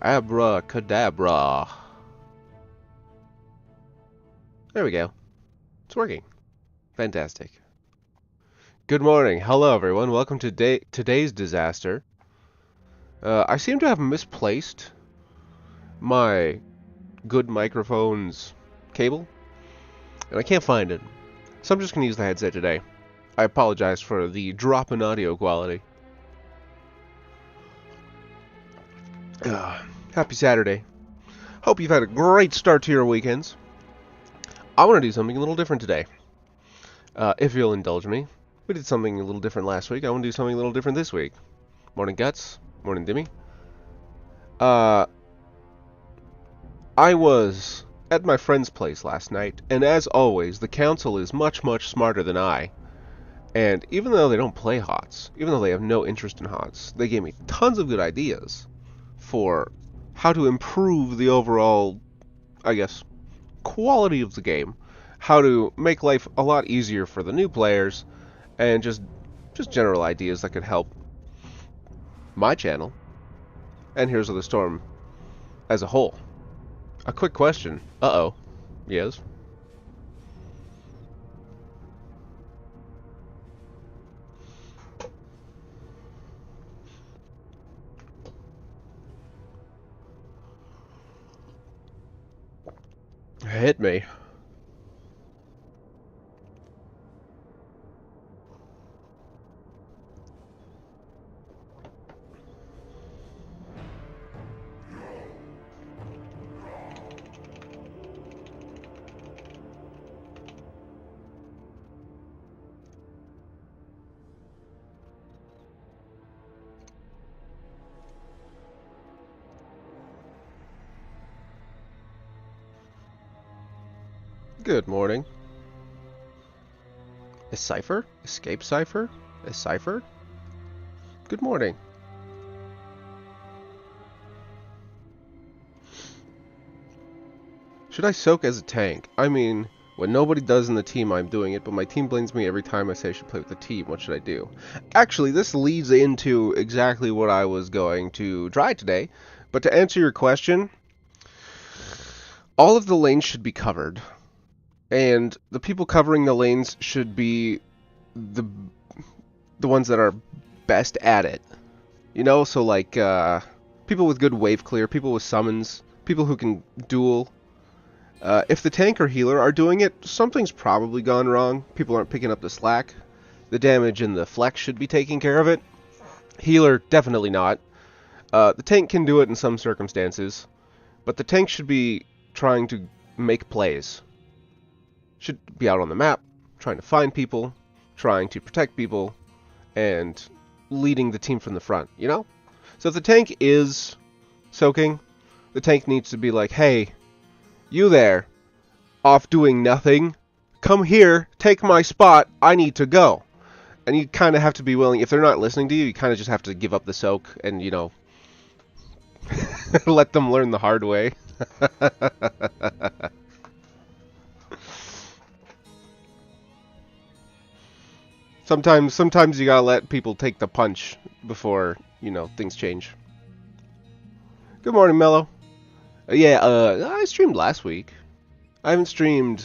Abracadabra. There we go. It's working. Fantastic. Good morning. Hello, everyone. Welcome to today's disaster. I seem to have misplaced my good microphone's cable, and I can't find it. So I'm just going to use the headset today. I apologize for the drop in audio quality. Happy Saturday. Hope you've had a great start to your weekends. I want to do something a little different today. If you'll indulge me. We did something a little different last week. I want to do something a little different this week. Morning, Guts. Morning, Dimmy. I was at my friend's place last night, and as always, the council is much, much smarter than I. And even though they don't play HOTS, even though they have no interest in HOTS, they gave me tons of good ideas for how to improve the overall, I guess, quality of the game, how to make life a lot easier for the new players, and just general ideas that could help my channel and Heroes of the Storm as a whole. A quick question. Uh-oh. Yes? Hit me. Good morning. A cipher? Escape cipher? A cipher? Good morning. Should I soak as a tank? I mean, when nobody does in the team, I'm doing it, but my team blames me every time I say I should play with the team. What should I do? Actually, this leads into exactly what I was going to try today. But to answer your question, all of the lanes should be covered. And the people covering the lanes should be the ones that are best at it. You know, so like people with good wave clear, people with summons, people who can duel. If the tank or healer are doing it, something's probably gone wrong. People aren't picking up the slack. The damage and the flex should be taking care of it. Healer, definitely not. The tank can do it in some circumstances, but the tank should be trying to make plays. Should be out on the map, trying to find people, trying to protect people, and leading the team from the front, you know? So if the tank is soaking, the tank needs to be like, hey, you there, off doing nothing, come here, take my spot, I need to go. And you kind of have to be willing, if they're not listening to you, you kind of just have to give up the soak and, you know, let them learn the hard way. Sometimes you gotta let people take the punch before, you know, things change. Good morning, Mello. I streamed last week. I haven't streamed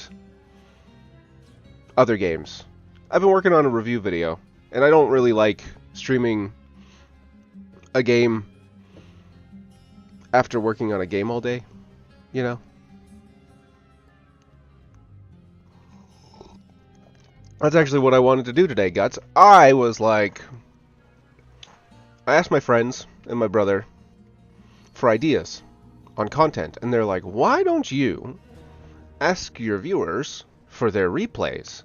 other games. I've been working on a review video, and I don't really like streaming a game after working on a game all day, you know? That's actually what I wanted to do today, Guts. I asked my friends and my brother for ideas on content, and they're like, why don't you ask your viewers for their replays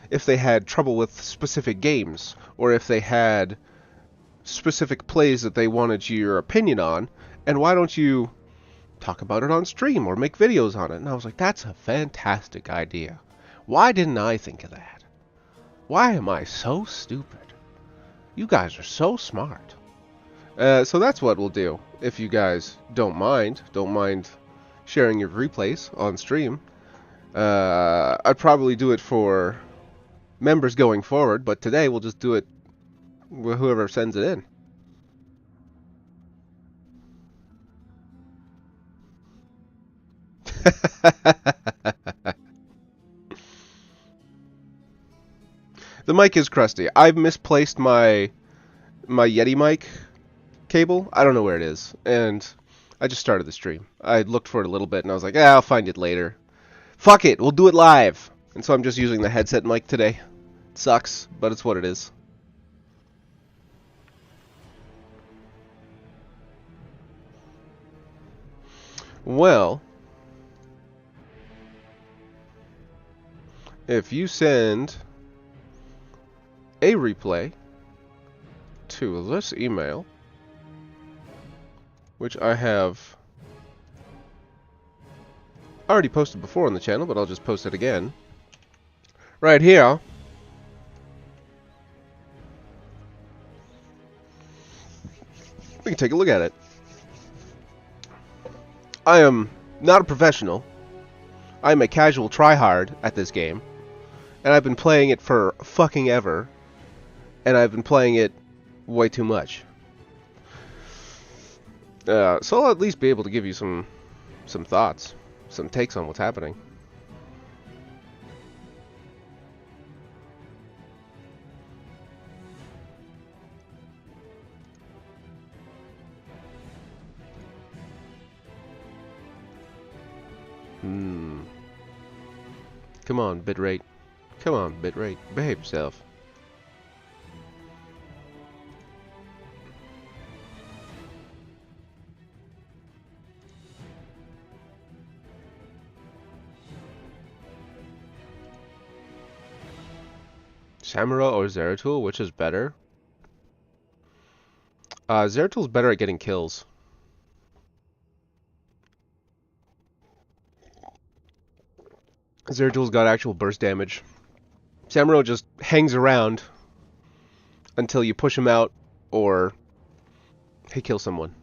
if they had trouble with specific games, or if they had specific plays that they wanted your opinion on, and why don't you talk about it on stream or make videos on it? And I was like, that's a fantastic idea. Why didn't I think of that? Why am I so stupid? You guys are so smart. So that's what we'll do. If you guys don't mind sharing your replays on stream. I'd probably do it for members going forward, but today we'll just do it with whoever sends it in. The mic is crusty. I've misplaced my Yeti mic cable. I don't know where it is, and I just started the stream. I looked for it a little bit, and I was like, I'll find it later. Fuck it, we'll do it live. And so I'm just using the headset mic today. It sucks, but it's what it is. Well, if you send a replay to this email, which I have already posted before on the channel, but I'll just post it again. Right here. We can take a look at it. I am not a professional. I am a casual tryhard at this game. And I've been playing it for fucking ever. And I've been playing it way too much. So I'll at least be able to give you some thoughts, some takes on what's happening. Come on, bitrate. Come on, bitrate. Behave yourself. Samuro or Zeratul, which is better? Zeratul's better at getting kills. Zeratul's got actual burst damage. Samuro just hangs around until you push him out or he kills someone.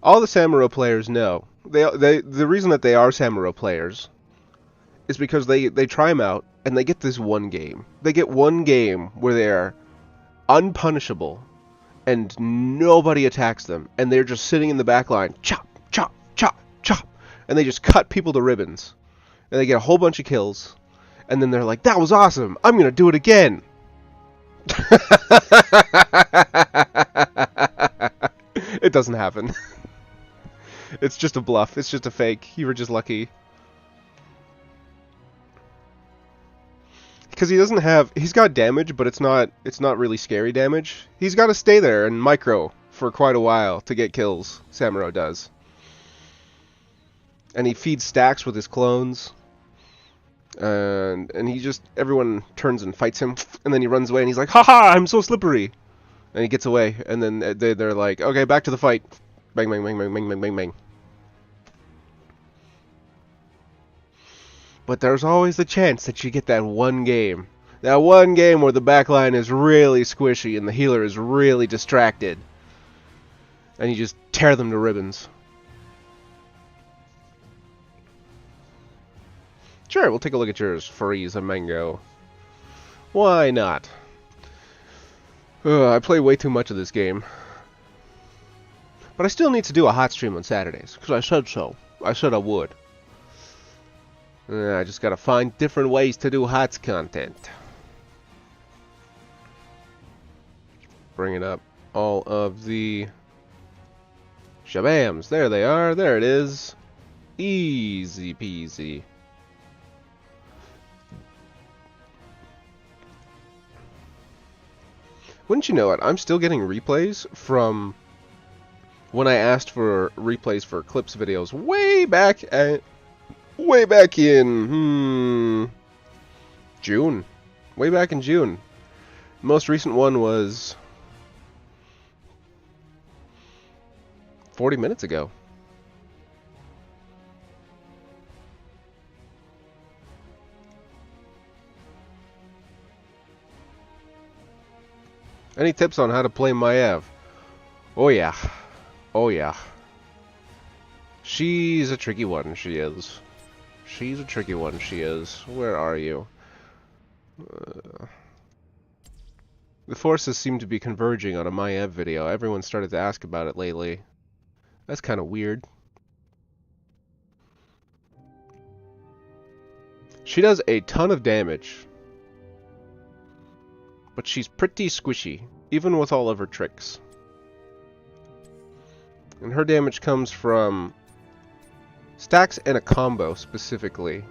All the Samuro players know. The reason that they are Samuro players is because they try him out and they get this one game. They get one game where they're unpunishable and nobody attacks them and they're just sitting in the back line, chop, chop, chop, chop, and they just cut people to ribbons. And they get a whole bunch of kills and then they're like, that was awesome, I'm gonna do it again. It doesn't happen. It's just a bluff. It's just a fake. You were just lucky. Because he doesn't have... He's got damage, but it's not really scary damage. He's got to stay there and micro for quite a while to get kills. Samuro does. And he feeds stacks with his clones. And he just... Everyone turns and fights him. And then he runs away and he's like, haha, I'm so slippery. And he gets away. And then they're like, okay, back to the fight. Bang, bang, bang, bang, bang, bang, bang, bang. But there's always the chance that you get that one game. That one game where the backline is really squishy and the healer is really distracted. And you just tear them to ribbons. Sure, we'll take a look at yours, Freeze and Mango. Why not? I play way too much of this game. But I still need to do a hot stream on Saturdays, because I said so. I said I would. I just gotta find different ways to do HOTS content. Bringing up all of the shabams. There they are. There it is. Easy peasy. Wouldn't you know it, I'm still getting replays from when I asked for replays for Clips videos way back in June. Way back in June. The most recent one was 40 minutes ago. Any tips on how to play Maiev? Oh yeah. Oh yeah. She's a tricky one, she is. She's a tricky one, she is. Where are you? The forces seem to be converging on a Maiev video. Everyone started to ask about it lately. That's kind of weird. She does a ton of damage, but she's pretty squishy, even with all of her tricks. And her damage comes from stacks and a combo, specifically.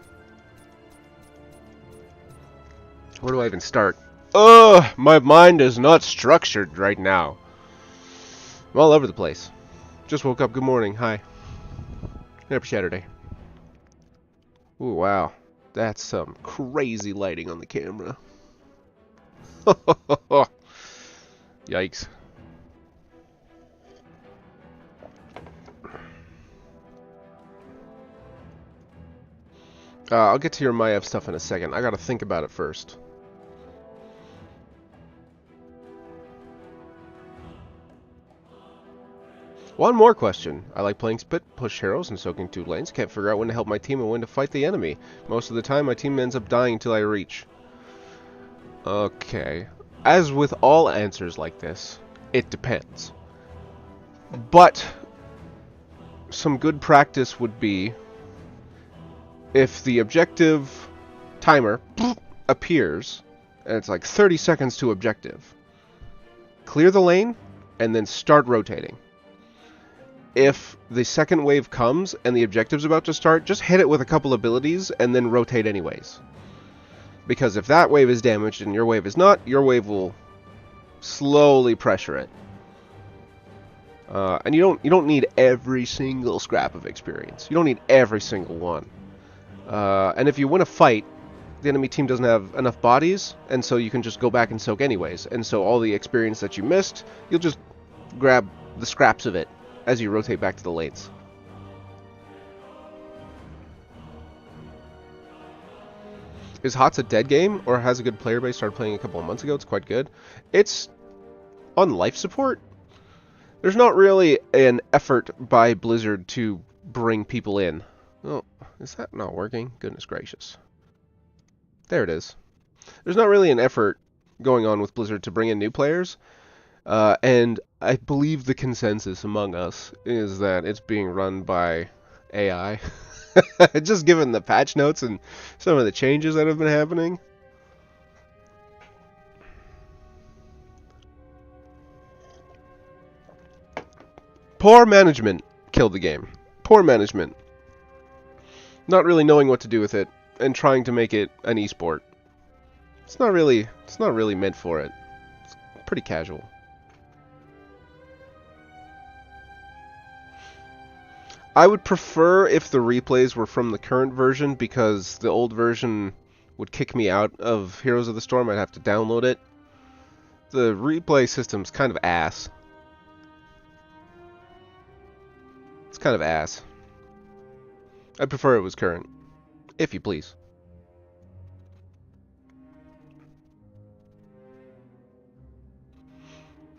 Where do I even start? Ugh! My mind is not structured right now. I'm all over the place. Just woke up. Good morning. Hi. Happy Saturday. Ooh, wow. That's some crazy lighting on the camera. Yikes. I'll get to your Maiev stuff in a second. I gotta think about it first. One more question. I like playing Spit, push heroes, and soaking 2 lanes. Can't figure out when to help my team and when to fight the enemy. Most of the time, my team ends up dying until I reach. Okay. As with all answers like this, it depends. But some good practice would be if the objective timer appears, and it's like 30 seconds to objective, clear the lane, and then start rotating. If the second wave comes and the objective's about to start, just hit it with a couple abilities and then rotate anyways. Because if that wave is damaged and your wave is not, your wave will slowly pressure it. And you don't need every single scrap of experience. You don't need every single one. And if you win a fight, the enemy team doesn't have enough bodies, and so you can just go back and soak anyways. And so all the experience that you missed, you'll just grab the scraps of it as you rotate back to the lanes. Is HOTS a dead game, or has a good player base? Started playing a couple of months ago. It's quite good. It's on life support. There's not really an effort by Blizzard to bring people in. Oh, is that not working? Goodness gracious. There it is. There's not really an effort going on with Blizzard to bring in new players. And I believe the consensus among us is that it's being run by AI. Just given the patch notes and some of the changes that have been happening. Poor management killed the game. Poor management. Not really knowing what to do with it and trying to make it an esport. It's not really meant for it. It's pretty casual. I would prefer if the replays were from the current version, because the old version would kick me out of Heroes of the Storm. I'd have to download it. The replay system's kind of ass. It's kind of ass. I'd prefer it was current, if you please.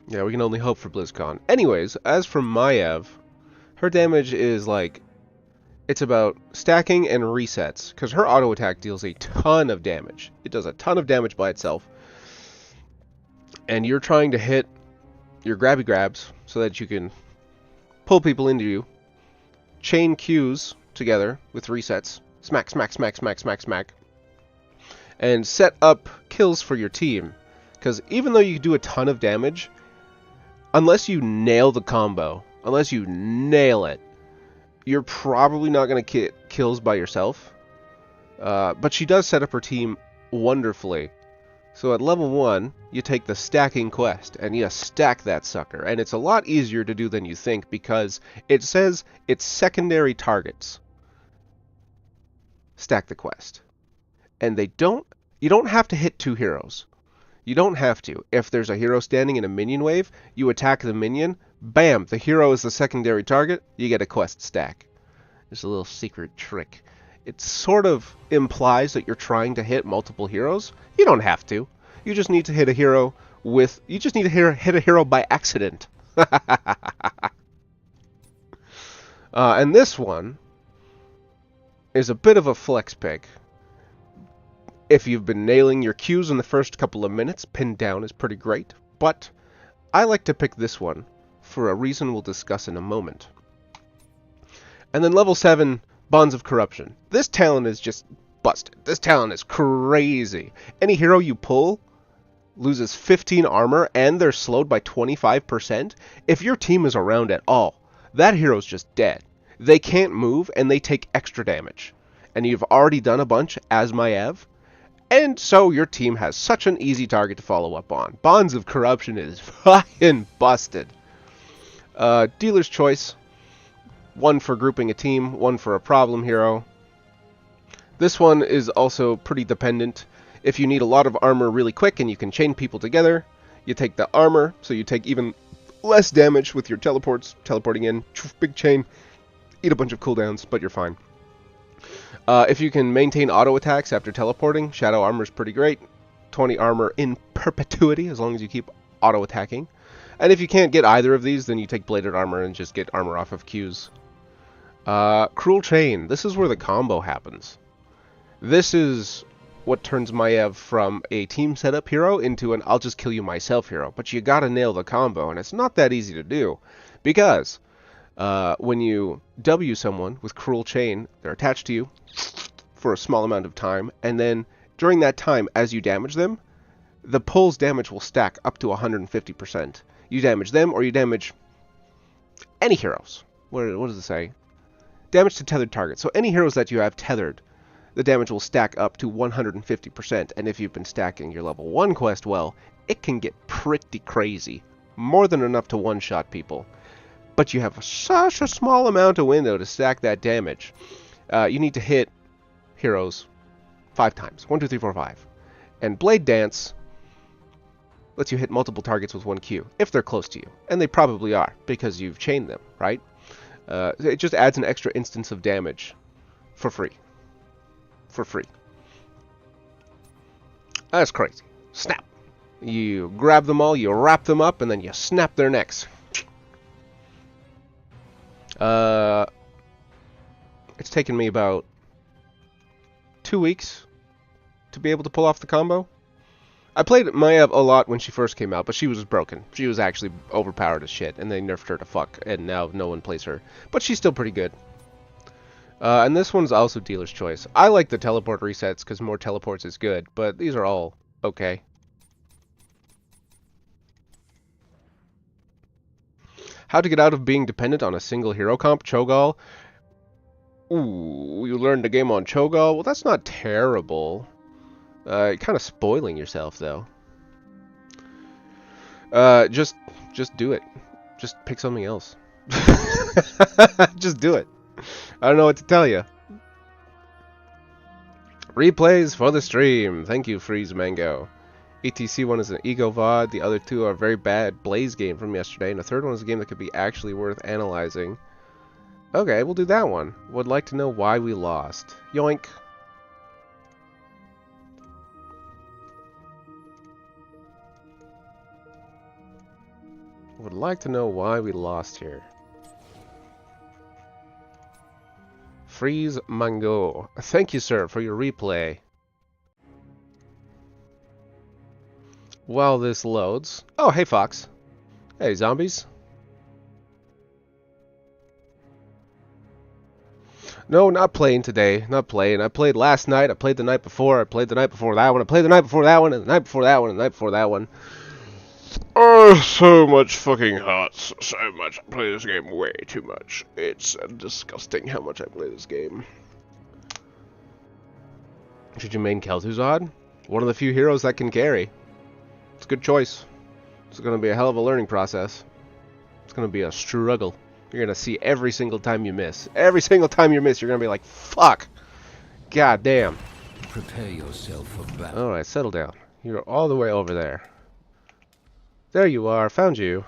Yeah, we can only hope for BlizzCon. Anyways, as for Maiev, her damage is like, it's about stacking and resets, because her auto attack deals a ton of damage. It does a ton of damage by itself. And you're trying to hit your grabby grabs so that you can pull people into you, chain Qs together with resets, smack, smack, smack, smack, smack, smack, and set up kills for your team. Because even though you do a ton of damage, unless you nail the combo, unless you nail it, you're probably not going to get kills by yourself. But she does set up her team wonderfully. So at level 1, you take the stacking quest, and you stack that sucker. And it's a lot easier to do than you think, because it says it's secondary targets. Stack the quest. And you don't have to hit 2 heroes. You don't have to. If there's a hero standing in a minion wave, you attack the minion, bam, the hero is the secondary target, you get a quest stack. There's a little secret trick. It sort of implies that you're trying to hit multiple heroes. You don't have to. You just need to hit a hero with... You just need to hit a hero by accident. And this one is a bit of a flex pick. If you've been nailing your Qs in the first couple of minutes, pinned down is pretty great. But I like to pick this one for a reason we'll discuss in a moment. And then level 7, Bonds of Corruption. This talent is just busted. This talent is crazy. Any hero you pull loses 15 armor and they're slowed by 25%. If your team is around at all, that hero's just dead. They can't move and they take extra damage. And you've already done a bunch as Maiev. And so your team has such an easy target to follow up on. Bonds of Corruption is fucking busted. Dealer's Choice. One for grouping a team, one for a problem hero. This one is also pretty dependent. If you need a lot of armor really quick and you can chain people together, you take the armor, so you take even less damage with your teleporting in, big chain, eat a bunch of cooldowns, but you're fine. If you can maintain auto attacks after teleporting, Shadow Armor is pretty great. 20 armor in perpetuity, as long as you keep auto attacking. And if you can't get either of these, then you take Bladed Armor and just get armor off of Qs. Cruel Chain. This is where the combo happens. This is what turns Maiev from a team setup hero into an I'll just kill you myself hero. But you gotta nail the combo, and it's not that easy to do. Because when you W someone with Cruel Chain, they're attached to you for a small amount of time, and then during that time, as you damage them, the pull's damage will stack up to 150%. You damage them, or you damage any heroes. What does it say? Damage to tethered targets. So any heroes that you have tethered, the damage will stack up to 150%. And if you've been stacking your level 1 quest well, it can get pretty crazy. More than enough to one-shot people. But you have such a small amount of window to stack that damage. You need to hit heroes 5 times. 1, 2, 3, 4, 5. And Blade Dance lets you hit multiple targets with 1 Q, if they're close to you. And they probably are, because you've chained them, right? It just adds an extra instance of damage for free. For free. That's crazy. Snap. You grab them all, you wrap them up, and then you snap their necks. It's taken me about 2 weeks to be able to pull off the combo. I played Maiev a lot when she first came out, but she was broken. She was actually overpowered as shit, and they nerfed her to fuck, and now no one plays her. But she's still pretty good. And this one's also Dealer's Choice. I like the teleport resets, because more teleports is good, but these are all okay. How to get out of being dependent on a single hero comp? Cho'Gall. Ooh, you learned the game on Cho'Gall? Well, that's not terrible. Kind of spoiling yourself, though. Just do it. Just pick something else. Just do it. I don't know what to tell you. Replays for the stream. Thank you, Freeze Mango. ETC one is an Ego VOD. The other two are a very bad Blaze game from yesterday. And the third one is a game that could be actually worth analyzing. Okay, we'll do that one. Would like to know why we lost. Yoink. Would like to know why we lost here. Freeze Mango. Thank you, sir, for your replay. While this loads... Oh, hey, Fox. Hey, zombies. No, not playing today. Not playing. I played last night. I played the night before. I played the night before that one. I played the night before that one. And the night before that one. And the night before that one. Oh, so much fucking hot. So much. I play this game way too much. It's disgusting how much I play this game. Should you main Kel'Thuzad? One of the few heroes that can carry. It's a good choice. It's going to be a hell of a learning process. It's going to be a struggle. You're going to see every single time you miss. Every single time you miss, you're going to be like, fuck. God damn. Prepare yourself for battle. Alright, settle down. You're all the way over there. There you are. Found you.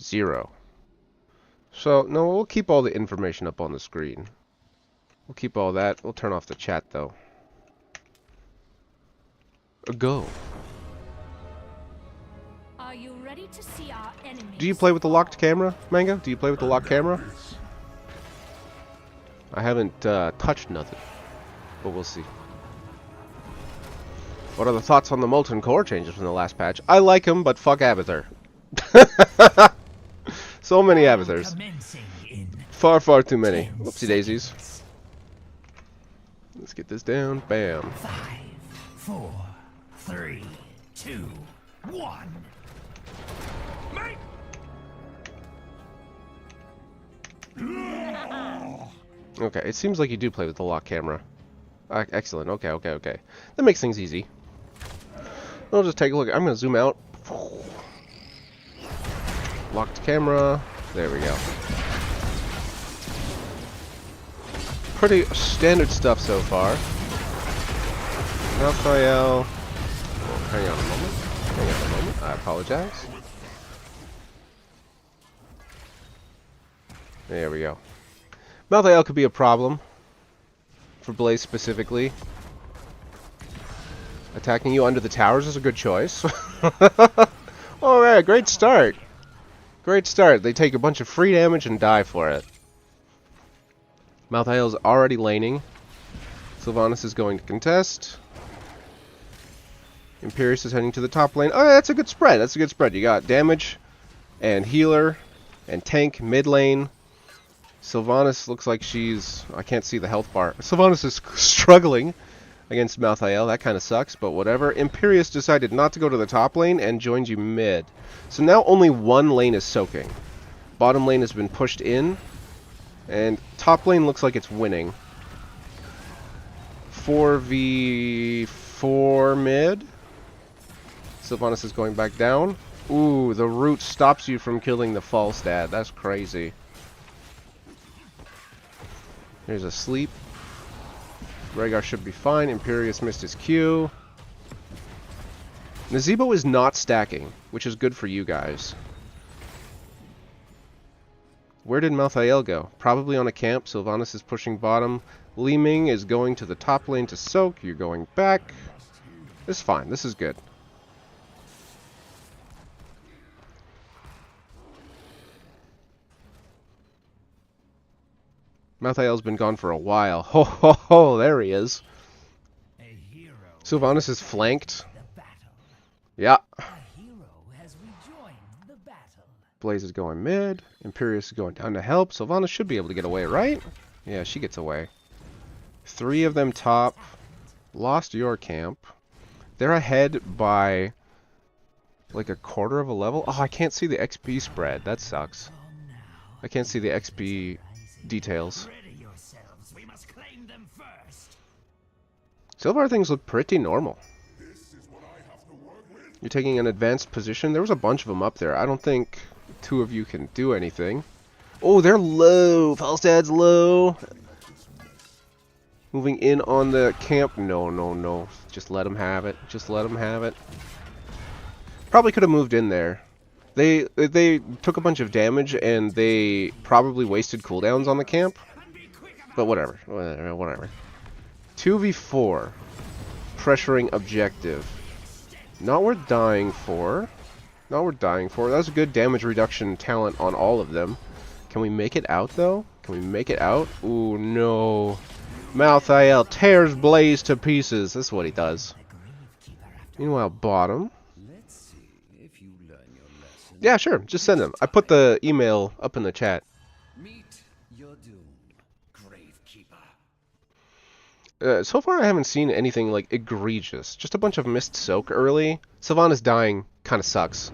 0. So, no, we'll keep all the information up on the screen. We'll keep all that. We'll turn off the chat, though. Go. Are you ready to see our enemies? Do you play with the locked camera, Mango? Do you play with the locked camera? I haven't touched nothing, but we'll see. What are the thoughts on the Molten Core changes from the last patch? I like them, but fuck Abathur. So many Abathurs. Far, far too many. Whoopsie daisies. Let's get this down. Bam. 5, 4, 3, 2, 1. Mate! Okay, it seems like you do play with the lock camera. Excellent. Okay. That makes things easy. I'll just take a look. I'm going to zoom out. Locked camera. There we go. Pretty standard stuff so far. Raphael. Oh, hang on a moment. I apologize. There we go. Malthael could be a problem. For Blaze specifically. Attacking you under the towers is a good choice. Alright, great start. Great start. They take a bunch of free damage and die for it. Malthael's already laning. Sylvanas is going to contest. Imperius is heading to the top lane. Oh, that's a good spread. That's a good spread. You got damage and healer and tank mid lane. Sylvanas looks like she's... I can't see the health bar. Sylvanas is struggling against Malthael. That kind of sucks, but whatever. Imperius decided not to go to the top lane and joined you mid. So now only one lane is soaking. Bottom lane has been pushed in. And top lane looks like it's winning. 4v4 mid. Sylvanas is going back down. Ooh, the root stops you from killing the Falstad. That's crazy. Here's a sleep. Rhaegar should be fine. Imperius missed his Q. Nazeebo is not stacking, which is good for you guys. Where did Malthael go? Probably on a camp. Sylvanas is pushing bottom. Li Ming is going to the top lane to soak. You're going back. This is fine. This is good. Malthael's been gone for a while. Ho ho ho, there he is. Sylvanas is flanked. Yeah. Blaze is going mid. Imperius is going down to help. Sylvanas should be able to get away, right? Yeah, she gets away. 3 of them top. Lost your camp. They're ahead by like a quarter of a level. Oh, I can't see the XP spread. That sucks. I can't see the XP details. So far things look pretty normal. You're taking an advanced position. There was a bunch of them up there. I don't think 2 of you can do anything. Oh, they're low. Falstad's low. Moving in on the camp. No. Just let them have it. Just let them have it. Probably could have moved in there. They took a bunch of damage and they probably wasted cooldowns on the camp. But whatever. 2v4. Pressuring objective. Not worth dying for. Not worth dying for. That was a good damage reduction talent on all of them. Can we make it out though? Can we make it out? Ooh, no. Malthael tears Blaze to pieces. That's what he does. Meanwhile, bottom. Yeah, sure. Just send them. I put the email up in the chat. Meet your doom, Gravekeeper. So far, I haven't seen anything like egregious. Just a bunch of missed soak early. Sylvanas dying kind of sucks.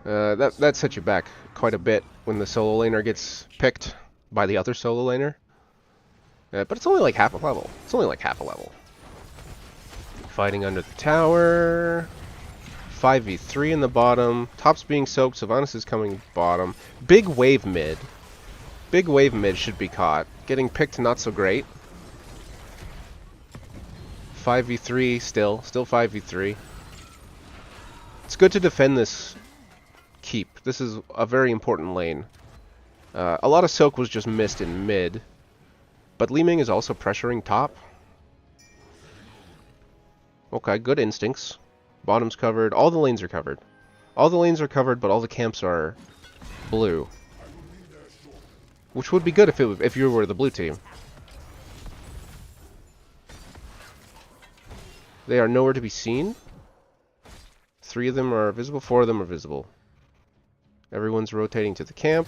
That sets you back quite a bit when the solo laner gets picked by the other solo laner. But it's only like half a level. It's only like half a level. Fighting under the tower. 5v3 in the bottom. Top's being soaked. Sylvanas is coming bottom. Big wave mid. Big wave mid should be caught. Getting picked not so great. 5v3 still 5v3. It's good to defend this keep. This is a very important lane. A lot of soak was just missed in mid. But Li Ming is also pressuring top. Okay, good instincts. Bottom's covered. All the lanes are covered. All the lanes are covered, but all the camps are blue. Which would be good if you were the blue team. They are nowhere to be seen. 3 of them are visible. 4 of them are visible. Everyone's rotating to the camp.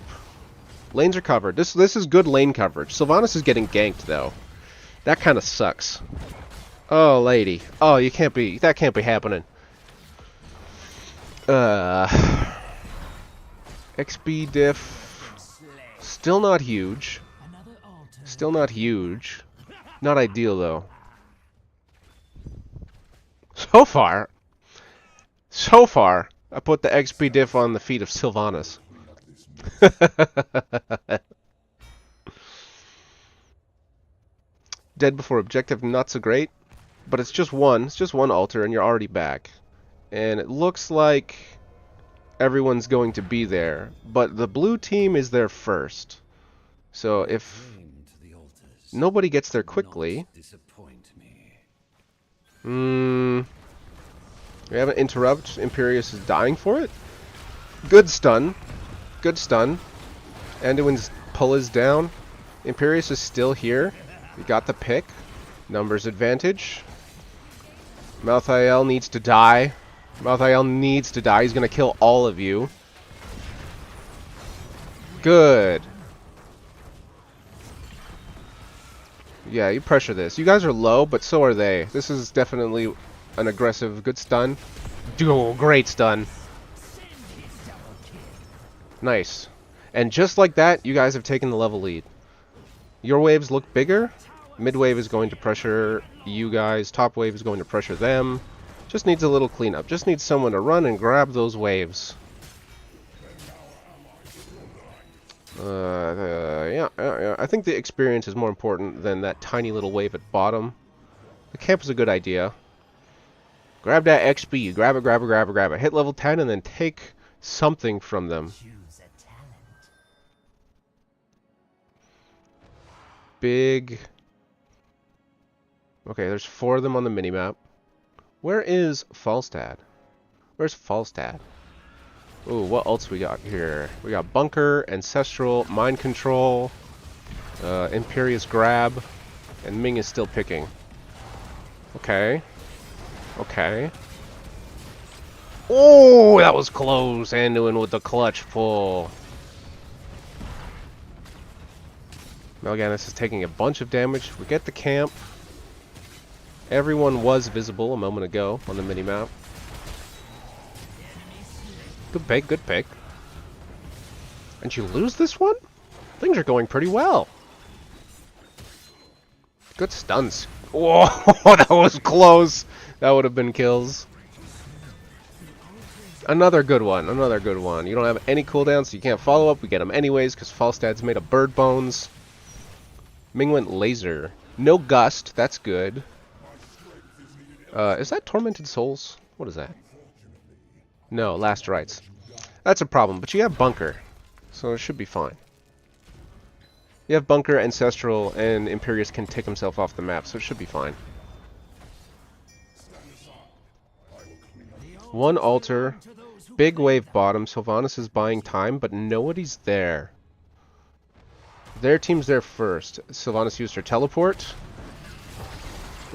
Lanes are covered. This is good lane coverage. Sylvanas is getting ganked, though. That kind of sucks. Oh, lady. Oh, you can't be. That can't be happening. XP diff. Still not huge. Still not huge. Not ideal, though. So far, I put the XP diff on the feet of Sylvanas. Dead before objective, not so great. But it's just one. It's just one altar, and you're already back. And it looks like everyone's going to be there. But the blue team is there first. So if nobody gets there quickly... We have an interrupt. Imperius is dying for it. Good stun. Good stun. Anduin's pull is down. Imperius is still here. We got the pick. Numbers advantage. Malthael needs to die. Malthael needs to die. He's going to kill all of you. Good. Yeah, you pressure this. You guys are low, but so are they. This is definitely an aggressive, good stun. Oh, great stun. Nice. And just like that, you guys have taken the level lead. Your waves look bigger. Mid wave is going to pressure you guys. Top wave is going to pressure them. Just needs a little cleanup. Just needs someone to run and grab those waves. Yeah. I think the experience is more important than that tiny little wave at bottom. The camp is a good idea. Grab that XP. Grab it. Hit level 10 and then take something from them. Big... Okay, there's 4 of them on the minimap. Where is Falstad? Where's Falstad? Ooh, what else we got here? We got Bunker, Ancestral, Mind Control, Imperious Grab, and Ming is still picking. Okay. Okay. Oh, that was close. Anduin with the clutch pull. Mal'Ganis is taking a bunch of damage. We get the camp. Everyone was visible a moment ago on the minimap. Good pick, good pick. And you lose this one? Things are going pretty well. Good stuns. Whoa, that was close. That would have been kills. Another good one, another good one. You don't have any cooldowns, so you can't follow up. We get them anyways, because Falstad's made of bird bones. Ming went laser. No gust, that's good. Is that Tormented Souls? What is that? No, Last Rites. That's a problem, but you have Bunker, so it should be fine. You have Bunker, Ancestral, and Imperius can take himself off the map, so it should be fine. One altar, big wave bottom. Sylvanas is buying time, but nobody's there. Their team's there first. Sylvanas used her teleport.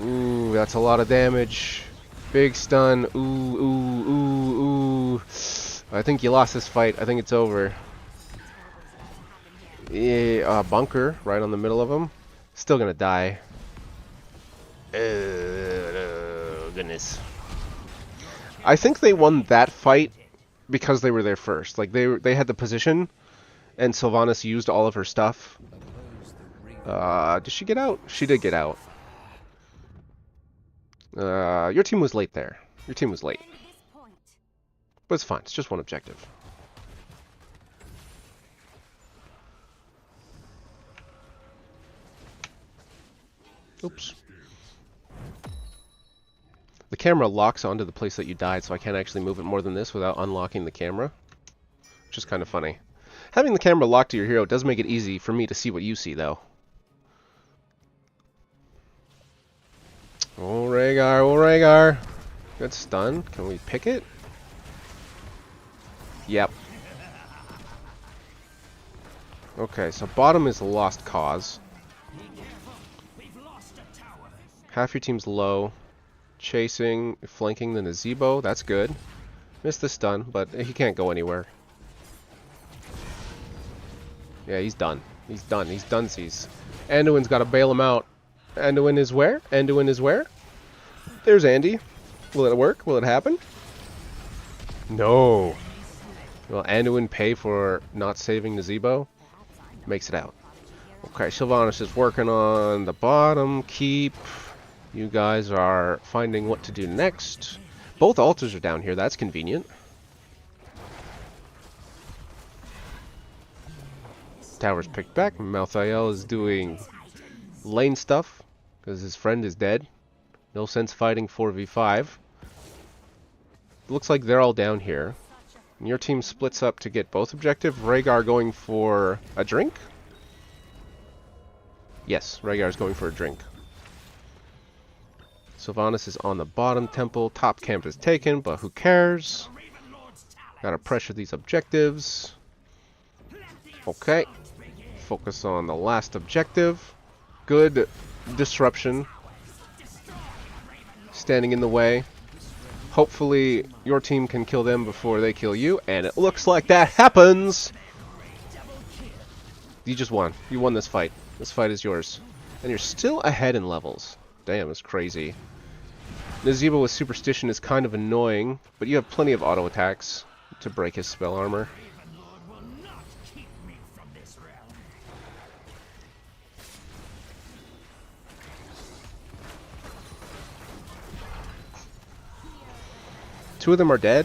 Ooh, that's a lot of damage. Big stun. Ooh. I think you lost this fight. I think it's over. Yeah, Bunker right on the middle of him. Still gonna die. Oh, goodness. I think they won that fight because they were there first. Like they had the position, and Sylvanas used all of her stuff. Did she get out? She did get out. Your team was late there. Your team was late. But it's fine. It's just one objective. Oops. The camera locks onto the place that you died, so I can't actually move it more than this without unlocking the camera. Which is kind of funny. Having the camera locked to your hero does make it easy for me to see what you see, though. Oh, Rhaegar. Good stun. Can we pick it? Yep. Okay, so bottom is a lost cause. Half your team's low. Chasing, flanking the Nazeebo. That's good. Missed the stun, but he can't go anywhere. Yeah, he's done. He's done. He's donesies. Anduin's got to bail him out. Anduin is where? Anduin is where? There's Andy. Will it work? Will it happen? No. Will Anduin pay for not saving Nazeebo? Makes it out. Okay, Sylvanas is working on the bottom keep. You guys are finding what to do next. Both altars are down here. That's convenient. Tower's picked back. Malthael is doing lane stuff because his friend is dead. No sense fighting 4v5. Looks like they're all down here. And your team splits up to get both objective. Rhaegar going for a drink? Yes, Rhaegar's going for a drink. Sylvanas is on the bottom temple. Top camp is taken, but who cares? Gotta pressure these objectives. Okay. Focus on the last objective. Good disruption. Standing in the way. Hopefully your team can kill them before they kill you, and it looks like that happens! You just won. You won this fight. This fight is yours. And you're still ahead in levels. Damn, that's crazy. Nazeebo with Superstition is kind of annoying, but you have plenty of auto attacks to break his spell armor. Two of them are dead.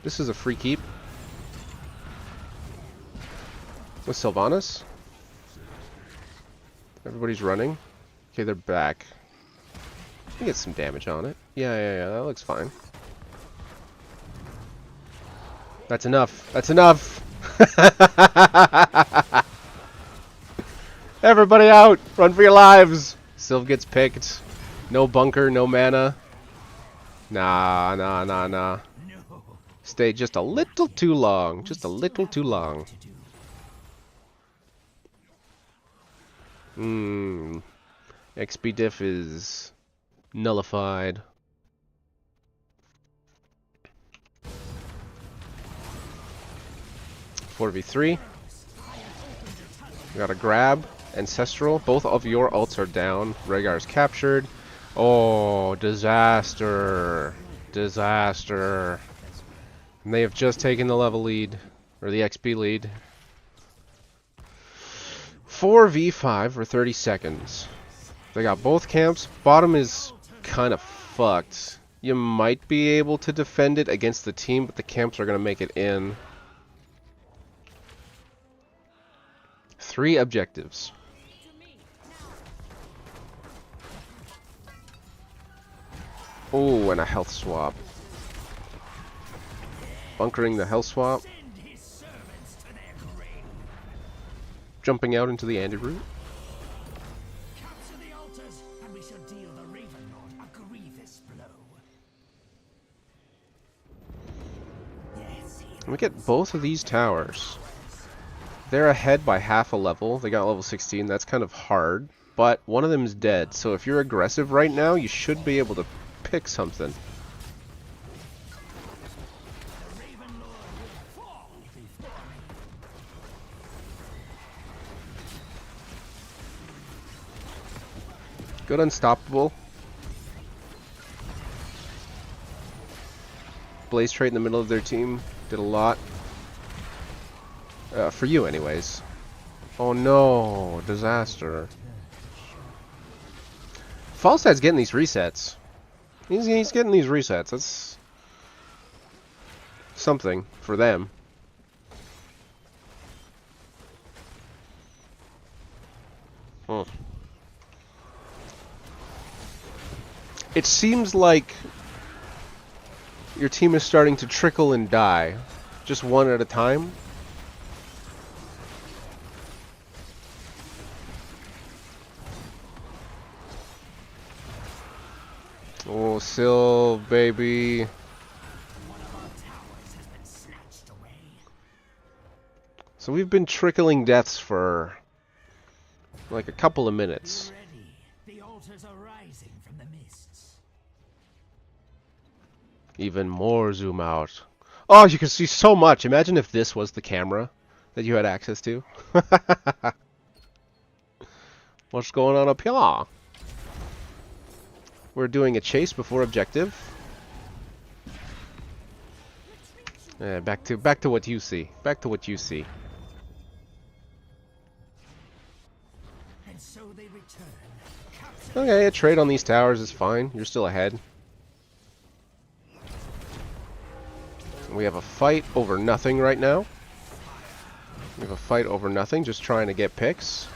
This is a free keep. With Sylvanas. Everybody's running. Okay, they're back. We get some damage on it. Yeah, that looks fine. That's enough. That's enough! Everybody out! Run for your lives! Sylv gets picked. No bunker, no mana. Nah. Stay just a little too long. Just a little too long. XP diff is nullified. (4v3). We got a grab. Ancestral. Both of your ults are down. Rhaegar's captured. Oh, disaster. Disaster. And they have just taken the level lead. Or the XP lead. 4v5 for 30 seconds. They got both camps. Bottom is kind of fucked. You might be able to defend it against the team, but the camps are going to make it in. 3 objectives. Oh, and a health swap. Bunkering the health swap. Jumping out into the Andy route. And we get both of these towers. They're ahead by half a level. They got level 16. That's kind of hard. But one of them is dead. So if you're aggressive right now, you should be able to pick something. Good unstoppable. Blaze Trait in the middle of their team did a lot. For you anyways. Oh no, disaster. Falstad's getting these resets. He's getting these resets. That's something for them. It seems like your team is starting to trickle and die, just one at a time. Oh, Sylv, baby. So we've been trickling deaths for like a couple of minutes. The altars are rising from the mists. Even more zoom out. Oh, you can see so much. Imagine if this was the camera that you had access to. What's going on up here? We're doing a chase before objective. Back to what you see. Back to what you see. And so they return. Okay, a trade on these towers is fine. You're still ahead. We have a fight over nothing right now. We have a fight over nothing, just trying to get picks.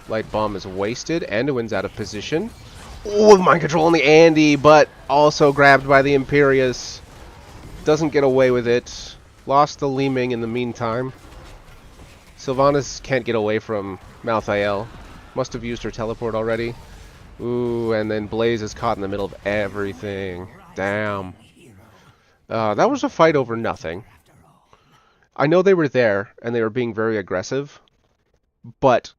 Light bomb is wasted. Anduin's out of position. Oh, mind control on the Andy, but also grabbed by the Imperius. Doesn't get away with it. Lost the Li Ming in the meantime. Sylvanas can't get away from Malthael. Must have used her teleport already. Ooh, and then Blaze is caught in the middle of everything. Damn. That was a fight over nothing. I know they were there, and they were being very aggressive, but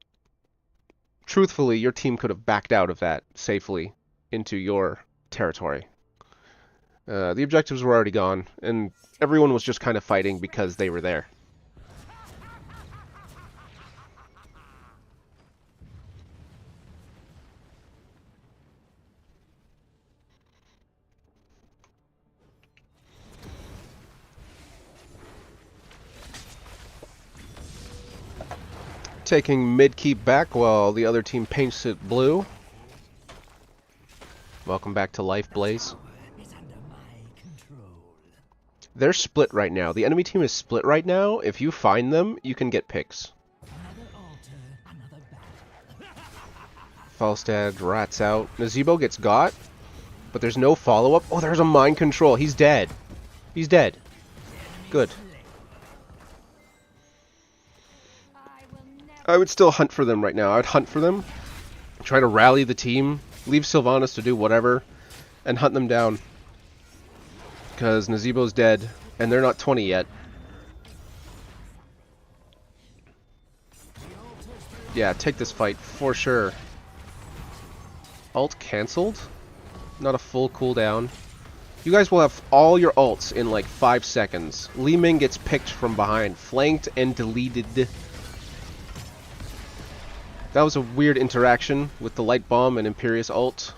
truthfully, your team could have backed out of that safely into your territory. The objectives were already gone, and everyone was just kind of fighting because they were there. Taking mid keep back while the other team paints it blue. Welcome back to life, Blaze. Is under my control. They're split right now. The enemy team is split right now. If you find them, you can get picks. Another altar, another battle. Falstad rats out. Nazeebo gets got, but there's no follow-up. Oh, there's a mind control. He's dead. He's dead. Good. I would still hunt for them right now. I'd hunt for them, try to rally the team, leave Sylvanas to do whatever, and hunt them down. Because Nazeebo's dead, and they're not 20 yet. Yeah, take this fight, for sure. Ult cancelled? Not a full cooldown. You guys will have all your ults in like 5 seconds. Li Ming gets picked from behind, flanked and deleted. That was a weird interaction with the light bomb and Imperius ult.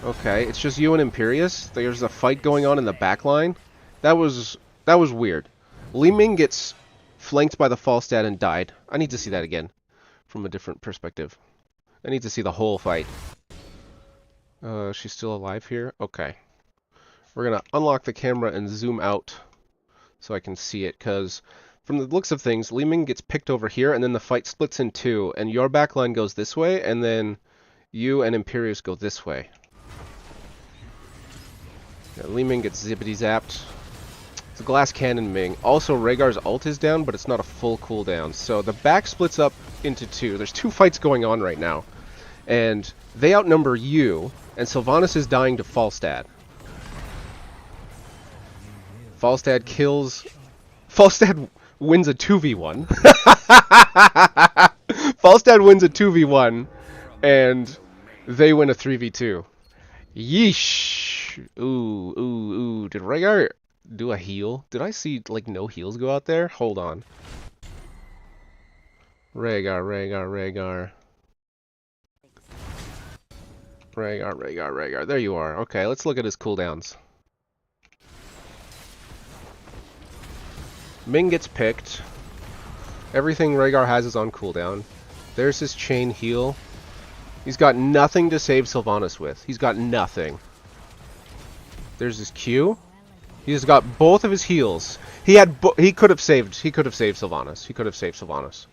Okay, it's just you and Imperius. There's a fight going on in the back line. That was weird. Li Ming gets flanked by the Falstad and died. I need to see that again from a different perspective. I need to see the whole fight. She's still alive here? Okay. We're gonna unlock the camera and zoom out so I can see it, because from the looks of things, Li Ming gets picked over here, and then the fight splits in two, and your backline goes this way, and then you and Imperius go this way. Yeah, Li Ming gets zippity zapped. It's a glass cannon Ming. Also, Rhaegar's ult is down, but it's not a full cooldown. So the back splits up into two. There's two fights going on right now, and they outnumber you, and Sylvanas is dying to Falstad. Falstad kills... Falstad wins a 2v1. Falstad wins a 2v1, and they win a 3v2. Yeesh. Ooh. Did Rhaegar do a heal? Did I see, like, no heals go out there? Hold on. Rhaegar. There you are. Okay, let's look at his cooldowns. Ming gets picked. Everything Rhaegar has is on cooldown. There's his chain heal. He's got nothing to save Sylvanas with. He's got nothing. There's his Q. He's got both of his heals. He could have saved Sylvanas.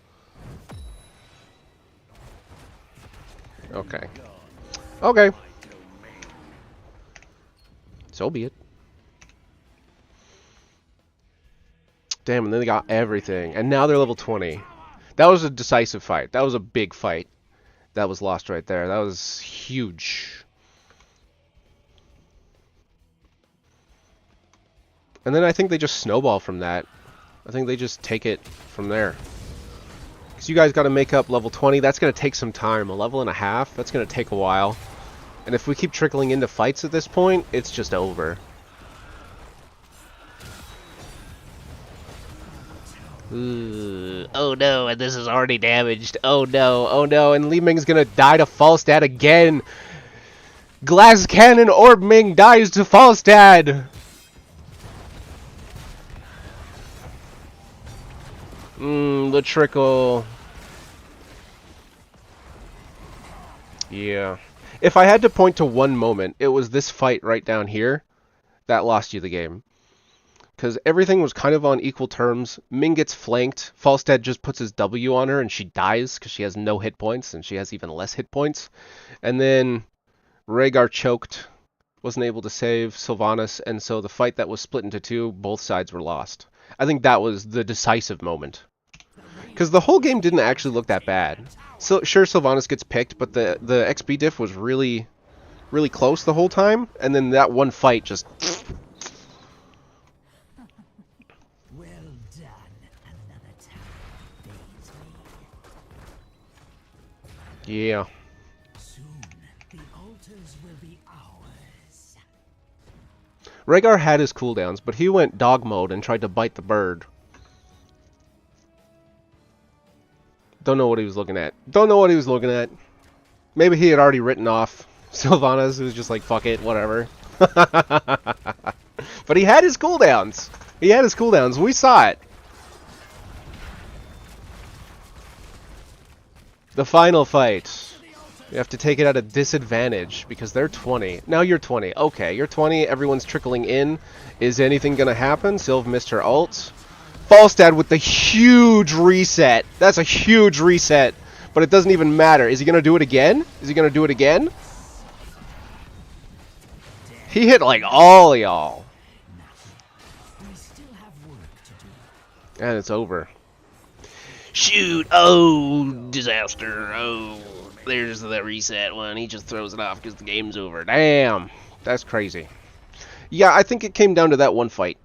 Okay. So be it. Damn, and then they got everything. And now they're level 20. That was a decisive fight. That was a big fight. That was lost right there. That was huge. And then I think they just snowball from that. I think they just take it from there. Because you guys got to make up level 20. That's going to take some time. A level and a half. That's going to take a while. And if we keep trickling into fights at this point, it's just over. Ooh, oh no, and this is already damaged. Oh no, and Li Ming's gonna die to Falstad again. Glass Cannon Orb Ming dies to Falstad. The trickle. Yeah. If I had to point to one moment, it was this fight right down here that lost you the game. Because everything was kind of on equal terms. Ming gets flanked. Falstad just puts his W on her and she dies because she has no hit points and she has even less hit points. And then Rhaegar choked, wasn't able to save Sylvanas, and so the fight that was split into two, both sides were lost. I think that was the decisive moment. Because the whole game didn't actually look that bad. So sure, Sylvanas gets picked, but the XP diff was really, really close the whole time, and then that one fight just. Well done. Another time fades me. Yeah. Soon, the altars will be ours. Rhaegar had his cooldowns, but he went dog mode and tried to bite the bird. Don't know what he was looking at. Don't know what he was looking at. Maybe he had already written off Sylvanas, who was just like, fuck it, whatever. But he had his cooldowns. He had his cooldowns. We saw it. The final fight. You have to take it at a disadvantage because they're 20. Now you're 20. Okay, you're 20. Everyone's trickling in. Is anything going to happen? Sylv missed her ult. Falstad with the huge reset. That's a huge reset. But it doesn't even matter. Is he going to do it again? Is he going to do it again? He hit like all y'all. We still have work to do. And it's over. Shoot! Oh, disaster! Oh, there's the reset one. He just throws it off because the game's over. Damn, that's crazy. Yeah, I think it came down to that one fight.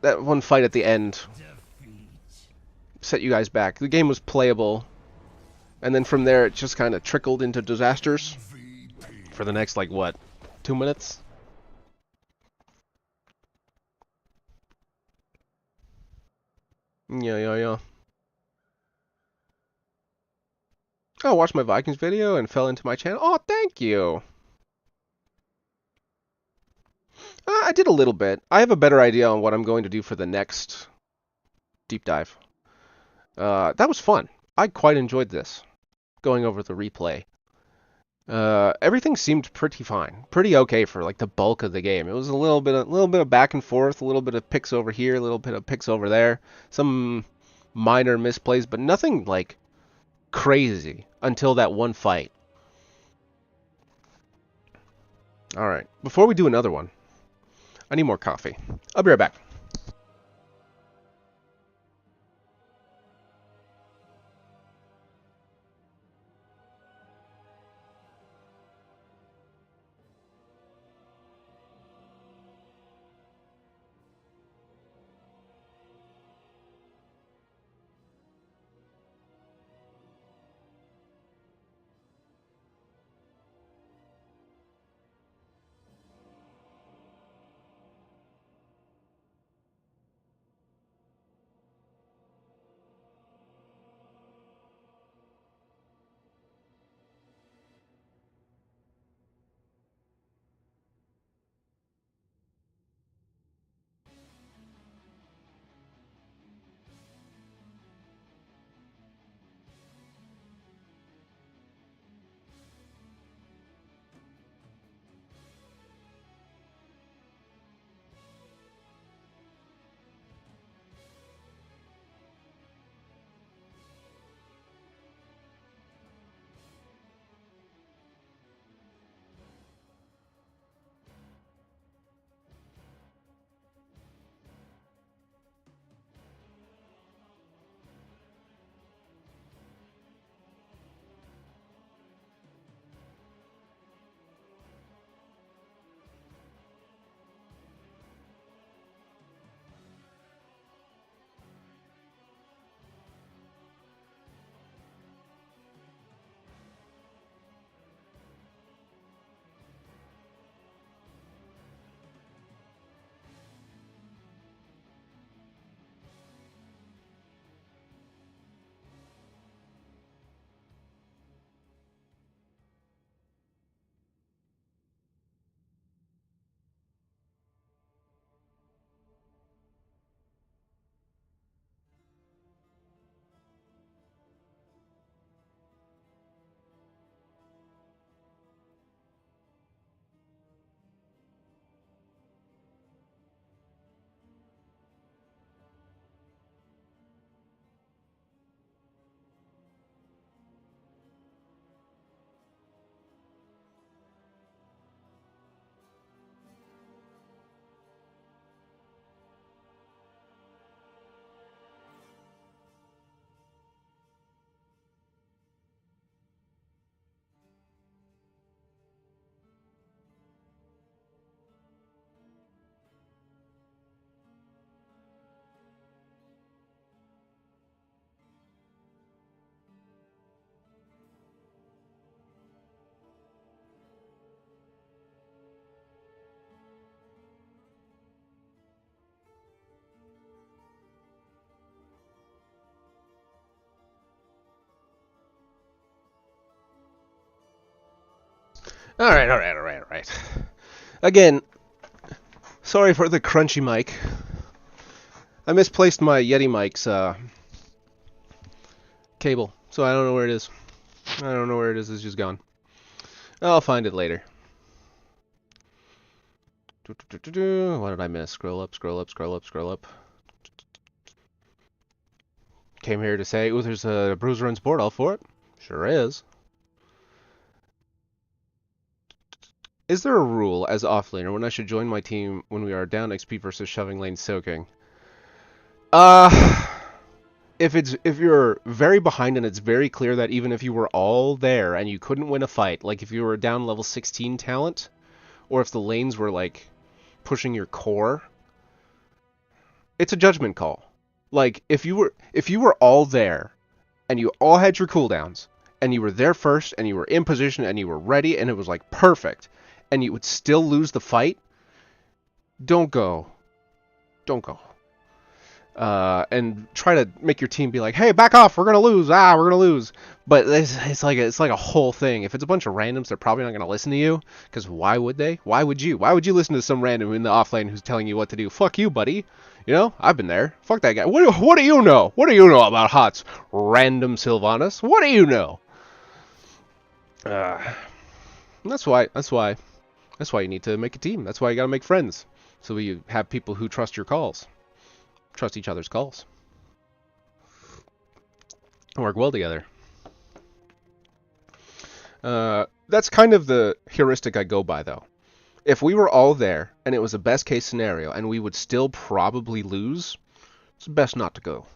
That one fight at the end set you guys back. The game was playable, and then from there it just kind of trickled into disasters for the next, like, what, 2 minutes? Yeah. I watched my Vikings video and fell into my channel. Oh, thank you. I did a little bit. I have a better idea on what I'm going to do for the next deep dive. That was fun. I quite enjoyed this, going over the replay. Everything seemed pretty fine, pretty okay for like the bulk of the game. It was a little bit of back and forth, a little bit of picks over here, a little bit of picks over there, some minor misplays, but nothing like crazy until that one fight. All right, before we do another one, I need more coffee. I'll be right back. Alright. Again, sorry for the crunchy mic. I misplaced my Yeti mic's cable, so I don't know where it is. It's just gone. I'll find it later. What did I miss? Scroll up. Came here to say, ooh, there's a Bruiser Runs board, all for it. Sure is. Is there a rule as offlaner when I should join my team when we are down XP versus shoving lane soaking? If you're very behind and it's very clear that even if you were all there and you couldn't win a fight, like if you were down level 16 talent, or if the lanes were like pushing your core, it's a judgment call. Like if you were all there and you all had your cooldowns and you were there first and you were in position and you were ready and it was like perfect and you would still lose the fight, don't go. And try to make your team be like, hey, back off, we're gonna lose. We're gonna lose. But it's like a whole thing. If it's a bunch of randoms, they're probably not gonna listen to you. Because why would they? Why would you? Why would you listen to some random in the offlane who's telling you what to do? Fuck you, buddy. You know, I've been there. Fuck that guy. What do you know? What do you know about HOTS? Random Sylvanas? What do you know? That's why you need to make a team. That's why you gotta make friends. So you have people who trust your calls. Trust each other's calls. Work well together. That's kind of the heuristic I go by, though. If we were all there, and it was a best case scenario, and we would still probably lose, it's best not to go.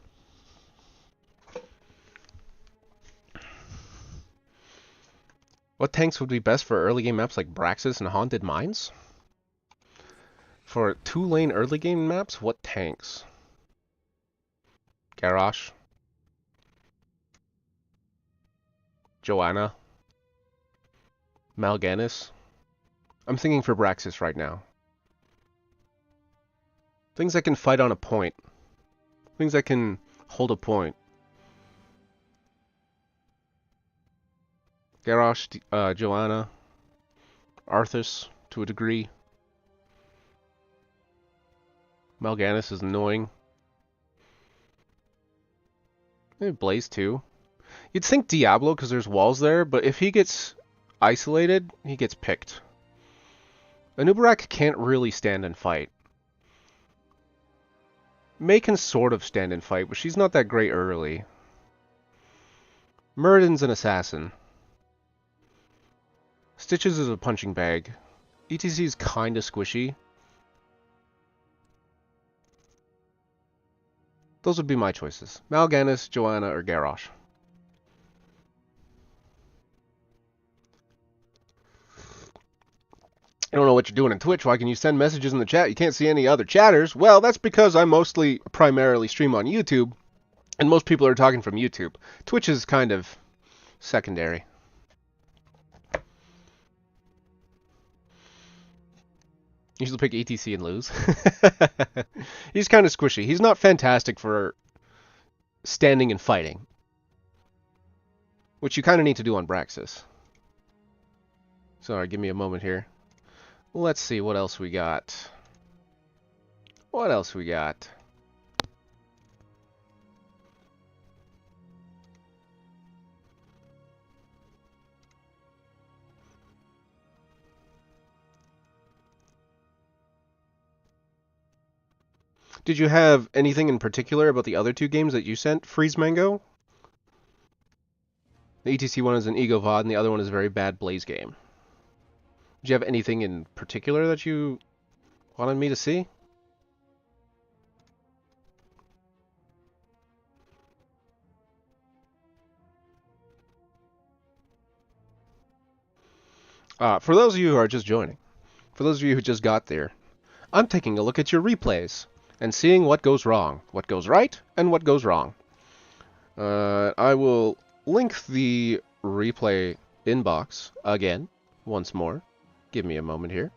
What tanks would be best for early game maps like Braxis and Haunted Mines? For 2-lane early game maps, what tanks? Garrosh, Joanna, Mal'Ganis. I'm thinking for Braxis right now. Things that can fight on a point. Things that can hold a point. Garrosh, Joanna, Arthas to a degree. Mal'Ganis is annoying. Maybe Blaze too. You'd think Diablo because there's walls there, but if he gets isolated, he gets picked. Anubarak can't really stand and fight. Mei can sort of stand and fight, but she's not that great early. Muradin's an assassin. Stitches is a punching bag. ETC is kinda squishy. Those would be my choices. Mal'Ganis, Joanna, or Garrosh. I don't know what you're doing on Twitch. Why can you send messages in the chat? You can't see any other chatters. Well, that's because I primarily stream on YouTube, and most people are talking from YouTube. Twitch is kind of secondary. Usually pick ETC and lose. He's kind of squishy. He's not fantastic for standing and fighting, which you kind of need to do on Braxis. Sorry, give me a moment here. Let's see what else we got. What else we got? Did you have anything in particular about the other two games that you sent, Freeze Mango? The ETC one is an Ego VOD, and the other one is a very bad Blaze game. Did you have anything in particular that you wanted me to see? For those of you who are just joining, for those of you who just got there, I'm taking a look at your replays and seeing what goes wrong, what goes right, and what goes wrong. I will link the replay inbox again, once more. Give me a moment here.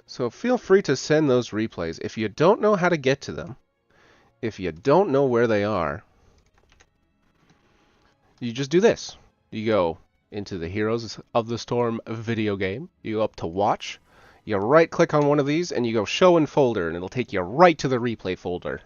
So feel free to send those replays. If you don't know how to get to them, if you don't know where they are, you just do this. You go into the Heroes of the Storm video game. You go up to Watch, you right click on one of these, and you go Show in Folder, and it'll take you right to the replay folder.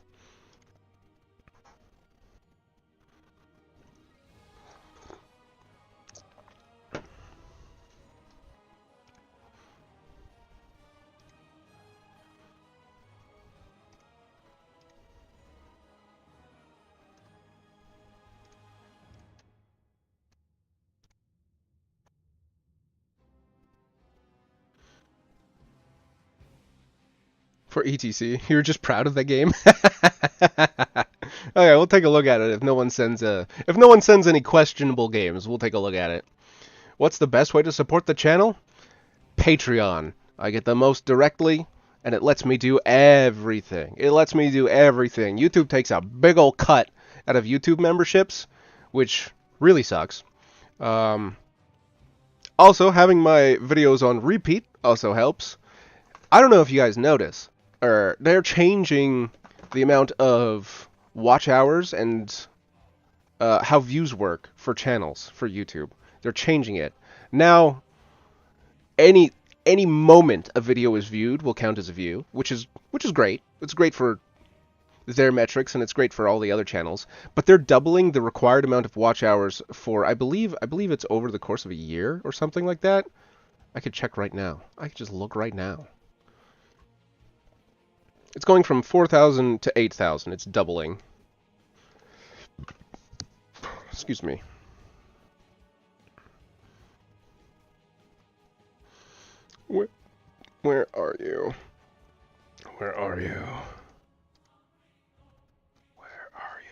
For ETC, you're just proud of the game. Okay, we'll take a look at it. If no one sends any questionable games, we'll take a look at it. What's the best way to support the channel? Patreon. I get the most directly, and it lets me do everything. YouTube takes a big ol' cut out of YouTube memberships, which really sucks. Also, having my videos on repeat also helps. I don't know if you guys notice, they're changing the amount of watch hours and how views work for channels for YouTube. They're changing it. Now, any moment a video is viewed will count as a view, which is great. It's great for their metrics, and it's great for all the other channels. But they're doubling the required amount of watch hours for, I believe it's over the course of a year or something like that. I could check right now. I could just look right now. It's going from 4,000 to 8,000. It's doubling. Excuse me. Where are you? Where are you? Where are you?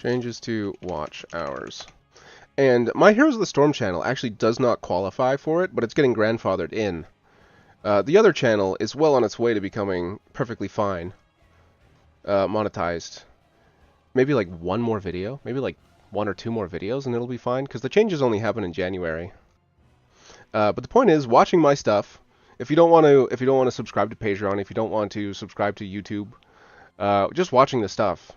Changes to watch hours. And my Heroes of the Storm channel actually does not qualify for it, but it's getting grandfathered in. The other channel is well on its way to becoming perfectly fine. Monetized. Maybe like one more video, maybe like 1 or 2 more videos, and it'll be fine, because the changes only happen in January. But the point is, watching my stuff. If you don't want to subscribe to Patreon, if you don't want to subscribe to YouTube, just watching the stuff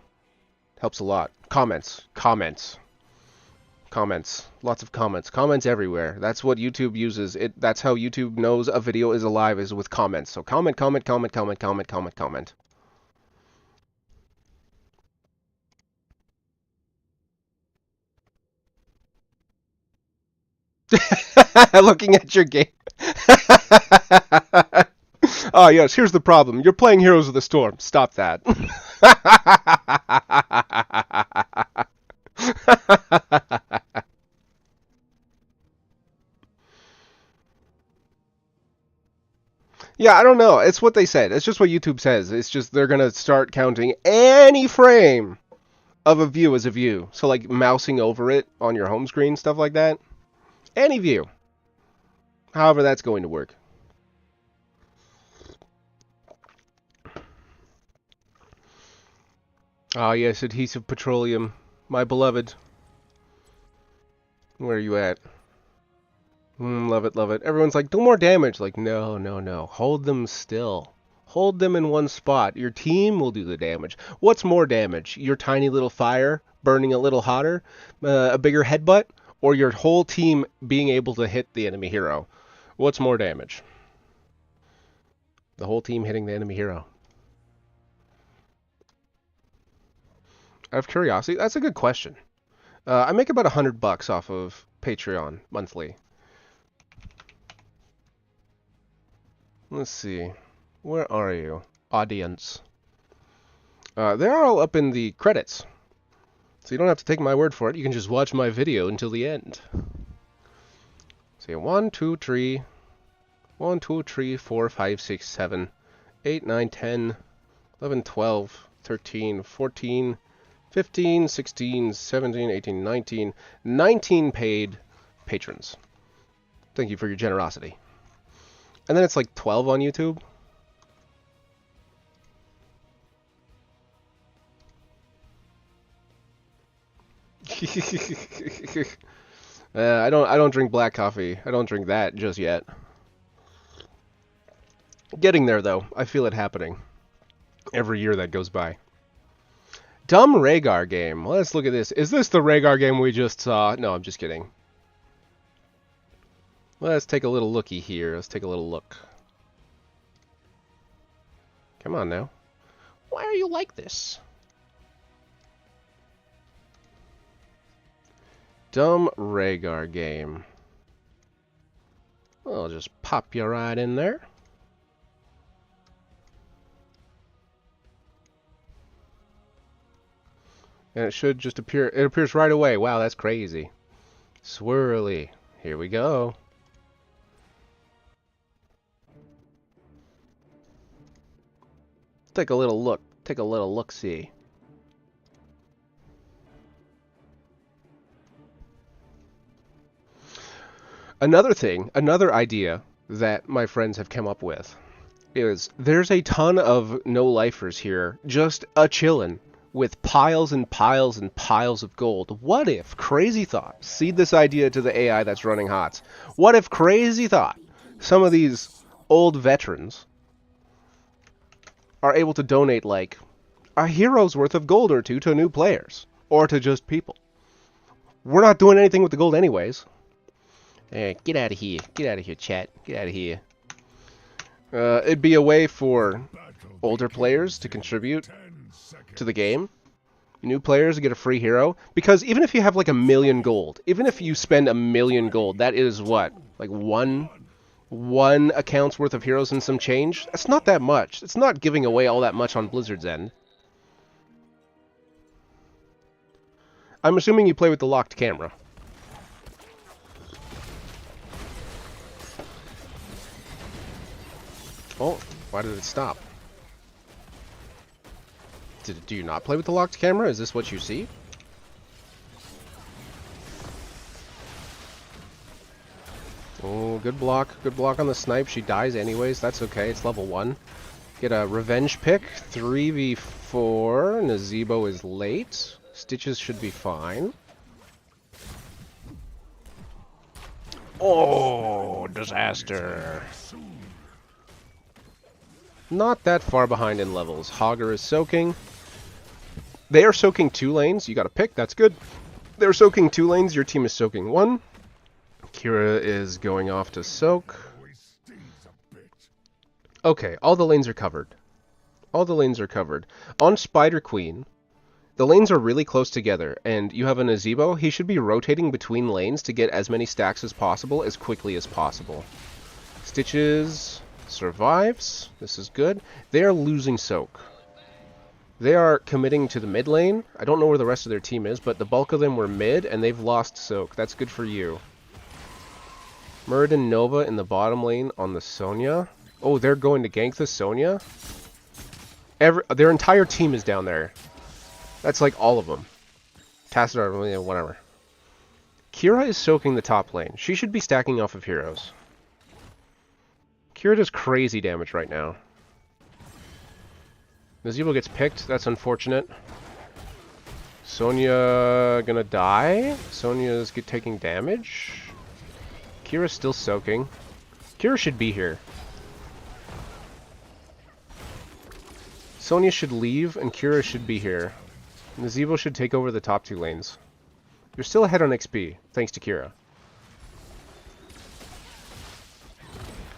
helps a lot. Comments. Lots of comments. Comments everywhere. That's what YouTube uses. That's how YouTube knows a video is alive, is with comments. So comment. Looking at your game. Oh, yes, here's the problem. You're playing Heroes of the Storm. Stop that. Yeah, I don't know. It's what they said. It's just what YouTube says. It's just they're going to start counting any frame of a view as a view. So, like, mousing over it on your home screen, stuff like that. Any view. However that's going to work. Ah, yes, Adhesive Petroleum. My beloved. Where are you at? Love it. Everyone's like, do more damage. Like, no. Hold them still. Hold them in one spot. Your team will do the damage. What's more damage? Your tiny little fire burning a little hotter? A bigger headbutt? Or your whole team being able to hit the enemy hero? What's more damage? The whole team hitting the enemy hero. Out of curiosity, that's a good question. I make about $100 off of Patreon monthly. Let's see. Where are you? Audience. They're all up in the credits. So you don't have to take my word for it. You can just watch my video until the end. See, 1, 2, 3, 4, 5, 6, 7, 8, 9, 10, 11, 12, 13, 14, 15, 16, 17, 18, 19. 19 paid patrons. Thank you for your generosity. And then it's like 12 on YouTube. I don't drink black coffee. I don't drink that just yet. Getting there, though. I feel it happening. Every year that goes by. Dumb Rhaegar game. Let's look at this. Is this the Rhaegar game we just saw? No, I'm just kidding. Let's take a little looky here. Let's take a little look. Come on now. Why are you like this? Dumb Rhaegar game. I'll just pop you right in there. And it should just appear. It appears right away. Wow, that's crazy. Swirly. Here we go. Take a little look. Take a little look-see. Another thing, another idea that my friends have come up with is there's a ton of no-lifers here just a-chillin' with piles and piles and piles of gold. What if, crazy thought, seed this idea to the AI that's running HOTS, what if, crazy thought, some of these old veterans are able to donate like a hero's worth of gold or two to new players, or to just people. We're not doing anything with the gold anyways. Hey, get out of here. Get out of here, chat. Get out of here. It'd be a way for older players to contribute to the game. New players get a free hero. Because even if you have like 1,000,000 gold, even if you spend 1,000,000 gold, that is what? Like one account's worth of heroes and some change? That's not that much. It's not giving away all that much on Blizzard's end. I'm assuming you play with the locked camera. Oh, why did it stop? Do you not play with the locked camera? Is this what you see? Oh, good block. Good block on the snipe. She dies anyways. That's okay. It's level 1. Get a revenge pick. 3v4. Nazeebo is late. Stitches should be fine. Oh, disaster. Not that far behind in levels. Hogger is soaking. They are soaking 2 lanes. You got a pick. That's good. They're soaking 2 lanes. Your team is soaking 1. Kira is going off to soak. Okay, all the lanes are covered. All the lanes are covered. On Spider Queen, the lanes are really close together, and you have a Nazeebo. He should be rotating between lanes to get as many stacks as possible, as quickly as possible. Stitches survives. This is good. They are losing soak. They are committing to the mid lane. I don't know where the rest of their team is, but the bulk of them were mid, and they've lost soak. That's good for you. Muradin Nova in the bottom lane on the Sonya. Oh, they're going to gank the Sonya? Their entire team is down there. That's like all of them. Tassadar, whatever. Kira is soaking the top lane. She should be stacking off of heroes. Kira does crazy damage right now. Nazeebo gets picked. That's unfortunate. Sonya gonna die. Sonya's taking damage. Kira's still soaking. Kira should be here. Sonya should leave, and Kira should be here. Nazeebo should take over the top 2 lanes. You're still ahead on XP, thanks to Kira.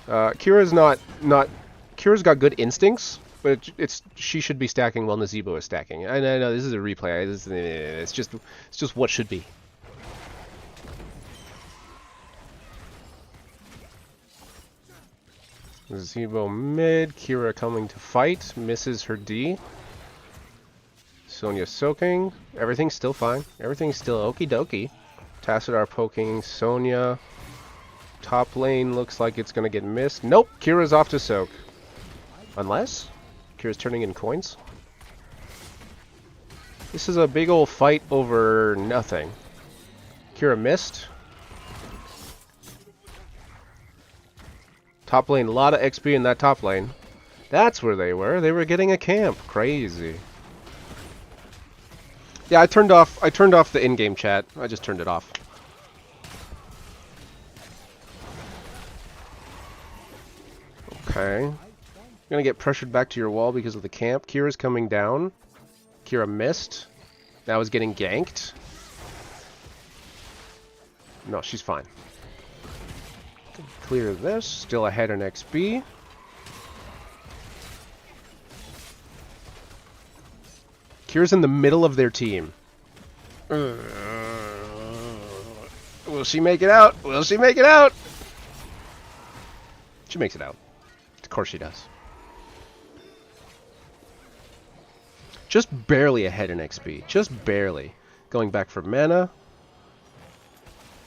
Kira's Kira's got good instincts, but she should be stacking while Nazeebo is stacking. I know this is a replay. It's just what should be. Nazeebo mid, Kira coming to fight, misses her D. Sonya soaking. Everything's still fine. Everything's still okie dokie. Tassadar poking Sonya. Top lane looks like it's gonna get missed. Nope, Kira's off to soak. Unless Kira's turning in coins. This is a big old fight over nothing. Kira missed. Top lane, a lot of XP in that top lane. That's where they were. They were getting a camp. Crazy. Yeah, I turned off the in-game chat. I just turned it off. Okay. Gonna get pressured back to your wall because of the camp. Kira's coming down. Kira missed. Now is getting ganked. No, she's fine. Clear this. Still ahead in XP. Kira's in the middle of their team. Will she make it out? Will she make it out? She makes it out. Of course she does. Just barely ahead in XP. Just barely. Going back for mana.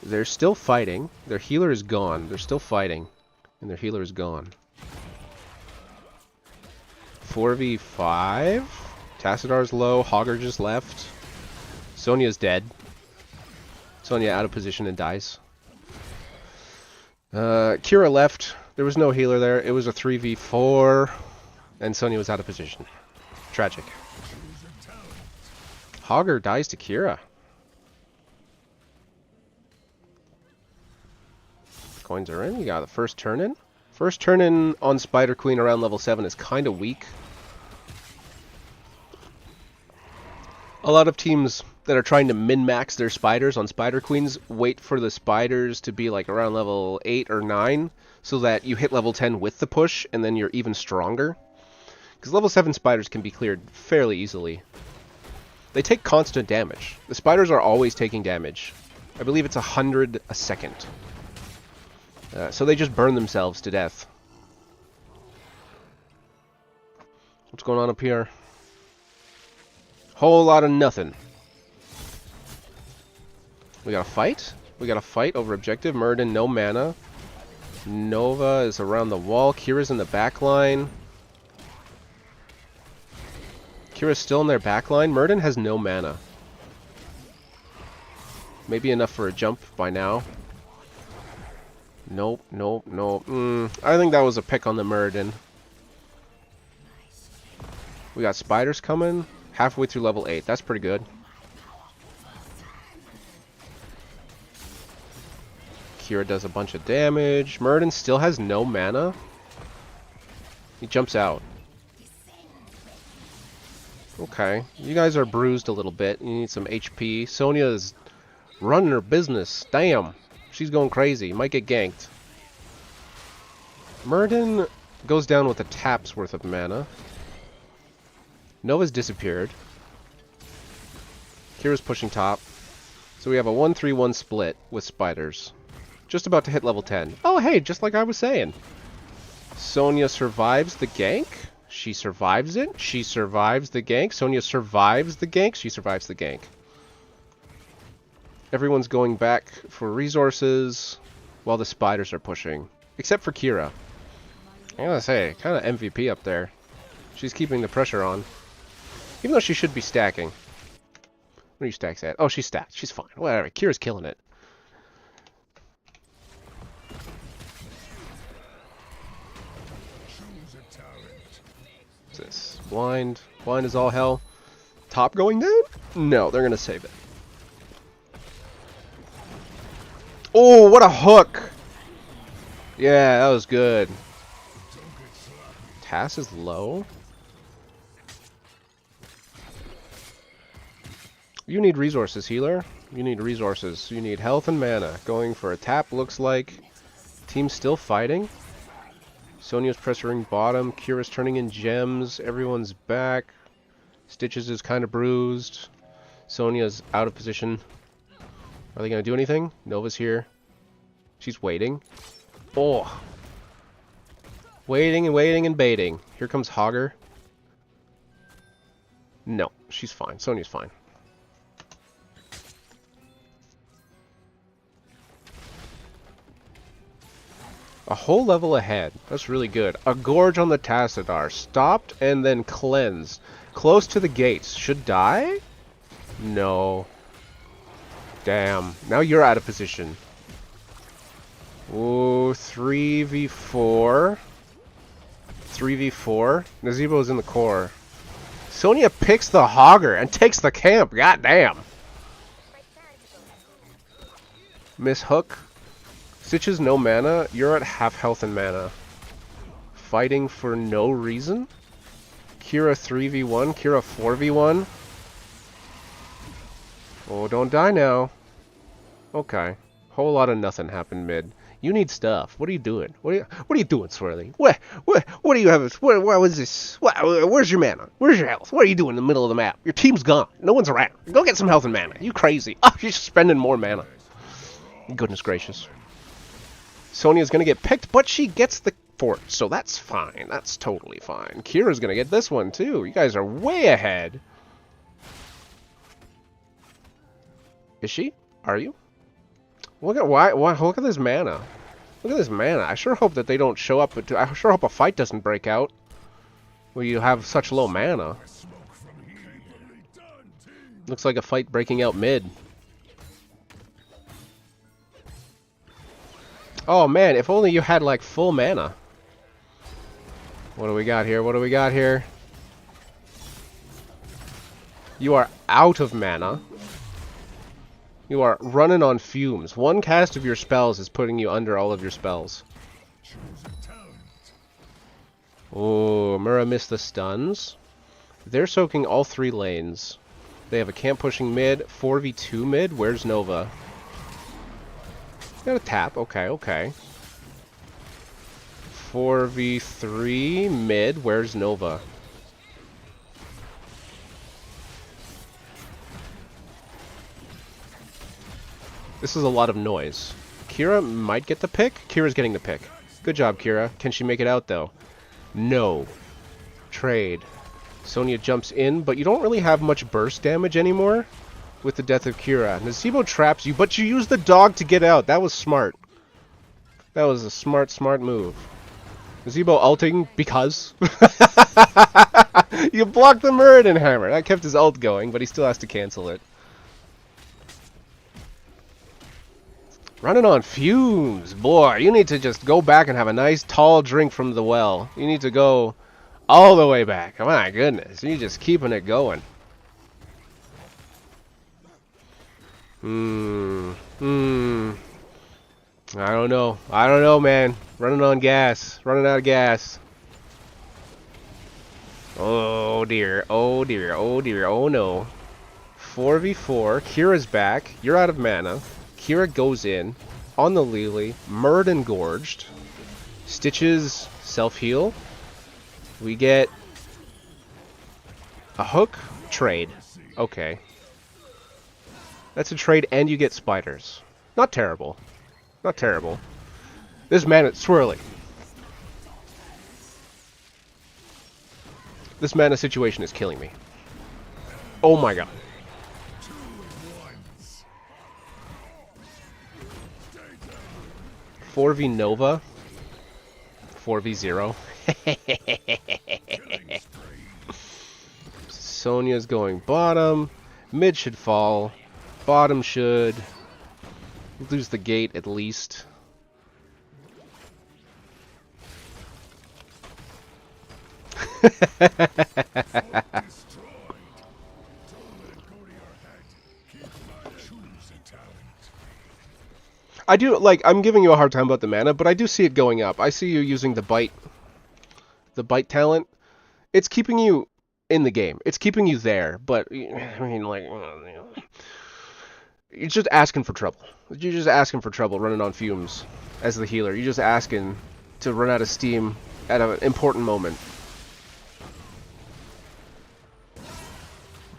They're still fighting. Their healer is gone. They're still fighting. And their healer is gone. 4v5. Tassidar's low. Hogger just left. Sonya's dead. Sonya out of position and dies. Kira left. There was no healer there. It was a 3v4. And Sonya was out of position. Tragic. Hogger dies to Kira. Coins are in. You got the first turn in. First turn in on Spider Queen around level 7 is kind of weak. A lot of teams that are trying to min-max their spiders on Spider Queens wait for the spiders to be like around level 8 or 9 so that you hit level 10 with the push and then you're even stronger. Because level 7 spiders can be cleared fairly easily. They take constant damage. The spiders are always taking damage. I believe it's 100 a second. So they just burn themselves to death. What's going on up here? Whole lot of nothing. We got a fight. We got a fight over objective. Muradin, no mana. Nova is around the wall. Kira's in the back line. Kira's still in their back line. Muradin has no mana. Maybe enough for a jump by now. Nope, nope, nope. I think that was a pick on the Muradin. We got spiders coming. Halfway through level 8. That's pretty good. Kira does a bunch of damage. Muradin still has no mana. He jumps out. Okay. You guys are bruised a little bit. You need some HP. Sonya is running her business. Damn. She's going crazy. Might get ganked. Muradin goes down with a tap's worth of mana. Nova's disappeared. Kira's pushing top. So we have a 1-3-1 split with spiders. Just about to hit level 10. Oh, hey, just like I was saying. Sonya survives the gank. She survives it. She survives the gank. Sonya survives the gank. She survives the gank. Everyone's going back for resources while the spiders are pushing. Except for Kira. I gotta say, kind of MVP up there. She's keeping the pressure on. Even though she should be stacking. What are you stacks at? Oh, she's stacked. She's fine. Whatever. Kira's killing it. What's this? Blind. Blind is all hell. Top going down? No, they're gonna save it. Oh, what a hook! Yeah, that was good. Tass is low. You need resources, healer. You need resources. You need health and mana. Going for a tap, looks like. Team's still fighting. Sonya's pressuring bottom. Kira's turning in gems. Everyone's back. Stitches is kind of bruised. Sonya's out of position. Are they going to do anything? Nova's here. She's waiting. Oh. Waiting and waiting and baiting. Here comes Hogger. No, she's fine. Sonya's fine. A whole level ahead. That's really good. A Gorge on the Tassadar. Stopped and then cleansed. Close to the gates. Should die? No. Damn. Now you're out of position. Ooh, 3v4. 3v4. Nazeebo's in the core. Sonya picks the Hogger and takes the camp. God damn. Miss Hook. Stitches no mana. You're at half health and mana. fighting for no reason. Kira 3v1, Kira 4v1. Oh, don't die now. Okay. Whole lot of nothing happened mid. You need stuff. What are you doing? What are you doing, Swirly? What do you have? What was this? Where's your mana? Where's your health? What are you doing in the middle of the map? Your team's gone. No one's around. Go get some health and mana. You crazy? Oh, you're spending more mana. Goodness gracious. Sonya's gonna get picked, but she gets the fort, so that's fine. That's totally fine. Kira's gonna get this one too. You guys are way ahead. Is she? Are you? Look at look at this mana. Look at this mana. I sure hope that they don't show up. I sure hope a fight doesn't break out where you have such low mana. Looks like a fight breaking out mid. Oh man, if only you had like full mana. What do we got here? What do we got here? You are out of mana. You are running on fumes. One cast of your spells is putting you under all of your spells. Oh, Mura missed the stuns. They're soaking all 3 lanes. They have a camp pushing mid, 4v2 mid. Where's Nova? Got a tap. Okay, okay. 4v3 mid. Where's Nova? This is a lot of noise. Kira might get the pick. Kira's getting the pick. Good job, Kira. Can she make it out, though? No. Trade. Sonya jumps in, but you don't really have much burst damage anymore with the death of Kira. Nazeebo traps you, but you use the dog to get out. That was smart. That was a smart move. Nazeebo ulting because... you blocked the Muradin Hammer. That kept his ult going, but he still has to cancel it. Running on fumes. Boy, you need to just go back and have a nice tall drink from the well. You need to go all the way back. My goodness. You're just keeping it going. I don't know. I don't know, man. Running on gas. Running out of gas. Oh dear. Oh dear. Oh dear. Oh no. 4v4. Kira's back. You're out of mana. Kira goes in on the Lily, Muradin gorged. Stitches self-heal. We get a hook trade. Okay. That's a trade and you get spiders. Not terrible. Not terrible. This mana swirly. This mana situation is killing me. Oh my god. 4v Nova. 4v0. Sonya's going bottom. Mid should fall. Bottom should lose the gate at least. I do, like, I'm giving you a hard time about the mana, but I do see it going up. I see you using the bite talent. It's keeping you in the game. It's keeping you there, but, I mean, like, you're just asking for trouble. You're just asking for trouble running on fumes as the healer. You're just asking to run out of steam at an important moment.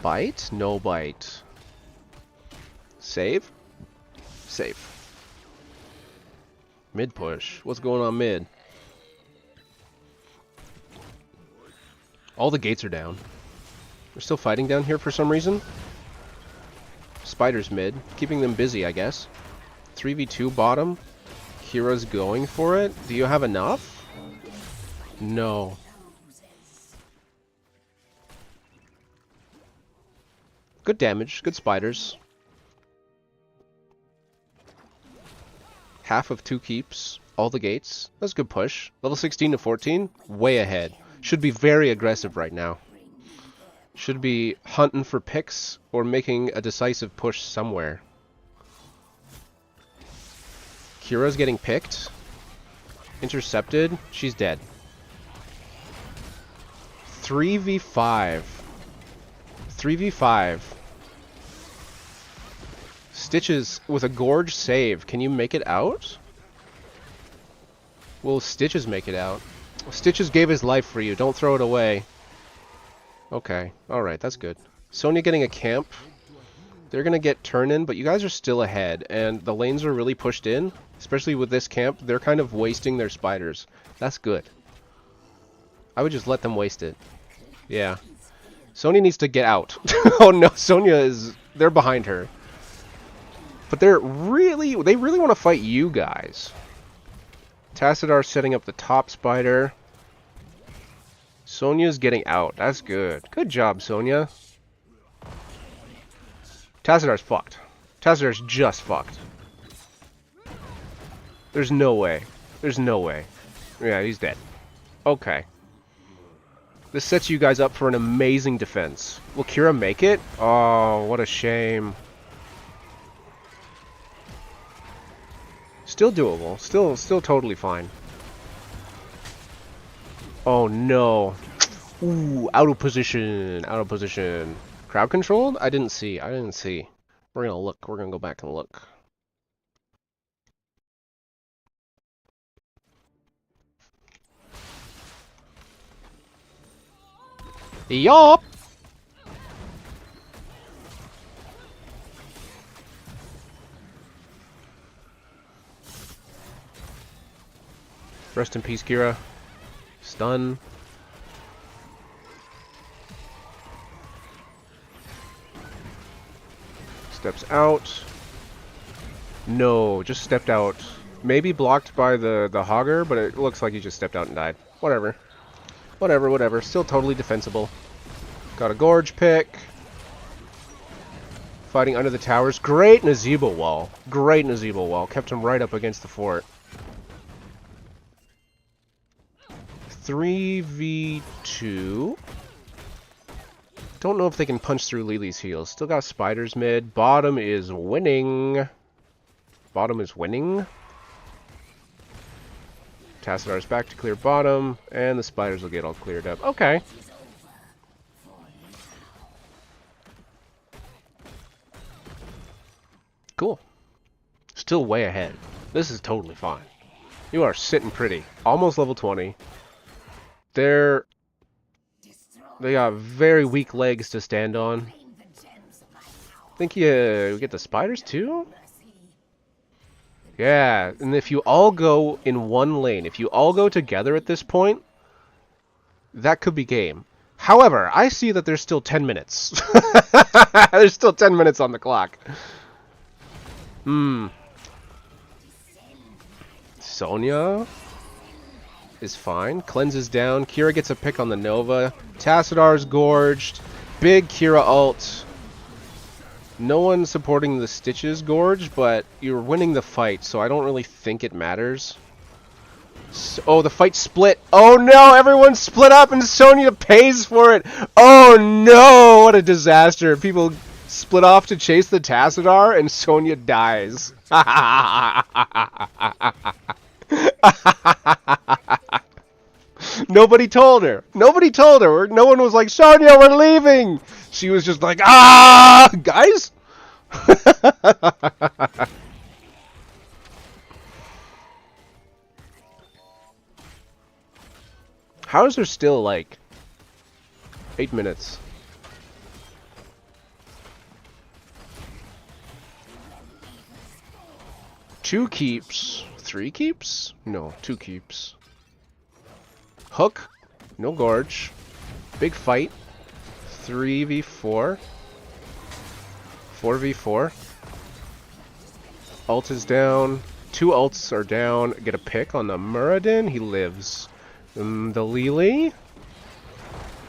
Bite? No bite. Save? Save. Mid push. What's going on mid? All the gates are down. We're still fighting down here for some reason. Spiders mid. Keeping them busy, I guess. 3v2 bottom. Kira's going for it. Do you have enough? No. Good damage. Good spiders. Half of 2 keeps. All the gates. That's a good push. Level 16 to 14. Way ahead. Should be very aggressive right now. Should be hunting for picks or making a decisive push somewhere. Kira's getting picked. Intercepted. She's dead. 3v5. 3v5. Stitches with a Gorge save. Can you make it out? Will Stitches make it out? Stitches gave his life for you. Don't throw it away. Okay. Alright, that's good. Sonya getting a camp. They're going to get turn in, but you guys are still ahead. And the lanes are really pushed in. Especially with this camp. They're kind of wasting their spiders. That's good. I would just let them waste it. Yeah. Sonya needs to get out. Oh no, Sonya is... They're behind her. But they really want to fight you guys. Tassadar setting up the top spider. Sonya's getting out. That's good. Good job, Sonya. Tassadar's fucked. Tassadar's just fucked. There's no way. There's no way. Yeah, he's dead. Okay. This sets you guys up for an amazing defense. Will Kira make it? Oh, what a shame. Still doable. Still totally fine. Oh no. Ooh, out of position. Out of position. Crowd controlled? I didn't see. We're gonna look. We're gonna go back and look. Yup! Rest in peace, Kira. Stun. Steps out. No, just stepped out. Maybe blocked by the Hogger, but it looks like he just stepped out and died. Whatever. Whatever. Still totally defensible. Got a Gorge pick. Fighting under the towers. Great Nazeebo wall. Great Nazeebo wall. Kept him right up against the fort. 3v2. Don't know if they can punch through Lily's heals. Still got spiders mid. Bottom is winning. Bottom is winning. Tassadar's back to clear bottom, and the spiders will get all cleared up. Okay. Cool. Still way ahead. This is totally fine. You are sitting pretty. Almost level 20. They got very weak legs to stand on. Think you get the spiders too? Yeah, and if you all go in one lane, if you all go together at this point, that could be game. However, I see that there's still 10 minutes. There's still 10 minutes on the clock. Sonya is fine. Cleanses down. Kira gets a pick on the Nova. Tassadar's gorged. Big Kira ult. No one supporting the Stitches gorge, but you're winning the fight, so I don't really think it matters. Oh, the fight split. Oh no, everyone split up and Sonya pays for it. Oh no, what a disaster. People split off to chase the Tassadar and Sonya dies. Nobody told her. Nobody told her. No one was like, Sonya, we're leaving. She was just like, ah, guys. How is there still like 8 minutes? Two keeps. 3 keeps? No, 2 keeps. Hook. No gorge. Big fight. 3v4. 4v4. Ult is down. 2 ults are down. Get a pick on the Muradin. He lives. The Lily.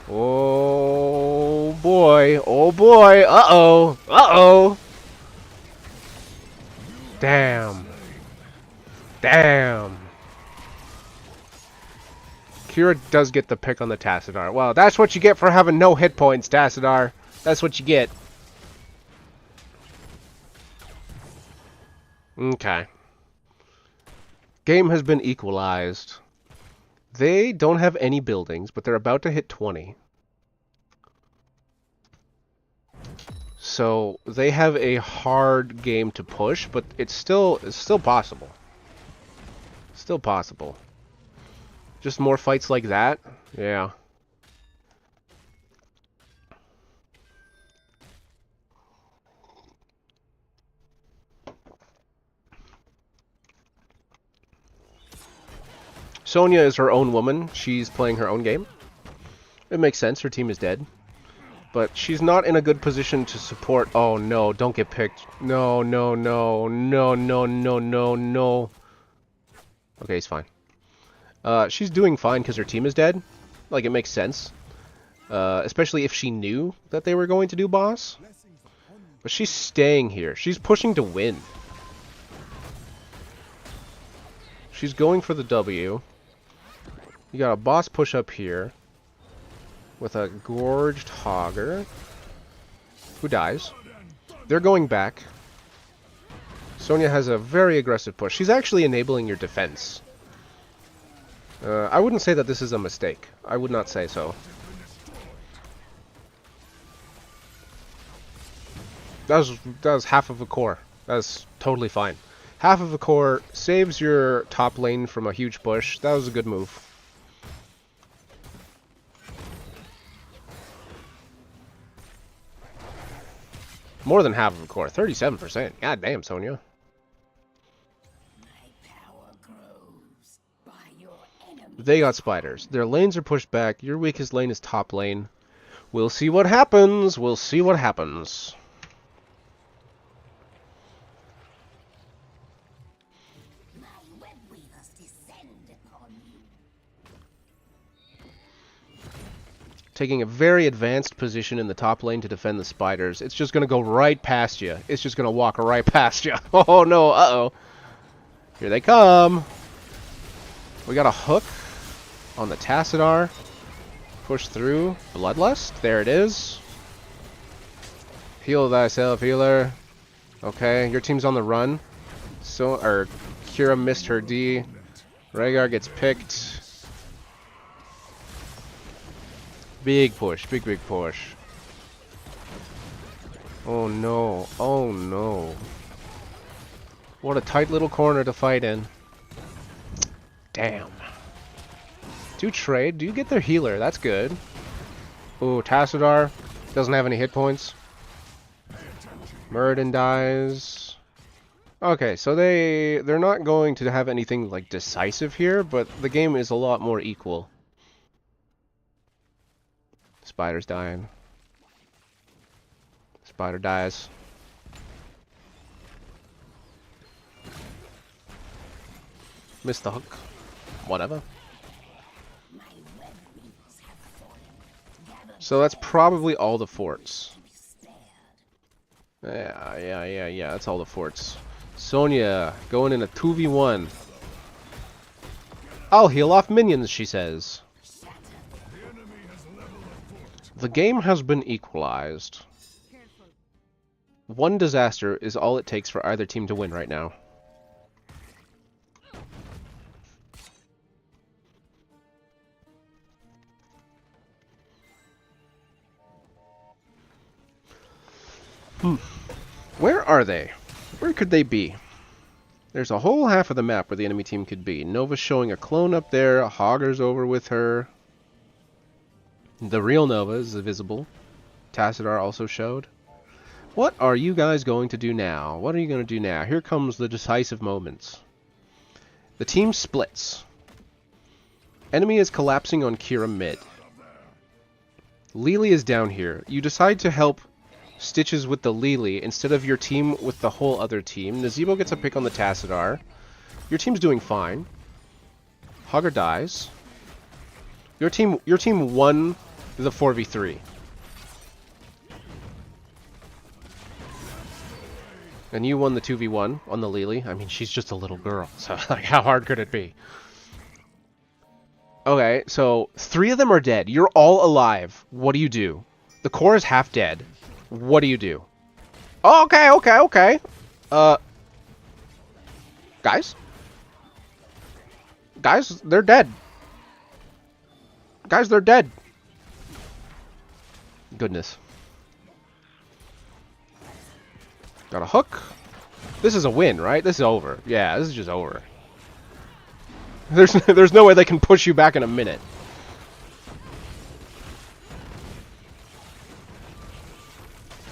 Oh boy. Oh boy. Uh-oh. Uh-oh. Damn. Damn. Kira does get the pick on the Tassadar. Well, that's what you get for having no hit points, Tassadar. That's what you get. Okay. Game has been equalized. They don't have any buildings, but they're about to hit 20. So they have a hard game to push, but it's still possible. Still possible. Just more fights like that? Yeah. Sonya is her own woman. She's playing her own game. It makes sense. Her team is dead. But she's not in a good position to support... Oh, no. Don't get picked. No, no, no. No, no, no, no, no. Okay, he's fine. She's doing fine because her team is dead. Like, it makes sense. Especially if she knew that they were going to do boss. But she's staying here. She's pushing to win. She's going for the W. You got a boss push up here. With a gorged Hogger. Who dies. They're going back. Sonya has a very aggressive push. She's actually enabling your defense. I wouldn't say that this is a mistake. I would not say so. That was half of a core. That's totally fine. Half of a core saves your top lane from a huge push. That was a good move. More than half of a core. 37%. God damn, Sonya. They got spiders. Their lanes are pushed back. Your weakest lane is top lane. We'll see what happens. We'll see what happens. Taking a very advanced position in the top lane to defend the spiders. It's just going to go right past you. It's just going to walk right past you. Oh no, uh-oh. Here they come. We got a hook on the Tassadar. Push through. Bloodlust. There it is. Heal thyself, healer. Okay, your team's on the run. Kira missed her D. Rhaegar gets picked. Big push, big push. Oh no, oh no. What a tight little corner to fight in. Damn. Do trade? Do you get their healer? That's good. Ooh, Tassadar doesn't have any hit points. Muradin dies. Okay, so they're not going to have anything like decisive here, but the game is a lot more equal. Spider's dying. Spider dies. Missed the hook. Whatever. So that's probably all the forts. Yeah. That's all the forts. Sonya going in a 2v1. I'll heal off minions, she says. The game has been equalized. One disaster is all it takes for either team to win right now. Where are they? Where could they be? There's a whole half of the map where the enemy team could be. Nova's showing a clone up there. Hogger's over with her. The real Nova is visible. Tassadar also showed. What are you guys going to do now? What are you going to do now? Here comes the decisive moments. The team splits. Enemy is collapsing on Kira mid. Lili is down here. You decide to help Stitches with the Lili instead of your team with the whole other team. Nazeebo gets a pick on the Tassadar. Your team's doing fine. Hogger dies. Your team won the 4v3. And you won the 2v1 on the Lili. I mean, she's just a little girl, so like, how hard could it be? Okay, so 3 of them are dead. You're all alive. What do you do? The core is half dead. What do you do? Oh, okay. Guys? Guys, they're dead. Guys, they're dead. Goodness. Got a hook. This is a win, right? This is over. Yeah, this is just over. There's no way they can push you back in a minute.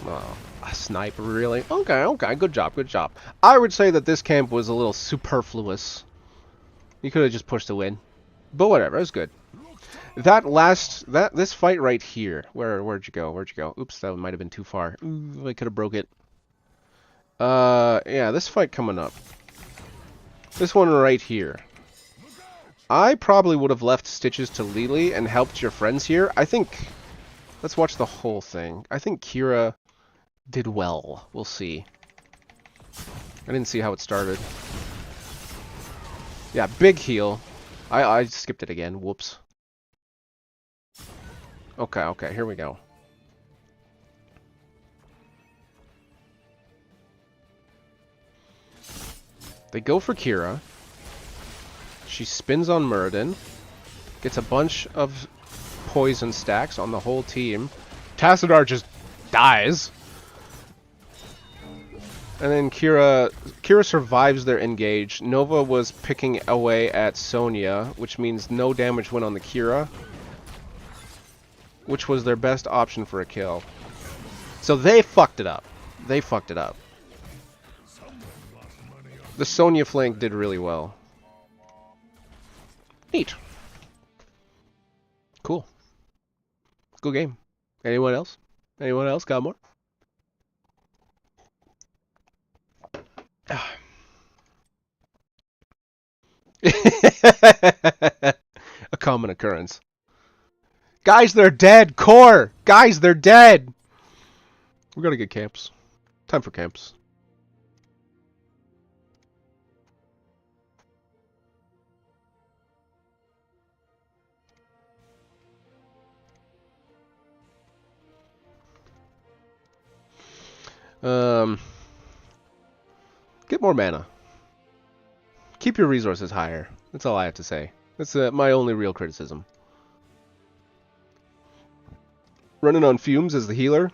Oh, a sniper, really? Okay, okay, good job, good job. I would say that this camp was a little superfluous. You could have just pushed the win. But whatever, it was good. This fight right here. Where'd you go? Where'd you go? Oops, that might have been too far. Ooh, I could have broke it. Yeah, this fight coming up. This one right here. I probably would have left Stitches to Lily and helped your friends here. I think... Let's watch the whole thing. I think Kira did well. We'll see. I didn't see how it started. Yeah, big heal. I skipped it again. Whoops. Okay, okay, here we go. They go for Kira. She spins on Muradin. Gets a bunch of poison stacks on the whole team. Tassadar just dies. And then Kira survives their engage. Nova was picking away at Sonya, which means no damage went on the Kira, which was their best option for a kill. So they fucked it up. They fucked it up. The Sonya flank did really well. Neat. Cool. Good game. Anyone else? Anyone else got more? A common occurrence. Guys, they're dead! Core! Guys, they're dead! We gotta get camps. Time for camps. Get more mana. Keep your resources higher. That's all I have to say. That's my only real criticism. Running on fumes as the healer,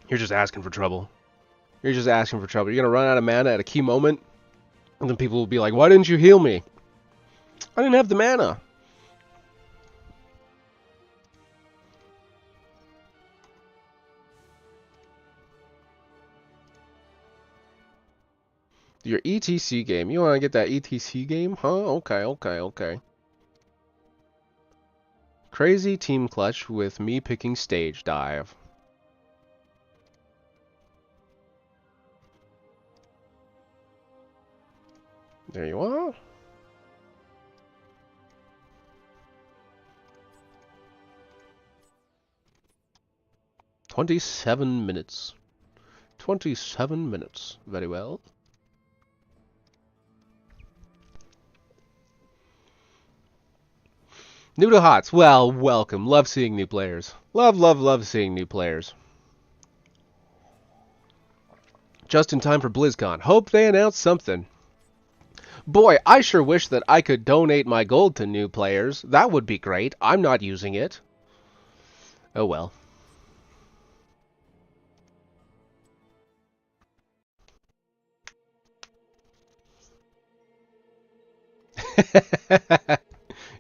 you're just asking for trouble. You're just asking for trouble. You're gonna run out of mana at a key moment, and then people will be like, "Why didn't you heal me?" I didn't have the mana. Your ETC game. You want to get that ETC game? Huh? Okay, okay, okay. Crazy team clutch with me picking stage dive. There you are. "27 minutes. 27 minutes. Very well. New to HOTS. Well, welcome. Love seeing new players. Love, love, love seeing new players. Just in time for BlizzCon. Hope they announce something. Boy, I sure wish that I could donate my gold to new players. That would be great. I'm not using it. Oh well.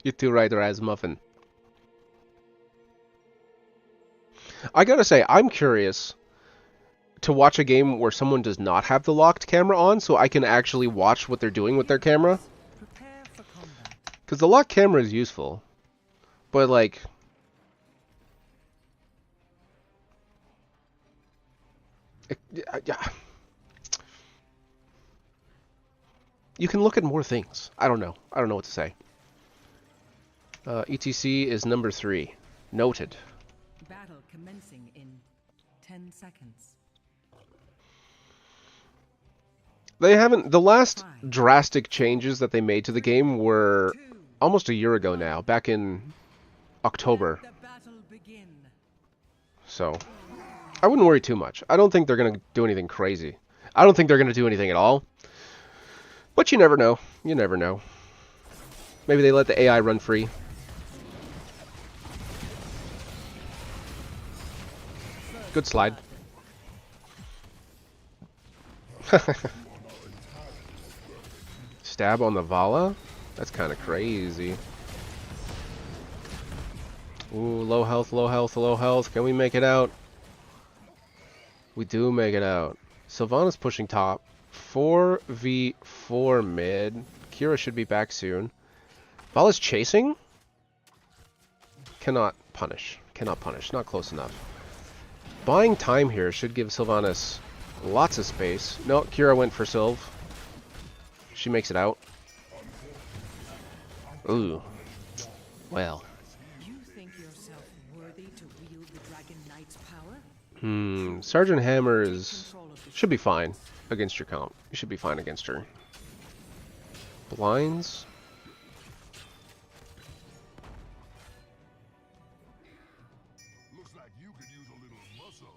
You too right, Rasmuffin. I gotta say, I'm curious to watch a game where someone does not have the locked camera on, so I can actually watch what they're doing with their camera. Because the locked camera is useful. But, like... you can look at more things. I don't know. I don't know what to say. ETC is number 3. Noted. Battle commencing in 10 seconds. They haven't... The last drastic changes that they made to the game were almost a year ago now. Back in October. So, I wouldn't worry too much. I don't think they're going to do anything crazy. I don't think they're going to do anything at all. But you never know. You never know. Maybe they let the AI run free. Good slide. Stab on the Vala? That's kind of crazy. Ooh, low health, low health, low health. Can we make it out? We do make it out. Sylvana's pushing top. 4v4 mid. Kira should be back soon. Vala's chasing? Cannot punish. Cannot punish. Not close enough. Buying time here should give Sylvanas lots of space. No, Kira went for Sylv. She makes it out. Ooh. Well. You think yourself worthy to wield the Dragon Knight's power? Sergeant Hammer Take is... control of the should be fine against your comp. You should be fine against her. Blinds? Looks like you could use a little muscle.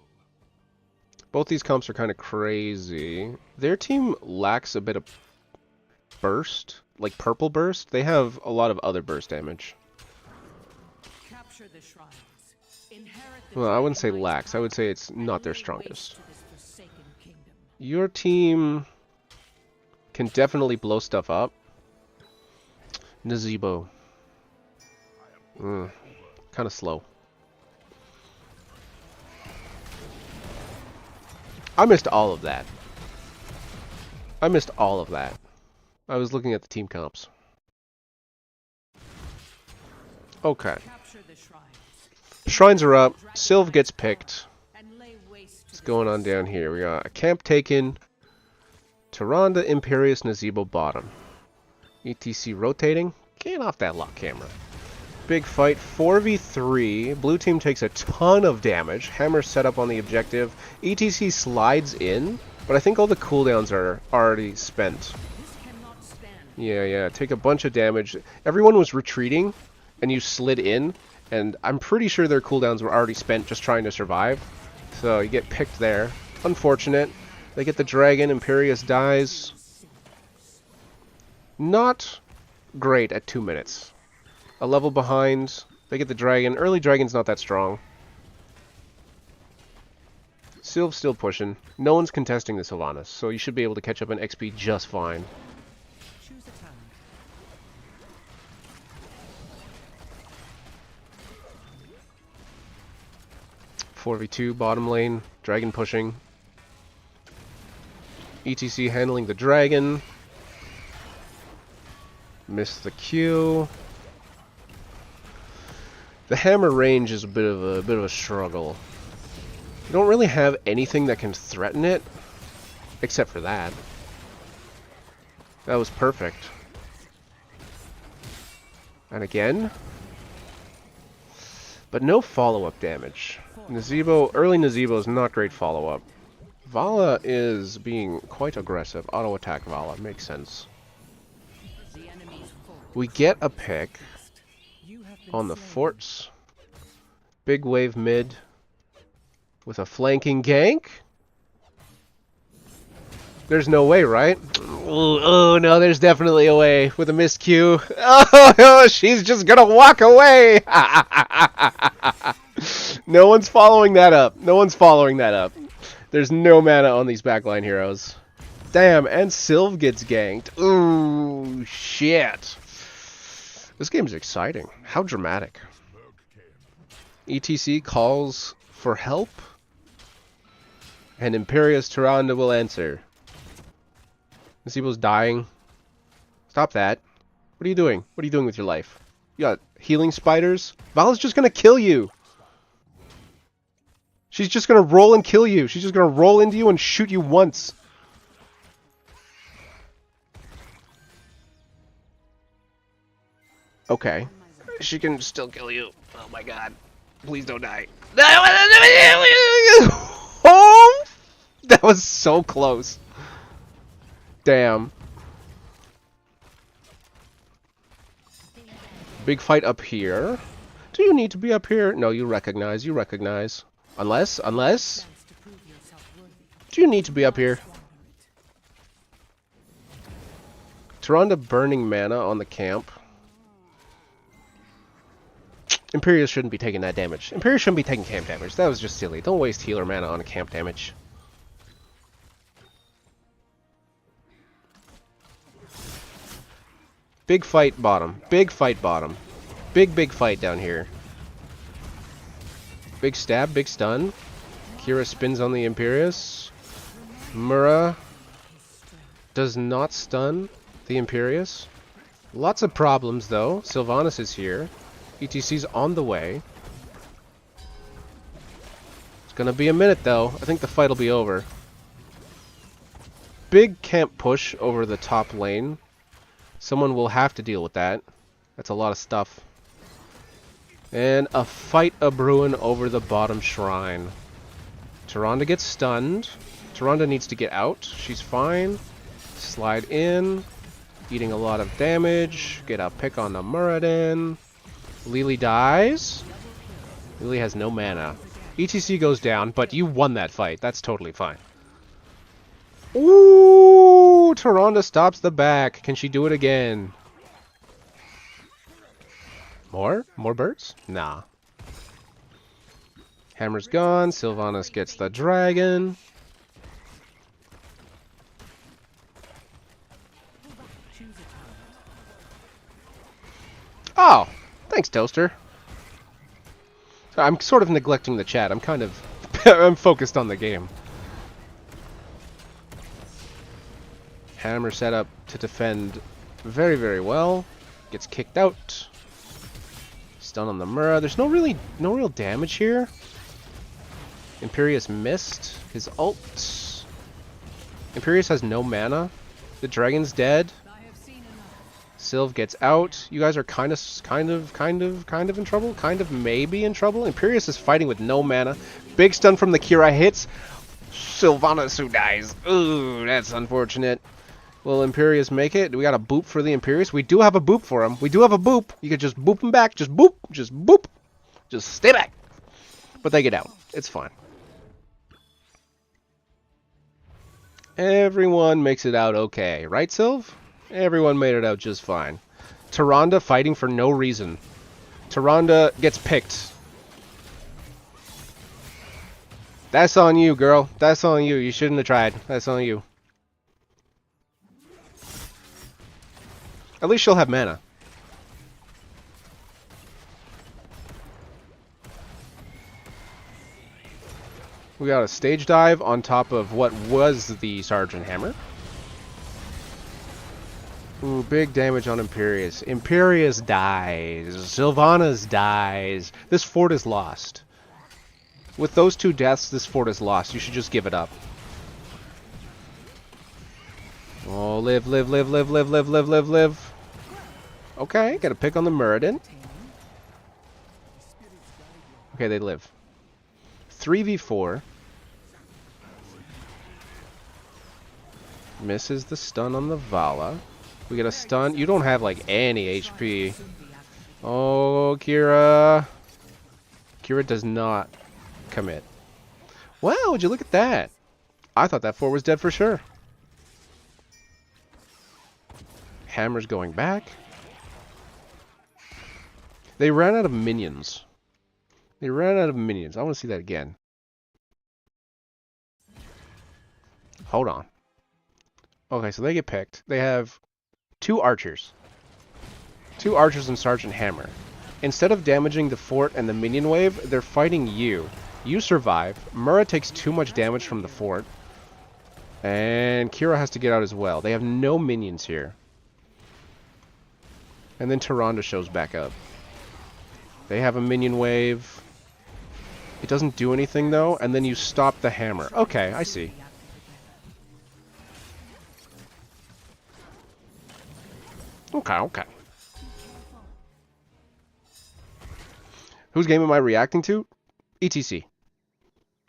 Both these comps are kind of crazy. Their team lacks a bit of burst, like purple burst. They have a lot of other burst damage. Capture the shrines. Inherit the Well, I wouldn't say Dragon Knight's lacks. I would say it's power, not and their lay strongest. waste to this forsaken kingdom. Your team can definitely blow stuff up. Nazebo. Kind of slow. I missed all of that. I missed all of that. I was looking at the team comps. Okay. Capture the shrines. Shrines are up. Sylv gets picked. And lay waste to What's this going on down here? We got a camp taken. Tyrande, Imperius, Nazebo bottom. ETC rotating. Get off that lock camera. Big fight, 4v3. Blue team takes a ton of damage. Hammer set up on the objective. ETC slides in, but I think all the cooldowns are already spent. This cannot stand. Yeah, take a bunch of damage. Everyone was retreating, and you slid in, and I'm pretty sure their cooldowns were already spent just trying to survive. So you get picked there. Unfortunate. They get the dragon, Imperius dies. Not great at 2 minutes. A level behind. They get the dragon. Early dragon's not that strong. Sylv's still pushing. No one's contesting the Sylvanas, so you should be able to catch up in XP just fine. Choose a talent. 4v2 bottom lane. Dragon pushing. ETC handling the dragon. Missed the Q. The hammer range is a bit of a struggle. You don't really have anything that can threaten it, except for that. That was perfect. And again. But no follow-up damage. Early Nazebo is not great follow-up. Vala is being quite aggressive. Auto attack Vala makes sense. The enemy's forward. We get a pick You have been on the slain. forts. Big wave mid with a flanking gank. There's no way, right? Oh no, there's definitely a way with a missed Q. Oh, she's just gonna walk away. No one's following that up. No one's following that up. There's no mana on these backline heroes. Damn, and Sylv gets ganked. Ooh, shit. This game is exciting. How dramatic. ETC calls for help, and Imperius Tyrande will answer. Nazebo's dying. Stop that. What are you doing? What are you doing with your life? You got healing spiders? Vala's just gonna kill you. She's just gonna roll and kill you. She's just gonna roll into you and shoot you once. Okay. She can still kill you. Oh my god. Please don't die. Oh! That was so close. Damn. Big fight up here. Do you need to be up here? No, you recognize. You recognize. Unless? Chance to prove yourself worthy. Do you need to be up here? Squander it. Tyrande burning mana on the camp. Imperius shouldn't be taking that damage. Imperius shouldn't be taking camp damage. That was just silly. Don't waste healer mana on a camp damage. Big fight bottom. Big fight bottom. Big fight down here. Big stab, big stun. Kira spins on the Imperius. Mura does not stun the Imperius. Lots of problems though. Sylvanas is here. ETC's on the way. It's gonna be a minute though. I think the fight will be over. Big camp push over the top lane. Someone will have to deal with that. That's a lot of stuff. And a fight a-brewing over the bottom shrine. Tyrande gets stunned. Tyrande needs to get out. She's fine. Slide in. Eating a lot of damage. Get a pick on the Muradin. Lily dies. Lily has no mana. ETC goes down, but you won that fight. That's totally fine. Ooh! Tyrande stops the back. Can she do it again? More? More birds? Nah. Hammer's gone. Sylvanas gets the dragon. Oh! Thanks, Toaster. I'm sort of neglecting the chat. I'm kind of... I'm focused on the game. Hammer set up to defend very, very well. Gets kicked out. Stun on the Mura. There's no real damage here. Imperius missed his ult. Imperius has no mana. The dragon's dead. Sylv gets out. You guys are kind of in trouble. Kind of maybe in trouble. Imperius is fighting with no mana. Big stun from the Kira hits. Sylvanas who dies. Ooh, that's unfortunate. Will Imperius make it? Do we got a boop for the Imperius? We do have a boop for him. We do have a boop. You could just boop him back. Just boop. Just boop. Just stay back. But they get out. It's fine. Everyone makes it out okay. Right, Sylv? Everyone made it out just fine. Tyrande fighting for no reason. Tyrande gets picked. That's on you, girl. That's on you. You shouldn't have tried. That's on you. At least she'll have mana. We got a stage dive on top of what was the Sergeant Hammer. Ooh, big damage on Imperius. Imperius dies. Sylvanas dies. This fort is lost. With those two deaths, this fort is lost. You should just give it up. Oh, live, live, live, live, live, live, live, live, live. Okay, got a pick on the Muradin. Okay, they live. 3v4. Misses the stun on the Vala. We get a stun. You don't have like any HP. Oh, Kira. Kira does not commit. Wow, would you look at that? I thought that fort was dead for sure. Hammer's going back. They ran out of minions. They ran out of minions. I want to see that again. Hold on. Okay, so they get picked. They have two archers. Two archers and Sergeant Hammer. Instead of damaging the fort and the minion wave, they're fighting you. You survive. Mura takes too much damage from the fort. And Kira has to get out as well. They have no minions here. And then Tyrande shows back up. They have a minion wave. It doesn't do anything though, and then you stop the hammer. Okay, I see. Okay, okay. Whose game am I reacting to? ETC.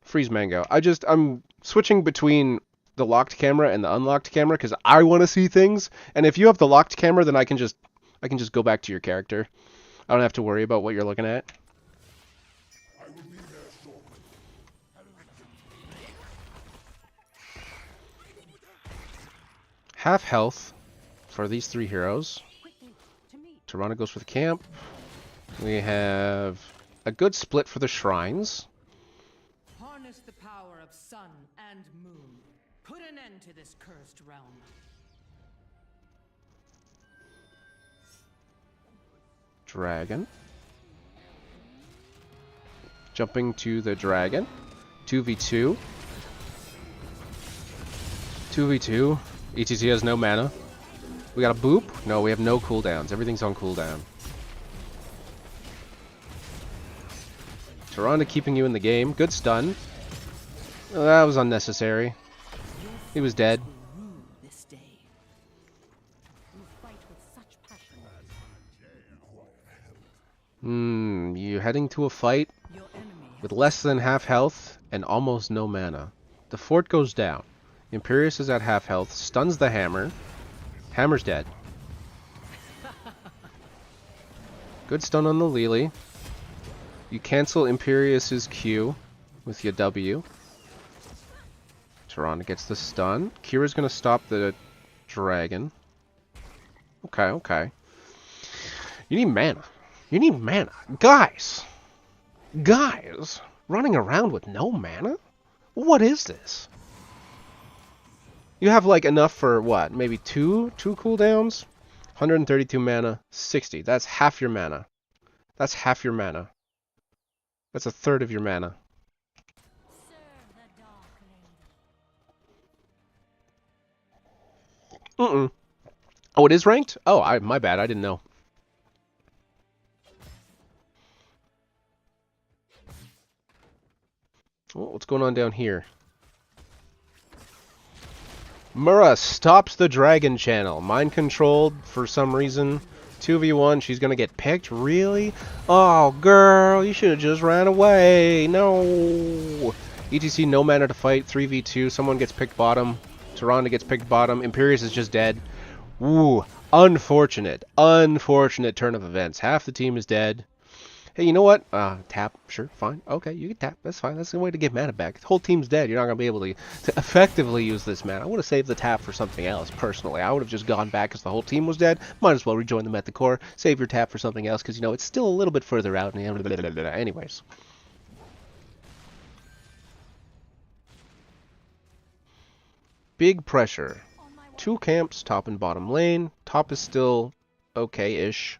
Freeze Mango. I'm switching between the locked camera and the unlocked camera because I want to see things. And if you have the locked camera, then I can just go back to your character. I don't have to worry about what you're looking at. Half health for these three heroes. Tyrande goes for the camp. We have a good split for the shrines. Harness the power of sun and moon. Put an end to this cursed realm. Dragon. Jumping to the dragon. 2v2. 2v2. ETC has no mana. We got a boop? No, we have no cooldowns. Everything's on cooldown. Tyrande keeping you in the game. Good stun. Oh, that was unnecessary. He was dead. This day. You fight with such passion. You heading to a fight Your enemy with less than half health and almost no mana. The fort goes down. Imperius is at half health, stuns the hammer. Hammer's dead. Good stun on the Lily. You cancel Imperius's Q with your W. Tyrande gets the stun. Kira's gonna stop the dragon. Okay, okay. You need mana. You need mana. Guys! Guys! Running around with no mana? What is this? You have like enough for what? Maybe two cooldowns? 132 mana, 60. That's half your mana. That's half your mana. That's a third of your mana. Serve the Dark Lady. Oh, it is ranked? Oh, my bad. I didn't know. Oh, what's going on down here? Mura stops the dragon channel. Mind controlled for some reason. 2v1, she's gonna get picked? Really? Oh, girl, you should have just ran away. No. ETC, no mana to fight. 3v2, someone gets picked bottom. Tyrande gets picked bottom. Imperius is just dead. Ooh, unfortunate. Unfortunate turn of events. Half the team is dead. Hey, you know what? Tap. Sure, fine. Okay, you can tap. That's fine. That's the way to get mana back. The whole team's dead. You're not going to be able to effectively use this mana. I would have saved the tap for something else, personally. I would have just gone back because the whole team was dead. Might as well rejoin them at the core. Save your tap for something else because, you know, it's still a little bit further out. Anyways. Big pressure. Two camps, top and bottom lane. Top is still okay-ish.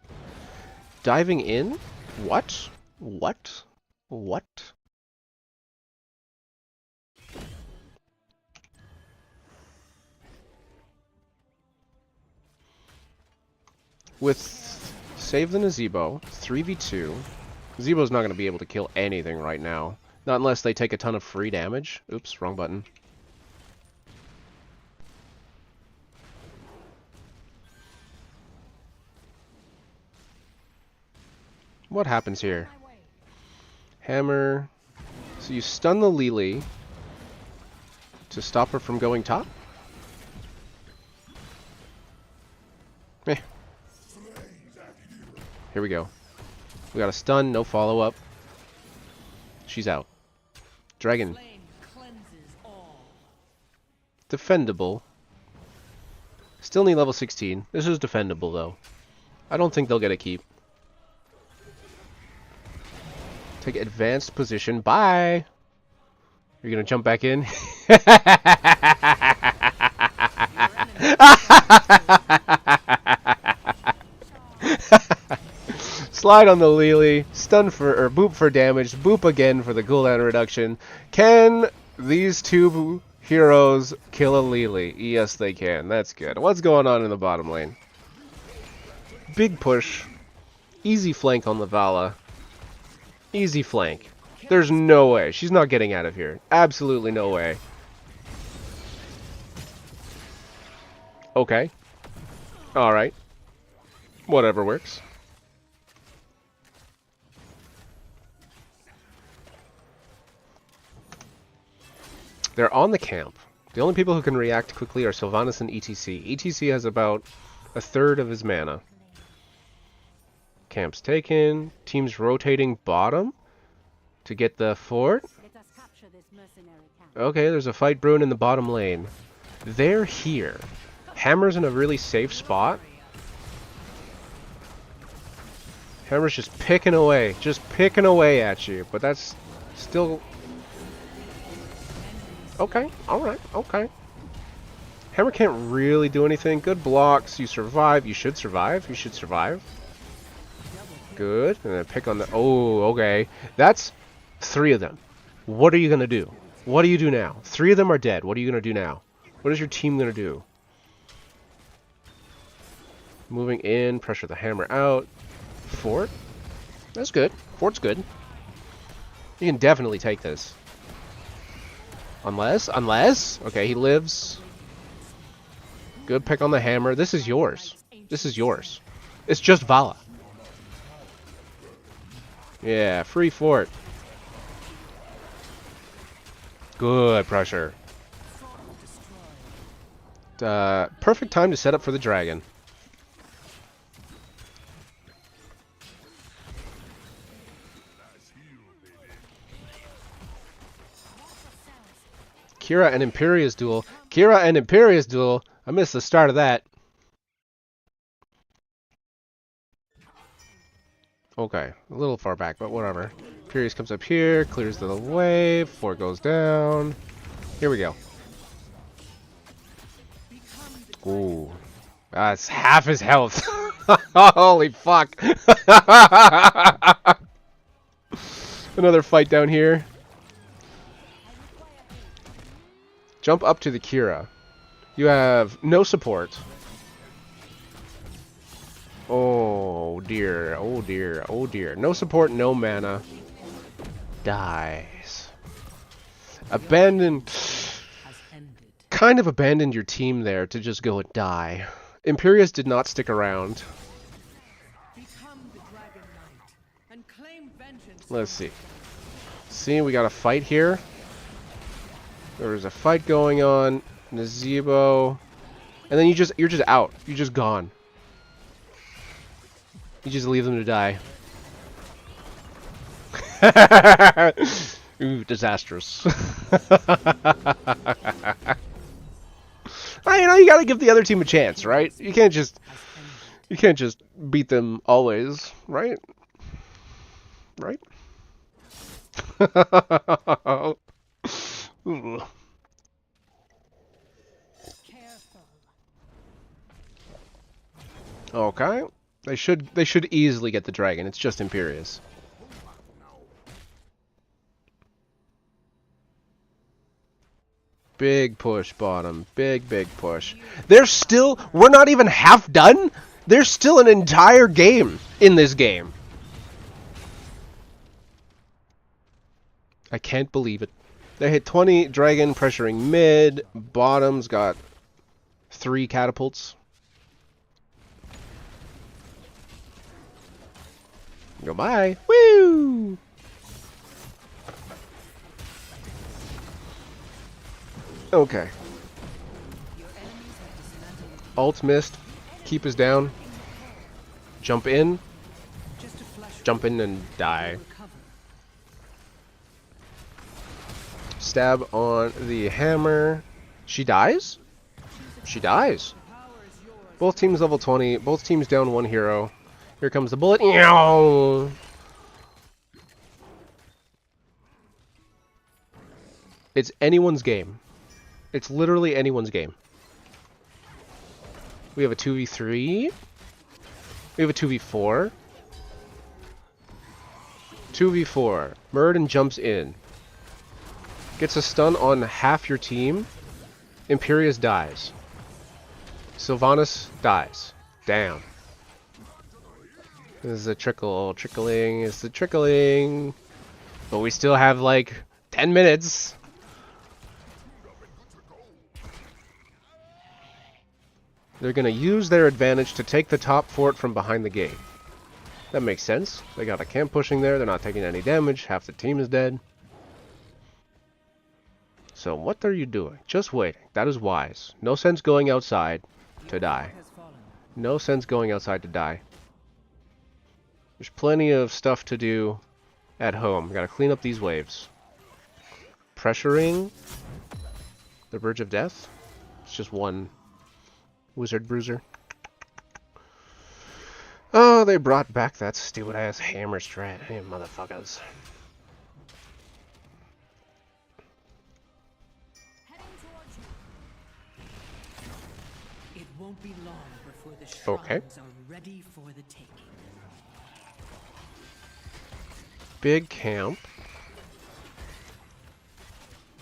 Diving in? What? What? What? With save the Nazeebo, 3v2. Nazeebo's not going to be able to kill anything right now. Not unless they take a ton of free damage. Oops, wrong button. What happens here? Hammer. So you stun the Lily to stop her from going top? Eh. Here we go. We got a stun, no follow-up. She's out. Dragon. flame cleanses all. Defendable. Still need level 16. This is defendable, though. I don't think they'll get a keep. Take advanced position. Bye! You're gonna jump back in? Slide on the Lily. Stun for, or boop for damage. Boop again for the cooldown reduction. Can these two heroes kill a Lily? Yes, they can. That's good. What's going on in the bottom lane? Big push. Easy flank on the Vala. Easy flank. There's no way. She's not getting out of here. Absolutely no way. Okay. Alright. Whatever works. They're on the camp. The only people who can react quickly are Sylvanas and ETC. ETC has about a third of his mana. Camp's taken. Team's rotating bottom to get the fort. Let us capture this mercenary camp. Okay, there's a fight brewing in the bottom lane. They're here. Hammer's in a really safe spot. Hammer's just picking away at you, but that's still... Okay, alright, okay. Hammer can't really do anything. Good blocks, you survive, you should survive, Good. And then pick on the... Oh, okay. That's 3 of them. What are you going to do? What do you do now? 3 of them are dead. What are you going to do now? What is your team going to do? Moving in. Pressure the hammer out. Fort. That's good. Fort's good. You can definitely take this. Unless... Okay, he lives. Good pick on the hammer. This is yours. This is yours. It's just Vala. Yeah, free fort. Good pressure. Perfect time to set up for the dragon. Kira and Imperius duel. Kira and Imperius duel. I missed the start of that. Okay, a little far back, but whatever. Imperius comes up here, clears the wave, 4 goes down. Here we go. Ooh. That's half his health. Holy fuck. Another fight down here. Jump up to the Kira. You have no support. Oh dear, oh dear, oh dear. No support, no mana. Dies. Abandoned. Kind of abandoned your team there to just go and die. Imperius did not stick around. Let's see. See, we got a fight here. There is a fight going on. Nazebo. And then you're just out. You're just gone. You just leave them to die. Ooh, disastrous. You know, you gotta give the other team a chance, right? You can't just beat them always, right? Right? Ooh. Okay. They should easily get the dragon. It's just Imperius. Big push bottom. Big push. We're not even half done. There's still an entire game in this game. I can't believe it. They hit 20 dragon pressuring mid. Bottom's got 3 catapults. Goodbye. Woo! Okay. Alt missed. Keep is down. Jump in. Jump in and die. Stab on the hammer. She dies? She dies. Both teams level 20. Both teams down 1 hero. Here comes the bullet. It's anyone's game. It's literally anyone's game. We have a 2v3. We have a 2v4. 2v4. Muradin jumps in. Gets a stun on half your team. Imperius dies. Sylvanas dies. Damn. This is a trickling, it's the trickling. But we still have like 10 minutes. They're gonna use their advantage to take the top fort from behind the gate. That makes sense. They got a camp pushing there, they're not taking any damage, half the team is dead. So what are you doing? Just waiting. That is wise. No sense going outside to die. No sense going outside to die. There's plenty of stuff to do at home. Gotta clean up these waves. Pressuring the Verge of Death. It's just one Wizard Bruiser. Oh, they brought back that stupid ass hammer strat. Hey, motherfuckers. It won't be long before the shrines are ready for the taking. big camp.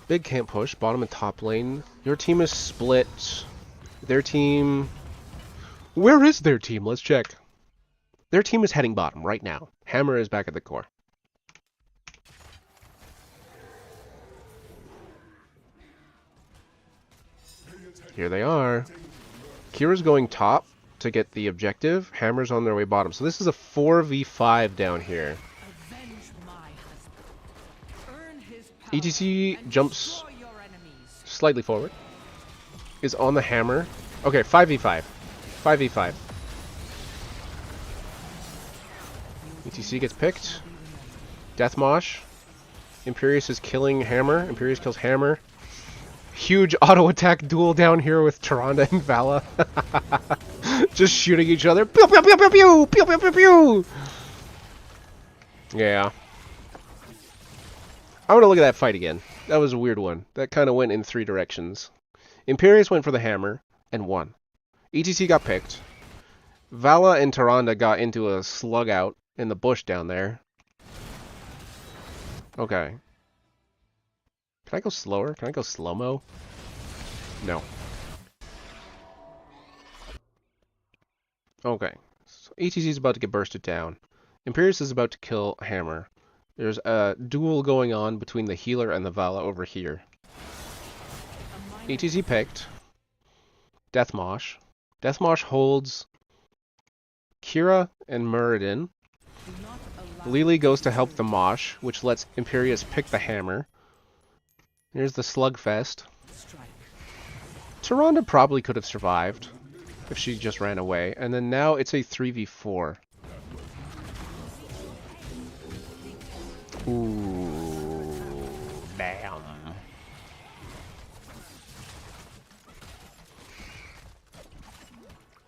Big camp push, bottom and top lane. Your team is split. Their team... Where is their team? Let's check. Their team is heading bottom right now. Hammer is back at the core. Here they are. Kira's going top to get the objective. Hammer's on their way bottom. So this is a 4v5 down here. Avenge my husband. Earn his power ETC and jumps destroy your enemies. slightly forward. Is on the hammer. Okay, 5v5. 5v5. ETC gets picked. Deathmosh. Imperius is killing Hammer. Imperius kills Hammer. Huge auto attack duel down here with Tyrande and Vala. Just shooting each other. Pew pew pew pew pew! Pew pew pew pew! Yeah. I want to look at that fight again. That was a weird one. That kind of went in 3 directions. Imperius went for the hammer and won. ETC got picked. Vala and Tyrande got into a slug out in the bush down there. Okay. Can I go slower? Can I go slow-mo? No. Okay. So ETC is about to get bursted down. Imperius is about to kill Hammer. There's a duel going on between the healer and the Vala over here. ETC picked. Deathmosh. Deathmosh holds Kira and Muradin. Lily goes to help the Mosh, which lets Imperius pick the hammer. Here's the slugfest. Tyrande probably could have survived if she just ran away. And then now it's a 3v4. Ooh, damn.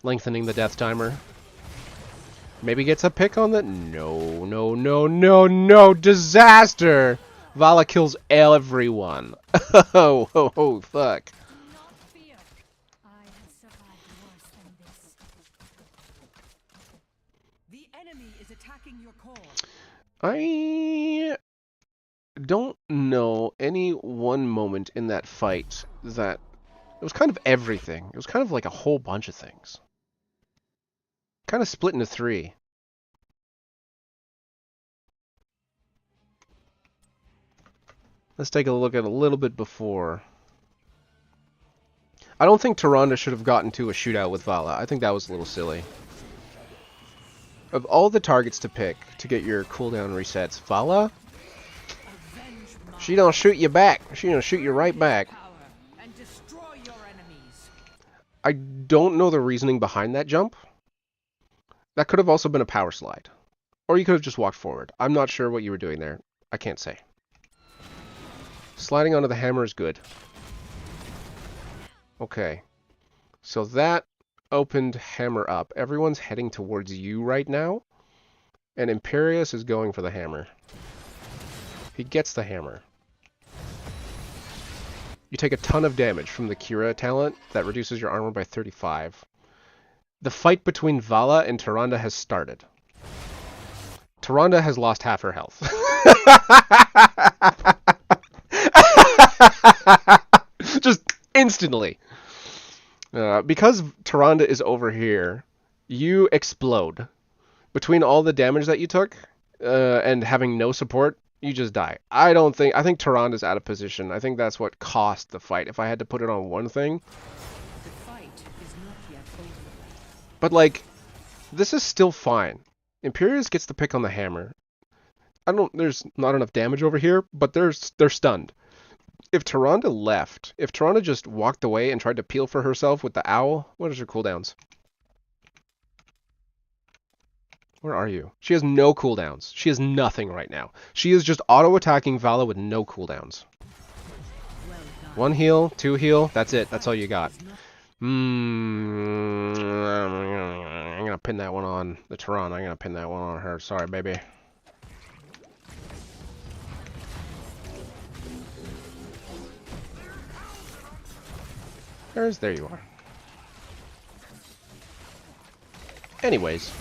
Lengthening the death timer. Maybe gets a pick on the... No, no, no, no, no! Disaster! Vala kills everyone. Oh, oh, oh, fuck. Do not fear. I have survived worse than this. The enemy is attacking your core. I don't know any one moment in that fight that... It was kind of everything. It was kind of like a whole bunch of things. Kind of split into 3. Let's take a look at a little bit before. I don't think Tyrande should have gotten to a shootout with Vala. I think that was a little silly. Of all the targets to pick to get your cooldown resets, Vala? She don't shoot you back. She don't shoot you right back. And destroy your enemies. I don't know the reasoning behind that jump. That could have also been a power slide. Or you could have just walked forward. I'm not sure what you were doing there. I can't say. Sliding onto the hammer is good. Okay. So that opened hammer up. Everyone's heading towards you right now. And Imperius is going for the hammer. He gets the hammer. You take a ton of damage from the Kira talent that reduces your armor by 35. The fight between Vala and Tyrande has started. Tyrande has lost half her health. Just instantly. Because Tyrande is over here, you explode. Between all the damage that you took, and having no support, you just die. I think Tyrande's out of position. I think that's what cost the fight. If I had to put it on one thing. The fight is not yet over. But like, this is still fine. Imperius gets the pick on the hammer. There's not enough damage over here, but they're stunned. If Tyrande left, if Tyrande just walked away and tried to peel for herself with the owl, what is her cooldowns? Where are you? She has no cooldowns. She has nothing right now. She is just auto-attacking Vala with no cooldowns. One heal, 2 heal, that's it. That's all you got. I'm gonna pin that one on the Tyrande. I'm gonna pin that one on her. Sorry, baby. There you are. Anyways.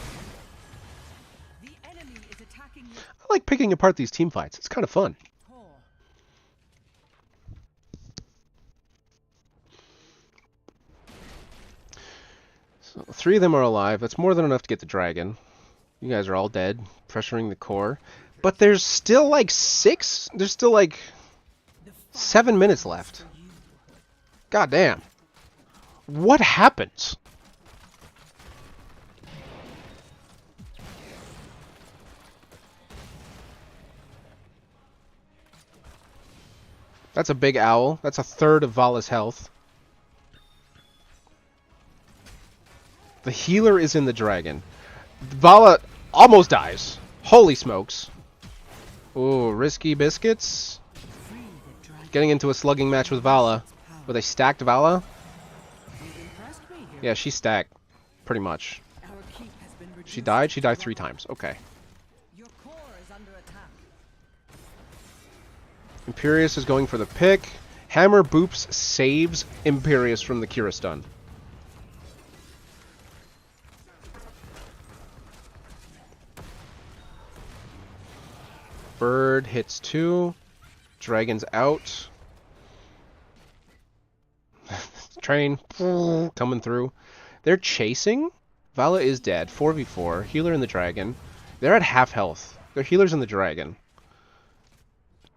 The enemy is attacking you. I like picking apart these team fights. It's kind of fun. So 3 of them are alive. That's more than enough to get the dragon. You guys are all dead, pressuring the core. But there's still like 6? There's still like 7 minutes left. God damn. What happens? That's a big owl. That's a third of Vala's health. The healer is in the dragon. Vala almost dies. Holy smokes. Ooh, risky biscuits. Getting into a slugging match with Vala. With a stacked Vala? Yeah, she's stacked. Pretty much. She died? She died 3 times. Okay. Your core is under attack. Imperius is going for the pick. Hammer Boops saves Imperius from the Kira stun. Bird hits 2. Dragon's out. Train coming through. They're chasing. Vala is dead. 4v4. Healer in the dragon. They're at half health. They're healers in the dragon.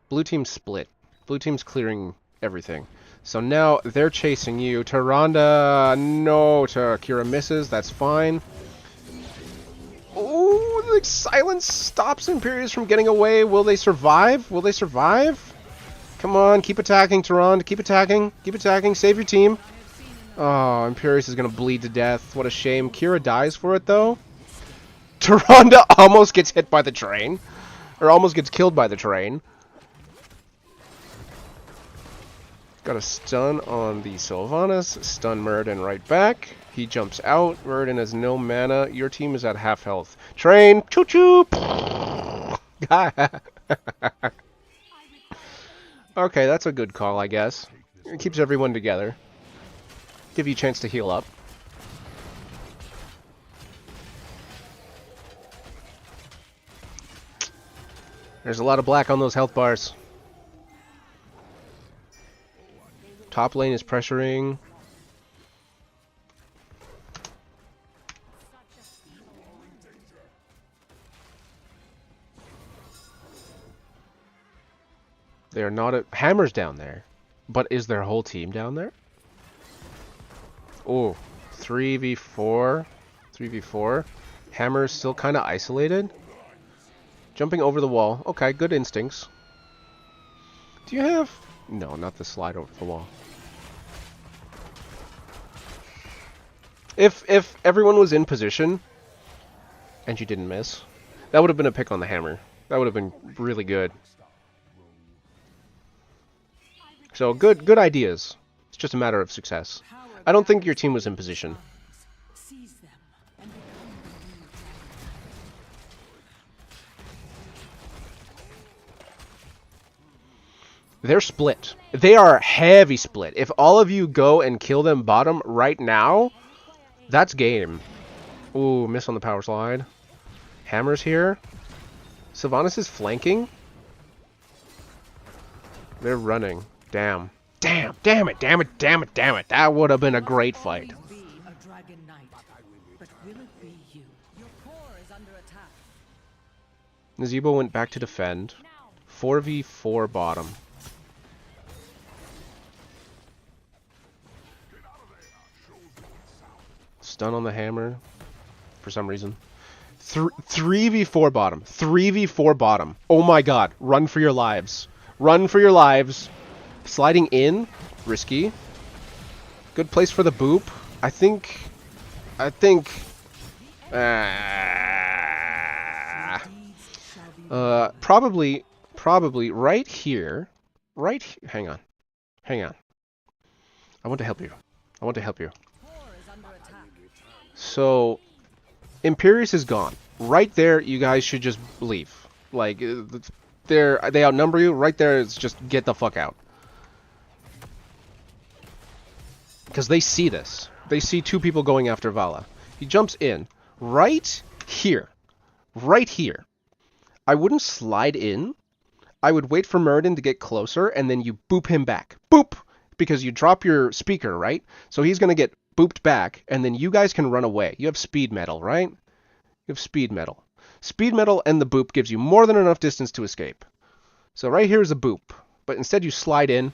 Blue team's split. Blue team's clearing everything. So now they're chasing you. Tyrande, no. Kira misses. That's fine. Oh, the silence stops Imperius from getting away. Will they survive? Will they survive? Come on, keep attacking, Tyrande. Keep attacking. Keep attacking. Save your team. Oh, Imperius is going to bleed to death. What a shame. Kira dies for it, though. Tyrande almost gets hit by the train. Or almost gets killed by the train. Got a stun on the Sylvanas. Stun Muradin right back. He jumps out. Muradin has no mana. Your team is at half health. Train! Choo-choo! Okay, that's a good call, I guess. It keeps everyone together. Give you a chance to heal up. There's a lot of black on those health bars. Top lane is pressuring. They are not at... Hammer's down there. But is their whole team down there? Oh, 3v4. 3v4. Hammer's still kind of isolated. Jumping over the wall. Okay, good instincts. Do you have... No, not the slide over the wall. If everyone was in position and you didn't miss, that would have been a pick on the hammer. That would have been really good. So good ideas. It's just a matter of success. I don't think your team was in position. Seize them and become the new dragon. They're split. They are heavy split. If all of you go and kill them bottom right now, that's game. Ooh, miss on the power slide. Hammer's here. Sylvanas is flanking. They're running. Damn. Damn. Damn it. Damn it. Damn it. Damn it. That would have been a great fight. Be a dragon knight, but will it be you? Your core is under attack. Nazeebo went back to defend. 4v4 bottom. Stun on the hammer. For some reason. 3v4 bottom. 3v4 bottom. Oh my god. Run for your lives. Run for your lives. Sliding in. Risky. Good place for the boop. I think... Probably right here. Hang on. I want to help you. So, Imperius is gone. Right there, you guys should just leave. Like, they outnumber you. Right there, it's just get the fuck out. Because they see this. They see 2 people going after Vala. He jumps in. Right here. I wouldn't slide in. I would wait for Muradin to get closer, and then you boop him back. Boop! Because you drop your speaker, right? So he's going to get booped back, and then you guys can run away. You have speed metal, right? You have speed metal. Speed metal and the boop gives you more than enough distance to escape. So right here is a boop, but instead you slide in.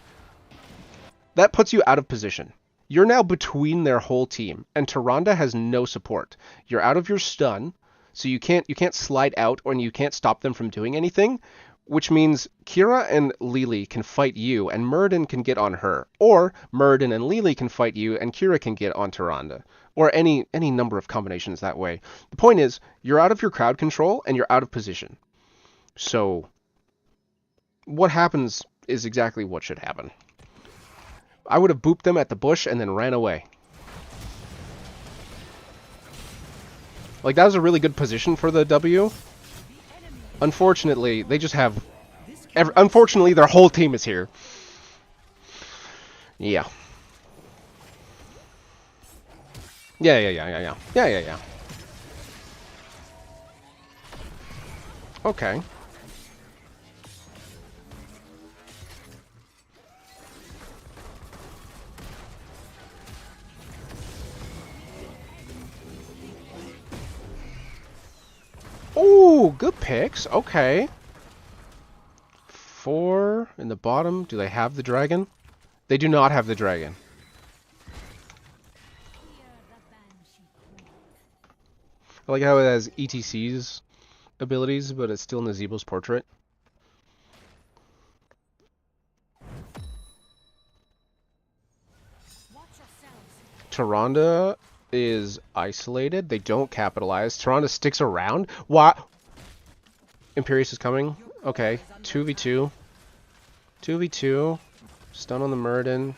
That puts you out of position. You're now between their whole team, and Tyrande has no support. You're out of your stun, so you can't slide out, and you can't stop them from doing anything, which means Kira and Lili can fight you, and Muradin can get on her. Or Muradin and Lili can fight you, and Kira can get on Tyrande. Or any number of combinations that way. The point is, you're out of your crowd control, and you're out of position. So, what happens is exactly what should happen. I would have booped them at the bush and then ran away. Like, that was a really good position for the W. Unfortunately, they just have... Unfortunately, their whole team is here. Yeah. Yeah. Okay. Oh, good picks. Okay. 4 in the bottom. Do they have the dragon? They do not have the dragon. I like how it has ETC's abilities, but it's still Nazeebo's portrait. Tyrande is isolated. They don't capitalize. Tyrande sticks around. What? Imperius is coming. Okay. 2v2. 2v2. Stun on the Muradin.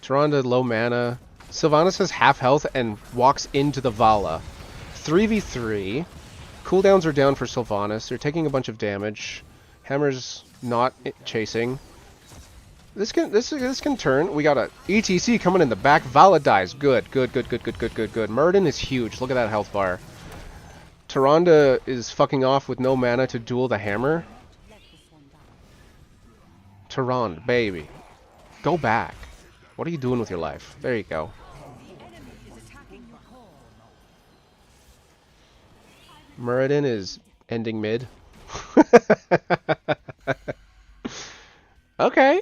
Tyrande low mana. Sylvanas has half health and walks into the Vala. 3v3. Cooldowns are down for Sylvanas. They're taking a bunch of damage. Hammer's not chasing. This can turn. We got a ETC coming in the back. Vala dies. Good. Muradin is huge. Look at that health bar. Tyrande is fucking off with no mana to duel the hammer. Tyrande, baby. Go back. What are you doing with your life? There you go. Muradin is ending mid. Okay.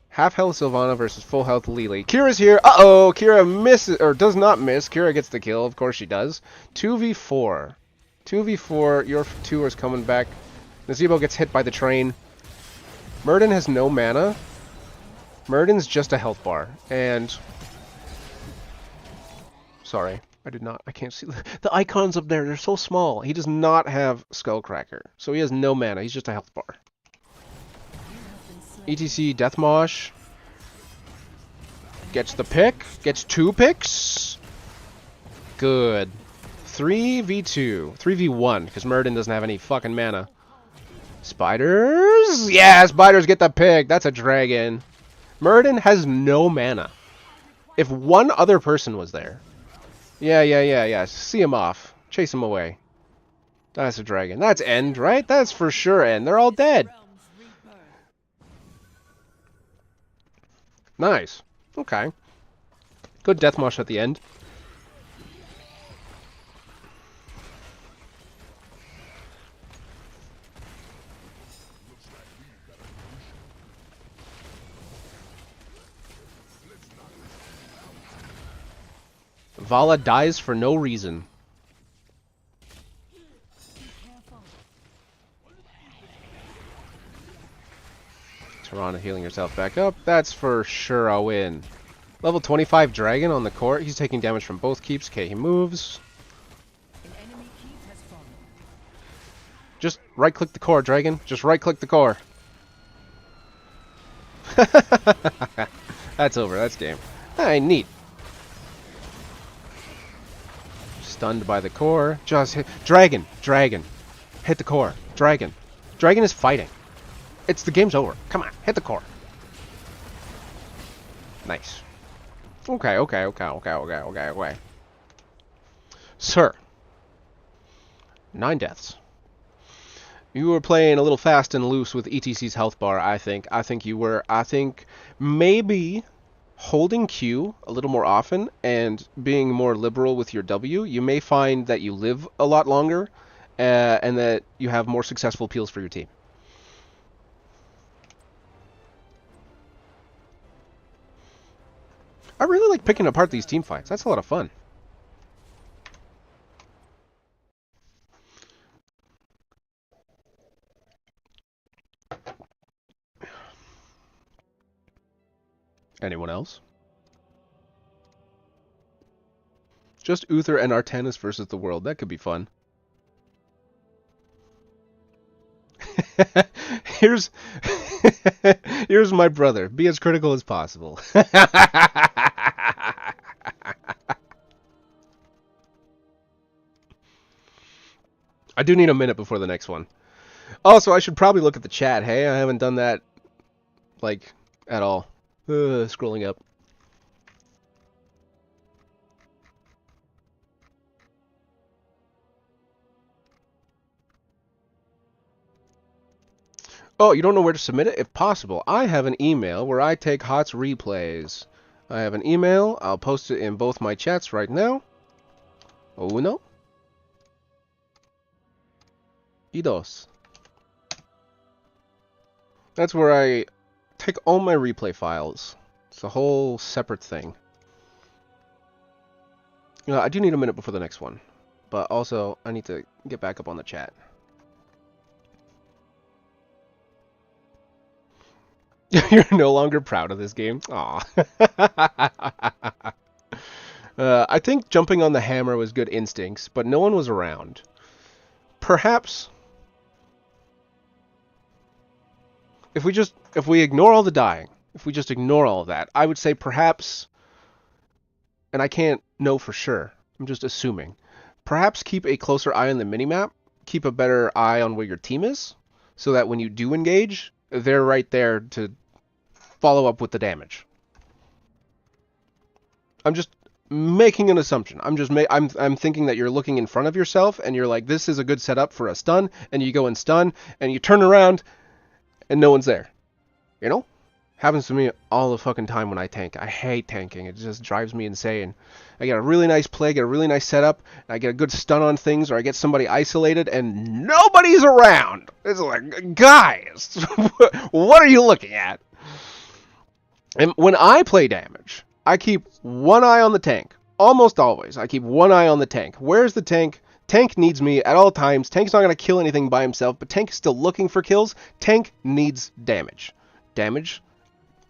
Half health Sylvana versus full health Lili. Kira's here. Uh-oh! Kira misses, or does not miss. Kira gets the kill. Of course she does. 2v4. 2v4. Your 2 is coming back. Nazeebo gets hit by the train. Muradin has no mana. Muradin's just a health bar. And... Sorry. I did not. I can't see the icons up there. They're so small. He does not have Skullcracker. So he has no mana. He's just a health bar. ETC Deathmosh gets the pick. Gets 2 picks. Good. 3v2. 3v1. Because Muradin doesn't have any fucking mana. Spiders? Yeah, spiders get the pick. That's a dragon. Muradin has no mana. If one other person was there. Yeah. See him off. Chase him away. That's a dragon. That's end, right? That's for sure end. They're all dead. Nice. Okay. Good Deathmosh at the end. Vala dies for no reason. Tyrande healing herself back up. That's for sure a win. Level 25 dragon on the court. He's taking damage from both keeps. Okay, he moves. Just right-click the core, dragon. Just right-click the core. That's over. That's game. Alright, neat. Stunned by the core. Just hit. Dragon. Hit the core. Dragon is fighting. The game's over. Come on, hit the core. Nice. Okay. Sir. 9 deaths. You were playing a little fast and loose with ETC's health bar, I think. I think you were. I think maybe holding Q a little more often and being more liberal with your W, you may find that you live a lot longer and that you have more successful peels for your team. I really like picking apart these team fights. That's a lot of fun. Anyone else? Just Uther and Artanis versus the world. That could be fun. Here's here's my brother. Be as critical as possible. I do need a minute before the next one. Also, I should probably look at the chat. Hey, I haven't done that, like, at all. Scrolling up. Oh, you don't know where to submit it? If possible, I have an email where I take HOTS replays. I have an email. I'll post it in both my chats right now. Uno. Y dos. That's where I take all my replay files. It's a whole separate thing. You know, I do need a minute before the next one. But also, I need to get back up on the chat. You're no longer proud of this game? Aw. I think jumping on the hammer was good instincts, but no one was around. Perhaps if we ignore all the dying, if we just ignore all of that, I would say perhaps, and I can't know for sure, I'm just assuming, perhaps keep a closer eye on the minimap, keep a better eye on where your team is, so that when you do engage, they're right there to follow up with the damage. I'm just making an assumption. I'm thinking that you're looking in front of yourself and you're like, this is a good setup for a stun, and you go and stun and you turn around and no one's there. You know? Happens to me all the fucking time when I tank. I hate tanking. It just drives me insane. I get a really nice play, get a really nice setup, and I get a good stun on things, or I get somebody isolated, and nobody's around. It's like, guys, what are you looking at? And when I play damage, I keep one eye on the tank. Almost always, I keep one eye on the tank. Where's the tank? Tank needs me at all times. Tank's not going to kill anything by himself, but Tank is still looking for kills. Tank needs damage. Damage.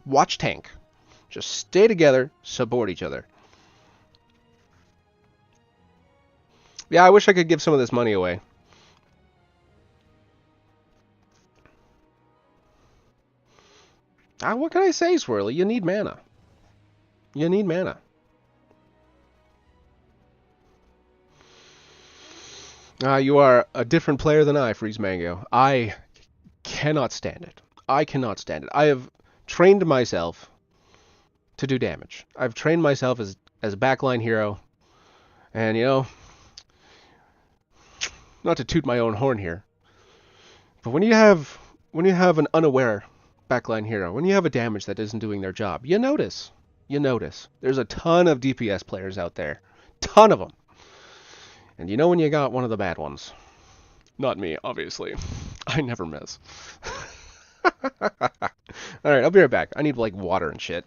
Watch tank. Just stay together, support each other. Yeah, I wish I could give some of this money away. What can I say, Swirly? You need mana. You need mana. You are a different player than I, Freeze Mango. I cannot stand it. I cannot stand it. I have trained myself to do damage. I've trained myself as a backline hero. And, you know, not to toot my own horn here, but when you have an unaware backline hero, when you have a damage that isn't doing their job, you notice. You notice. There's a ton of DPS players out there. Ton of them. And you know when you got one of the bad ones. Not me, obviously. I never miss. Alright, I'll be right back. I need, like, water and shit.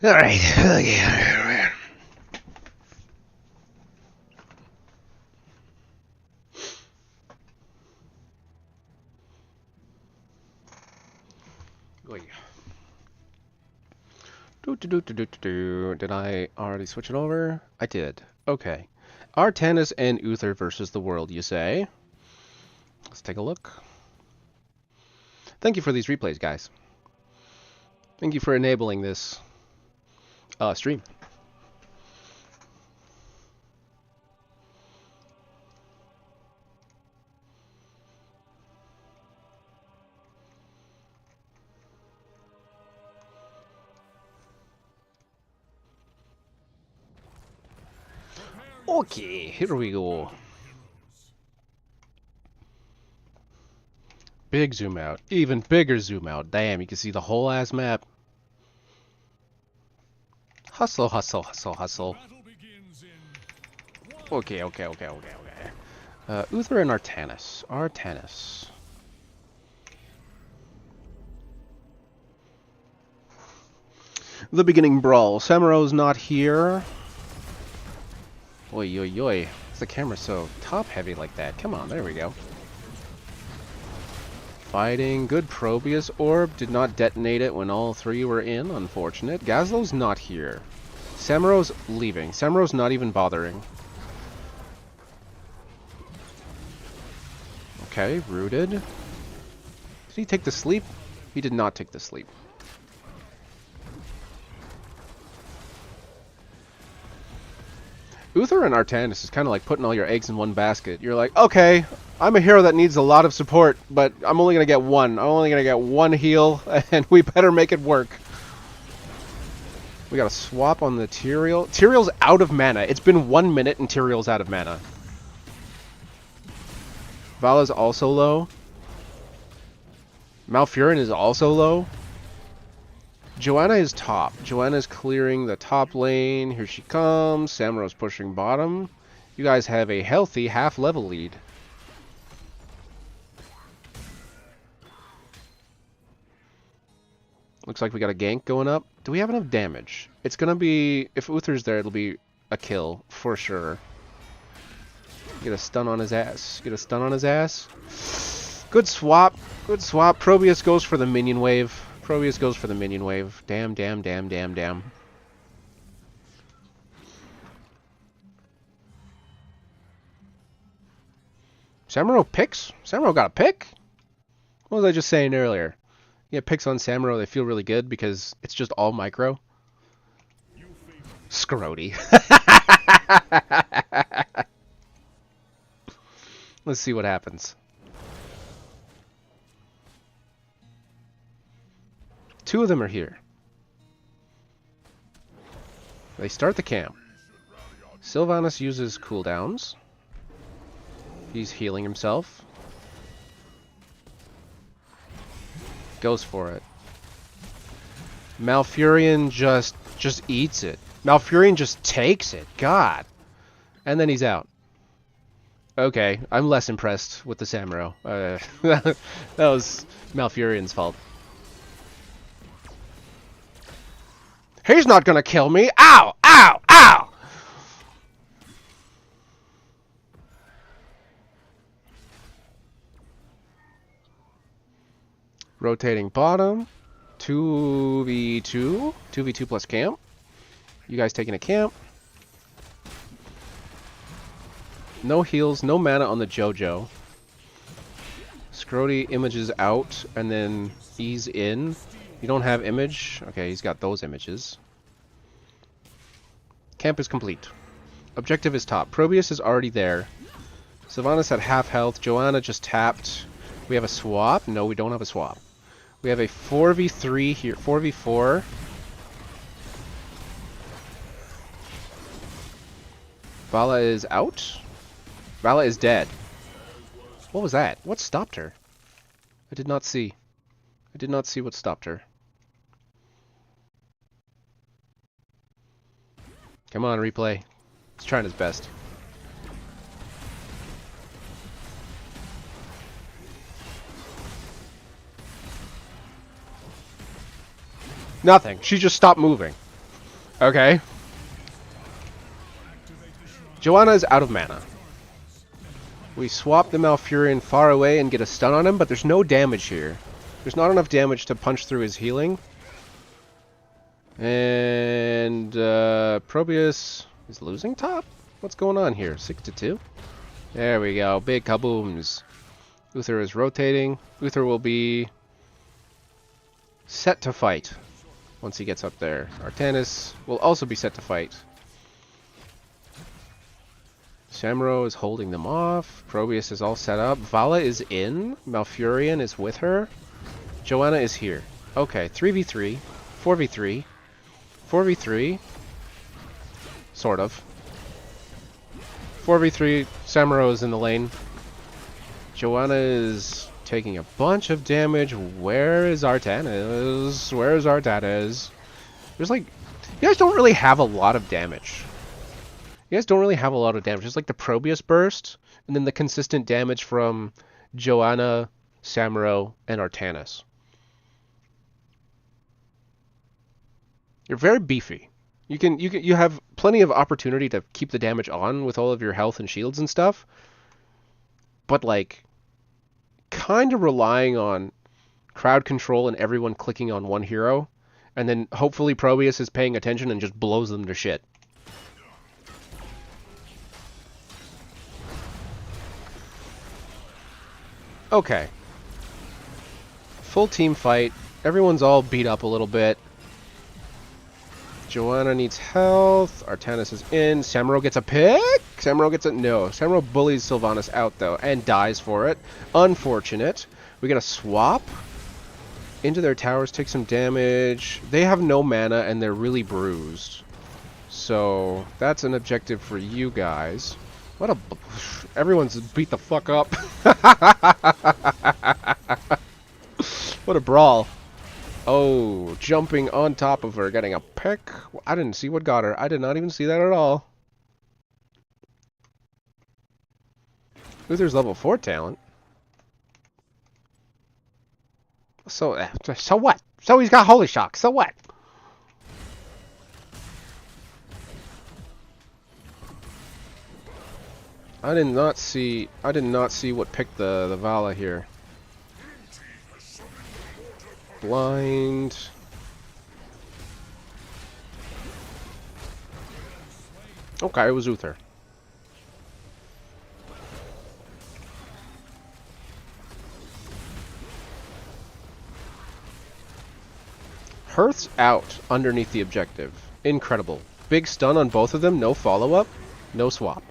Alright, okay. Oy. Did I already switch it over? I did. Okay. Artanis and Uther versus the world, you say? Let's take a look. Thank you for these replays, guys. Thank you for enabling this stream. Okay, here we go. Big zoom out. Even bigger zoom out. Damn, you can see the whole ass map. Hustle, hustle, hustle, hustle. Okay. Uther and Artanis. Artanis. The beginning brawl. Samaro's not here. Oi, oi, oi. Why's the camera so top-heavy like that? Come on, there we go. Fighting. Good Probius orb. Did not detonate it when all three were in. Unfortunate. Gazlo's not here. Samaro's leaving. Samaro's not even bothering. Okay, rooted. Did he take the sleep? He did not take the sleep. Uther and Artanis is kind of like putting all your eggs in one basket. You're like, okay, I'm a hero that needs a lot of support, but I'm only going to get one. I'm only going to get one heal, and we better make it work. We got to swap on the Tyrael. Tyrael's out of mana. It's been 1 minute and Tyrael's out of mana. Vala's also low. Malfurion is also low. Joanna is top. Joanna's clearing the top lane. Here she comes. Samaro's pushing bottom. You guys have a healthy half-level lead. Looks like we got a gank going up. Do we have enough damage? It's gonna be... If Uther's there, it'll be a kill, for sure. Get a stun on his ass. Get a stun on his ass. Good swap. Good swap. Probius goes for the minion wave. Probius goes for the minion wave. Damn. Samuro picks? Samuro got a pick? What was I just saying earlier? Yeah, picks on Samuro, they feel really good because it's just all micro. Scrody. Let's see what happens. Two of them are here. They start the camp. Sylvanas uses cooldowns. He's healing himself. Goes for it. Malfurion just eats it. Malfurion just takes it. God. And then he's out. Okay, I'm less impressed with the Samuro. That was Malfurion's fault. He's not gonna kill me. Ow! Ow! Ow! Rotating bottom. 2v2. 2v2 plus camp. You guys taking a camp. No heals, no mana on the JoJo. Scrody images out and then ease in. You don't have image? Okay, he's got those images. Camp is complete. Objective is top. Probius is already there. Sylvanas at half health. Joanna just tapped. We have a swap? No, we don't have a swap. We have a 4v3 here. 4v4. Vala is out. Vala is dead. What was that? What stopped her? I did not see. I did not see what stopped her. Come on, replay. He's trying his best. Nothing. She just stopped moving. Okay. Joanna is out of mana. We swap the Malfurion far away and get a stun on him, but there's no damage here. There's not enough damage to punch through his healing. And Probius is losing top? What's going on here? 6-2? There we go. Big kabooms. Uther is rotating. Uther will be set to fight once he gets up there. Artanis will also be set to fight. Samuro is holding them off. Probius is all set up. Vala is in. Malfurion is with her. Joanna is here. Okay, 3v3. 4v3. 4v3. Sort of. 4v3. Samuro is in the lane. Joanna is taking a bunch of damage. Where is Artanis? Where is Artanis? There's like... You guys don't really have a lot of damage. You guys don't really have a lot of damage. It's like the Probius burst, and then the consistent damage from Joanna, Samuro, and Artanis. You're very beefy. You have plenty of opportunity to keep the damage on with all of your health and shields and stuff. But like, kind of relying on crowd control and everyone clicking on one hero, and then hopefully Probius is paying attention and just blows them to shit. Okay. Full team fight. Everyone's all beat up a little bit. Joanna needs health. Artanis is in. Samuro gets a pick? Samuro gets a... No. Samuro bullies Sylvanas out, though, and dies for it. Unfortunate. We get a swap. Into their towers, take some damage. They have no mana, and they're really bruised. So, that's an objective for you guys. What a... Everyone's beat the fuck up. What a brawl. Oh, jumping on top of her, getting a pick. I didn't see what got her. I did not even see that at all. Uther's level 4 talent. So what? So he's got Holy Shock. So what? I did not see what picked the Vala here. Blind. Okay, it was Uther. Hearth's out underneath the objective. Incredible. Big stun on both of them, no follow-up, no swap.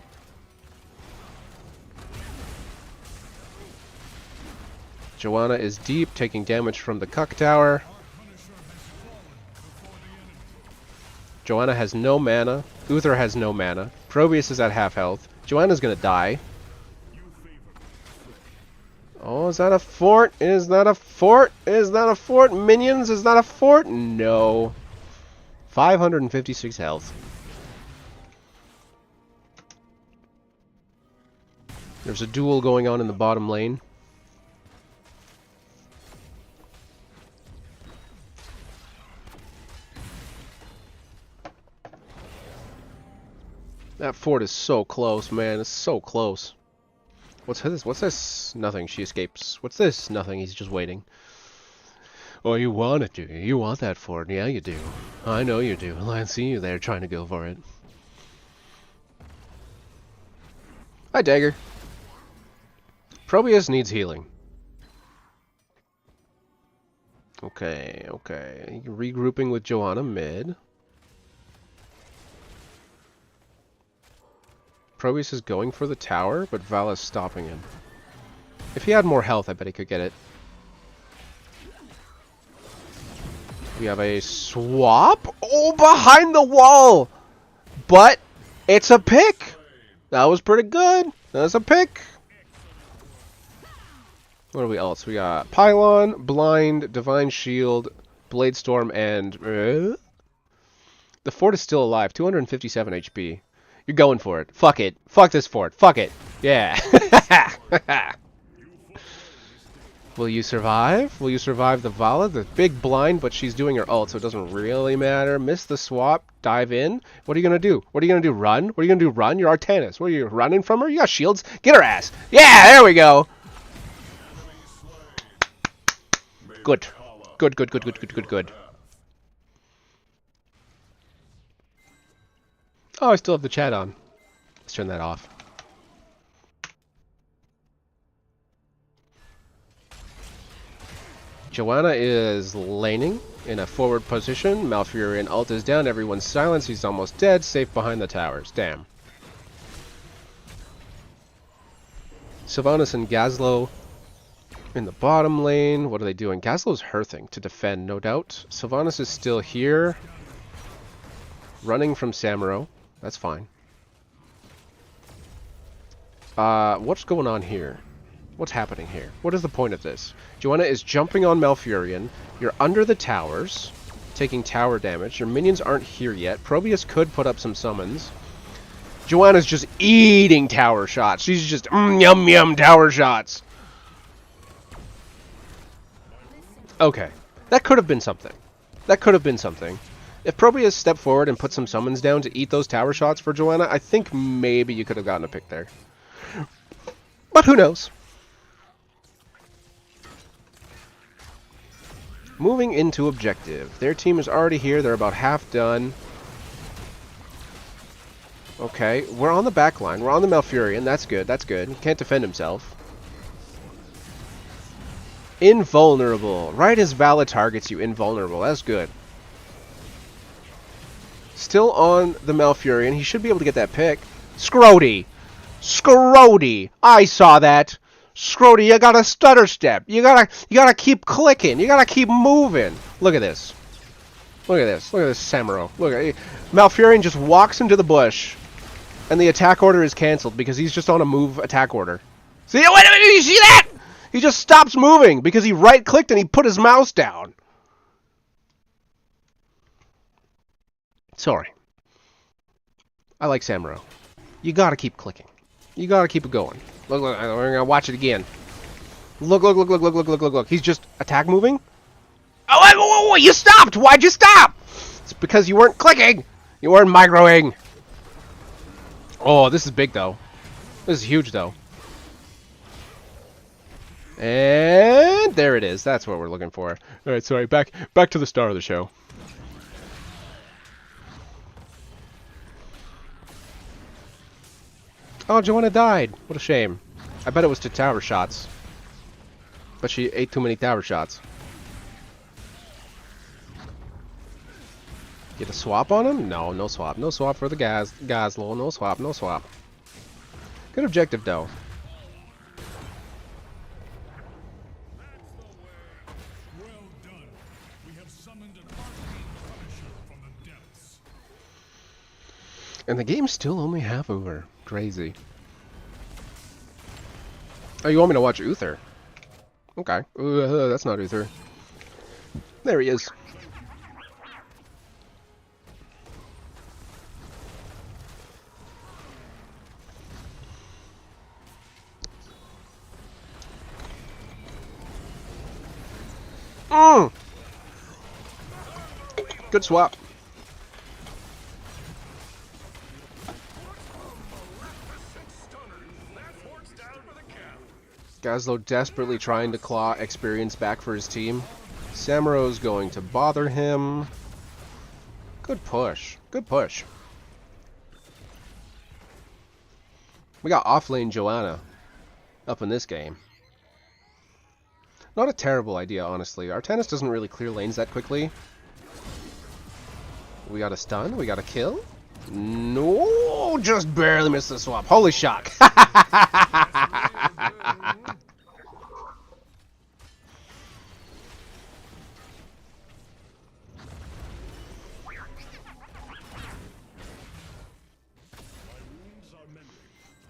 Joanna is deep, taking damage from the Cuck Tower. Joanna has no mana. Uther has no mana. Probius is at half health. Joanna's gonna die. Oh, is that a fort? Is that a fort? Is that a fort? Minions, is that a fort? No. 556 health. There's a duel going on in the bottom lane. That fort is so close, man. It's so close. What's this? What's this? Nothing. She escapes. What's this? Nothing. He's just waiting. Oh, you want it, do you? You want that fort. Yeah, you do. I know you do. I see you there trying to go for it. Hi, Dagger. Probius needs healing. Okay, okay. Regrouping with Joanna mid. Probius is going for the tower, but Vala's stopping him. If he had more health, I bet he could get it. We have a swap. Oh, behind the wall! But it's a pick! That was pretty good. That's a pick. What do we else? We got Pylon, Blind, Divine Shield, Blade Storm, and... the fort is still alive. 257 HP. You're going for it. Fuck it. Fuck this fort. Fuck it. Yeah. Will you survive? Will you survive the Vala? The big blind, but she's doing her ult, so it doesn't really matter. Miss the swap. Dive in. What are you going to do? What are you going to do? Run? What are you going to do? Run? You're Artanis. What are you running from her? You got shields? Get her ass. Yeah, there we go. Good. Good, good, good, good, good, good, good. Oh, I still have the chat on. Let's turn that off. Joanna is laning in a forward position. Malfurion ult is down. Everyone's silenced. He's almost dead. Safe behind the towers. Damn. Sylvanas and Gazlo in the bottom lane. What are they doing? Gazlo's hearthing to defend, no doubt. Sylvanas is still here. Running from Samuro. That's fine. What's going on here? What's happening here? What is the point of this? Joanna is jumping on Malfurion. You're under the towers, taking tower damage. Your minions aren't here yet. Probius could put up some summons. Joanna's just eating tower shots. She's just yum yum tower shots. Okay. That could have been something. That could have been something. If Probius stepped forward and put some summons down to eat those tower shots for Joanna, I think maybe you could have gotten a pick there. But who knows? Moving into objective. Their team is already here. They're about half done. Okay, we're on the back line. We're on the Malfurion. That's good. That's good. He can't defend himself. Invulnerable. Right as Vala targets you, invulnerable. That's good. Still on the Malfurion. He should be able to get that pick. Scrody. Scrody. I saw that. Scrody, you gotta stutter step. You gotta keep clicking. You gotta keep moving. Look at this. Look at this. Look at this Samuro. Look at Malfurion just walks into the bush, and the attack order is cancelled because he's just on a move attack order. See? Wait a minute. You see that? He just stops moving because he right clicked and he put his mouse down. Sorry. I like Samuro. You gotta keep clicking. You gotta keep it going. Look, look, we're gonna watch it again. Look, look, look, look, look, look, look, look, look. He's just attack moving. Oh, you stopped! Why'd you stop? It's because you weren't clicking. You weren't microing. Oh, this is big though. This is huge though. And there it is. That's what we're looking for. All right, sorry. Back to the star of the show. Oh, Joanna died. What a shame. I bet it was to tower shots. But she ate too many tower shots. Get a swap on him? No, no swap. No swap for the Gazlo. No swap, no swap. Good objective, though. Well done. We have summoned an arcane punisher from the depths. And the game's still only half over. Crazy. Oh, you want me to watch Uther? Okay. That's not Uther. There he is. Good swap. Gazlo desperately trying to claw experience back for his team. Samuro's going to bother him. Good push. Good push. We got offlane Joanna up in this game. Not a terrible idea, honestly. Artanis doesn't really clear lanes that quickly. We got a stun. We got a kill. No, just barely missed the swap. Holy shock.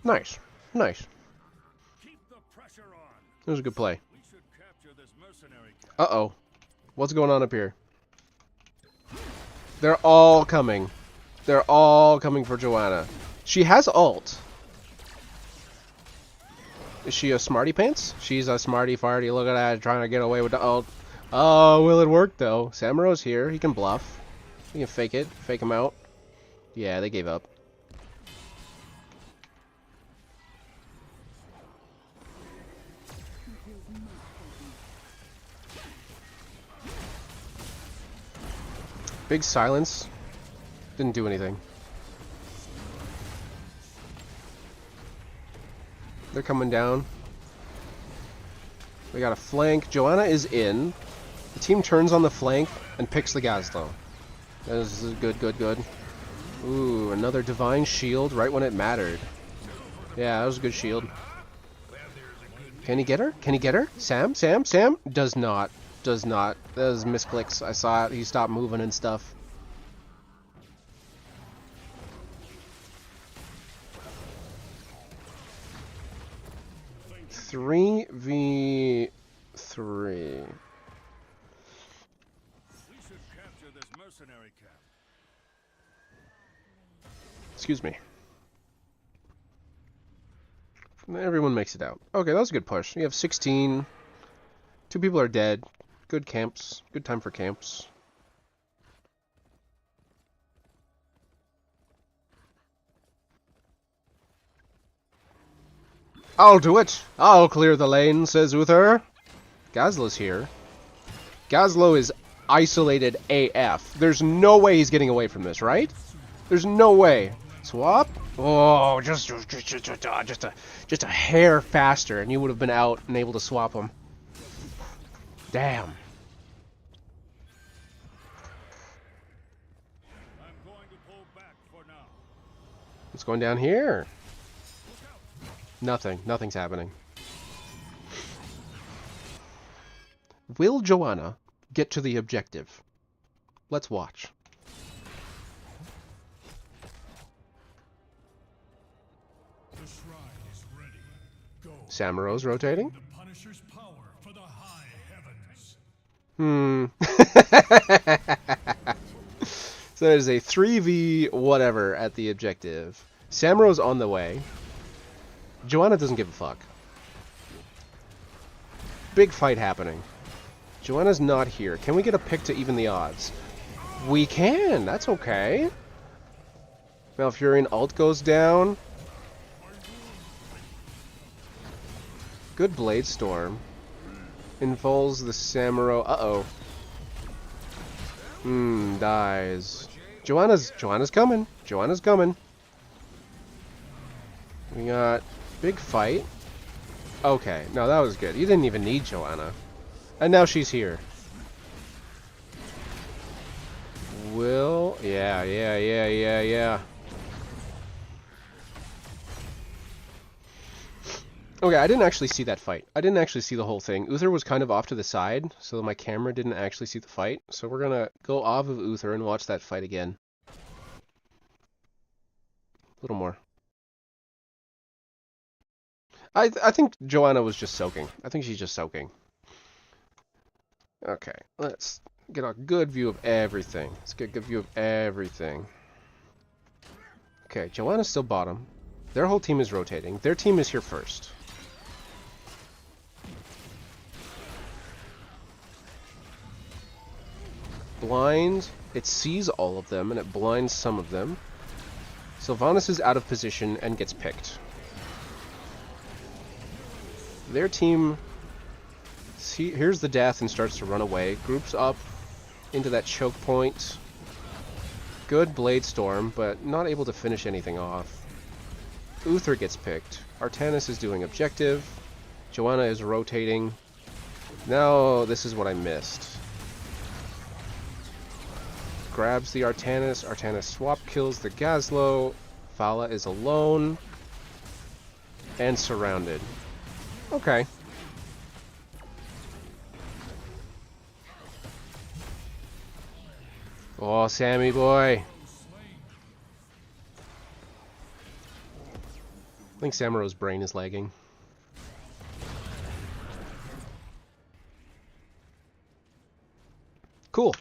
Nice. Nice. Keep the pressure on. That was a good play. We should capture this mercenary cat. Uh-oh. What's going on up here? They're all coming. They're all coming for Joanna. She has ult. Is she a smarty pants? She's a smarty farty. Look at that, trying to get away with the ult. Oh, will it work though? Samuro's here. He can bluff. He can fake it. Fake him out. Yeah, they gave up. Big silence. Didn't do anything. They're coming down. We got a flank. Joanna is in. The team turns on the flank and picks the Gazlowe. That is good, good, good. Ooh, another divine shield right when it mattered. Yeah, that was a good shield. Can he get her? Can he get her? Sam? Sam? Sam? Does not. Does not. That was misclicks. I saw it. He stopped moving and stuff. Three v 3. We should capture this mercenary camp. Excuse me. Everyone makes it out. Okay, that was a good push. You have 16. 2 people are dead. Good camps. Good time for camps. I'll do it. I'll clear the lane, says Uther. Gazlow's here. Gazlowe is isolated AF. There's no way he's getting away from this, right? There's no way. Swap? Oh, just a hair faster, and you would have been out and able to swap him. Damn. I'm going to pull back for now. What's going down here? Nothing. Nothing's happening. Will Joanna get to the objective? Let's watch. The shrine is ready. Go. Samuro's rotating. The Punisher's power for the high heavens. So there's a 3v whatever at the objective. Samuro's on the way. Joanna doesn't give a fuck. Big fight happening. Joanna's not here. Can we get a pick to even the odds? We can. That's okay. Malfurion ult goes down. Good Blade Storm. Involves the Samuro. Uh-oh. Dies. Joanna's coming. Joanna's coming. We got big fight. Okay, no, that was good. You didn't even need Joanna. And now she's here. Will... Yeah. Okay, I didn't actually see that fight. I didn't actually see the whole thing. Uther was kind of off to the side, so my camera didn't actually see the fight. So we're gonna go off of Uther and watch that fight again. A little more. I think Joanna was just soaking. I think she's just soaking. Okay, let's get a good view of everything. Let's get a good view of everything. Okay, Joanna's still bottom. Their whole team is rotating. Their team is here first. Blind, it sees all of them and it blinds some of them. Sylvanas is out of position and gets picked. Their team, here's the death and starts to run away. Groups up into that choke point. Good Blade Storm, but not able to finish anything off. Uther gets picked. Artanis is doing objective. Joanna is rotating. Now, this is what I missed. Grabs the Artanis. Artanis swap kills the Gazlowe. Vala is alone. And surrounded. Okay. Oh, Sammy boy. I think Samuro's brain is lagging. Cool.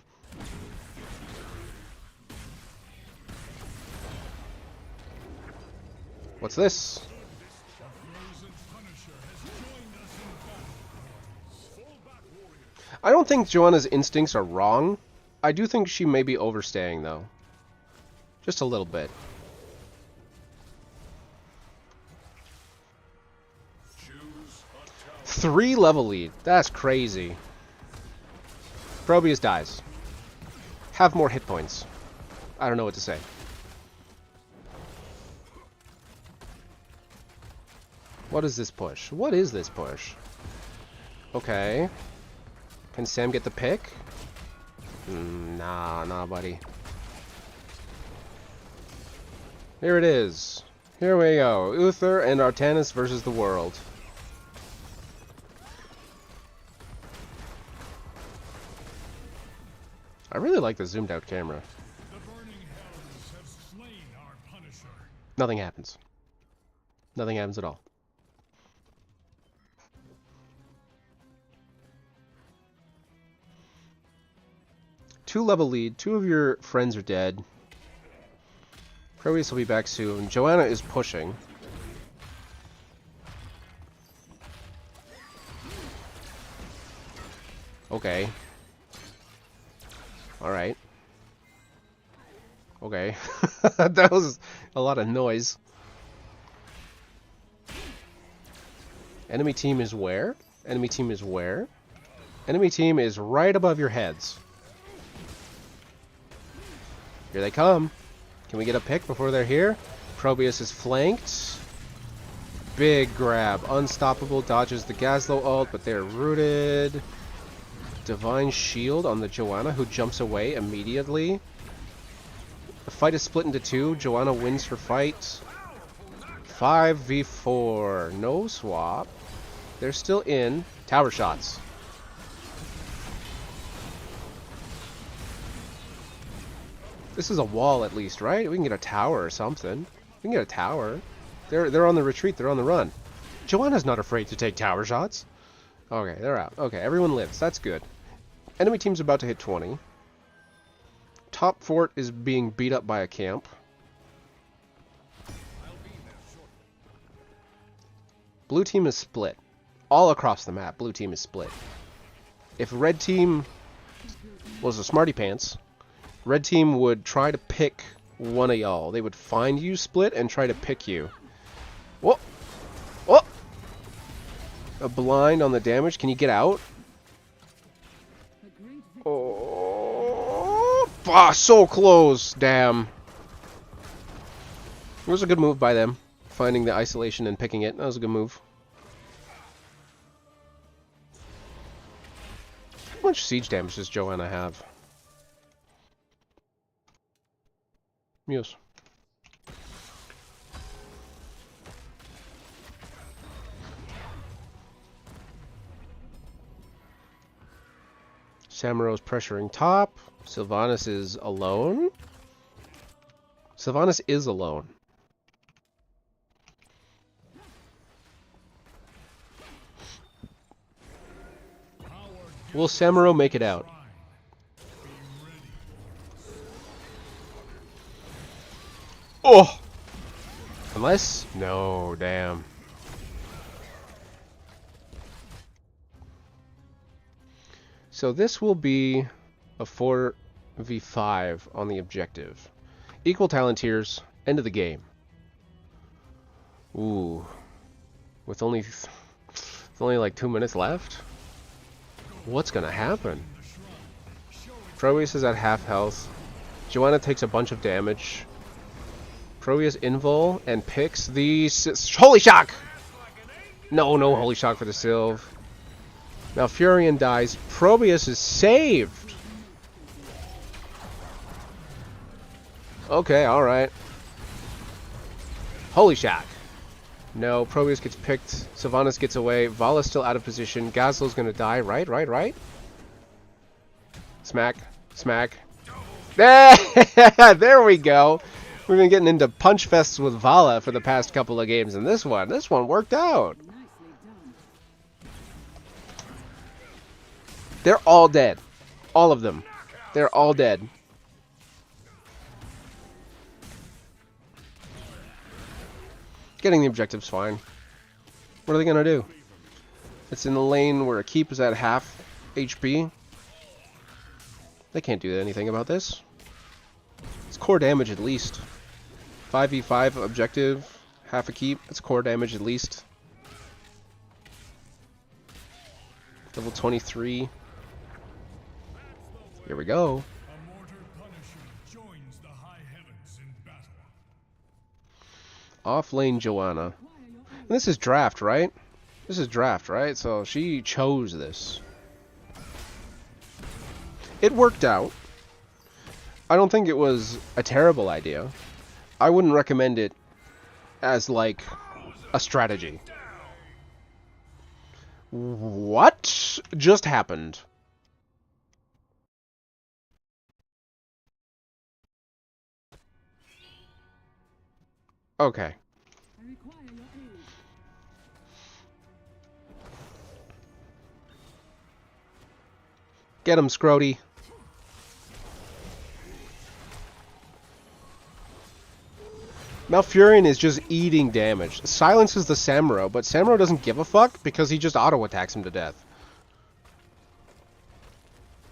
What's this? I don't think Joanna's instincts are wrong. I do think she may be overstaying, though. Just a little bit. Choose a tower. 3 level lead. That's crazy. Probius dies. Have more hit points. I don't know what to say. What is this push? What is this push? Okay. Can Sam get the pick? Nah, buddy. Here it is. Here we go. Uther and Artanis versus the world. I really like the zoomed out camera. The burning hells have slain our Punisher. Nothing happens. Nothing happens at all. Two level lead. 2 of your friends are dead. Proteus will be back soon. Joanna is pushing. Okay. Alright. Okay. That was a lot of noise. Enemy team is where? Enemy team is where? Enemy team is right above your heads. Here they come. Can we get a pick before they're here? Probius is flanked. Big grab. Unstoppable. Dodges the Gazlowe ult, but they're rooted. Divine Shield on the Joanna, who jumps away immediately. The fight is split into 2. Joanna wins her fight. 5v4. No swap. They're still in. Tower shots. This is a wall at least, right? We can get a tower or something. We can get a tower. They're on the retreat. They're on the run. Joanna's not afraid to take tower shots. Okay, they're out. Okay, everyone lives. That's good. Enemy team's about to hit 20. Top fort is being beat up by a camp. Blue team is split. All across the map, blue team is split. If red team was a smarty pants, red team would try to pick one of y'all. They would find you split and try to pick you. Whoa! Whoa! A blind on the damage. Can you get out? Oh, so close. Damn. It was a good move by them. Finding the isolation and picking it. That was a good move. How much siege damage does Joanna have? Yes. Samaro's pressuring top. Sylvanas is alone. Sylvanas is alone. Will Samuro make it out? Oh! Unless... No, damn. So this will be a 4v5 on the objective. Equal talent tiers, end of the game. Ooh. With only like 2 minutes left? What's gonna happen? Proteus is at half health. Joanna takes a bunch of damage. Proteus invul and picks the... Holy Shock! No Holy Shock for the Sylve. Now Furion dies. Proteus is saved! Okay, alright. Holy Shock. No, Proteus gets picked. Sylvanas gets away. Vala's still out of position. Gazlowe's gonna die. Right. Smack. There we go. We've been getting into punch fests with Vala for the past couple of games, and this one worked out. They're all dead. All of them. They're all dead. Getting the objective's fine. What are they gonna do? It's in the lane where a keep is at half HP. They can't do anything about this. It's core damage at least. 5v5 objective, half a keep. It's core damage at least. Level 23. Here we go. A mortar Punisher joins the high heavens in battle. Off lane Joanna. And this is draft, right? This is draft, right? So she chose this. It worked out. I don't think it was a terrible idea. I wouldn't recommend it as, like, a strategy. What just happened? Okay. Get him, Scrody. Malfurion is just eating damage. Silences the Samuro, but Samuro doesn't give a fuck because he just auto-attacks him to death.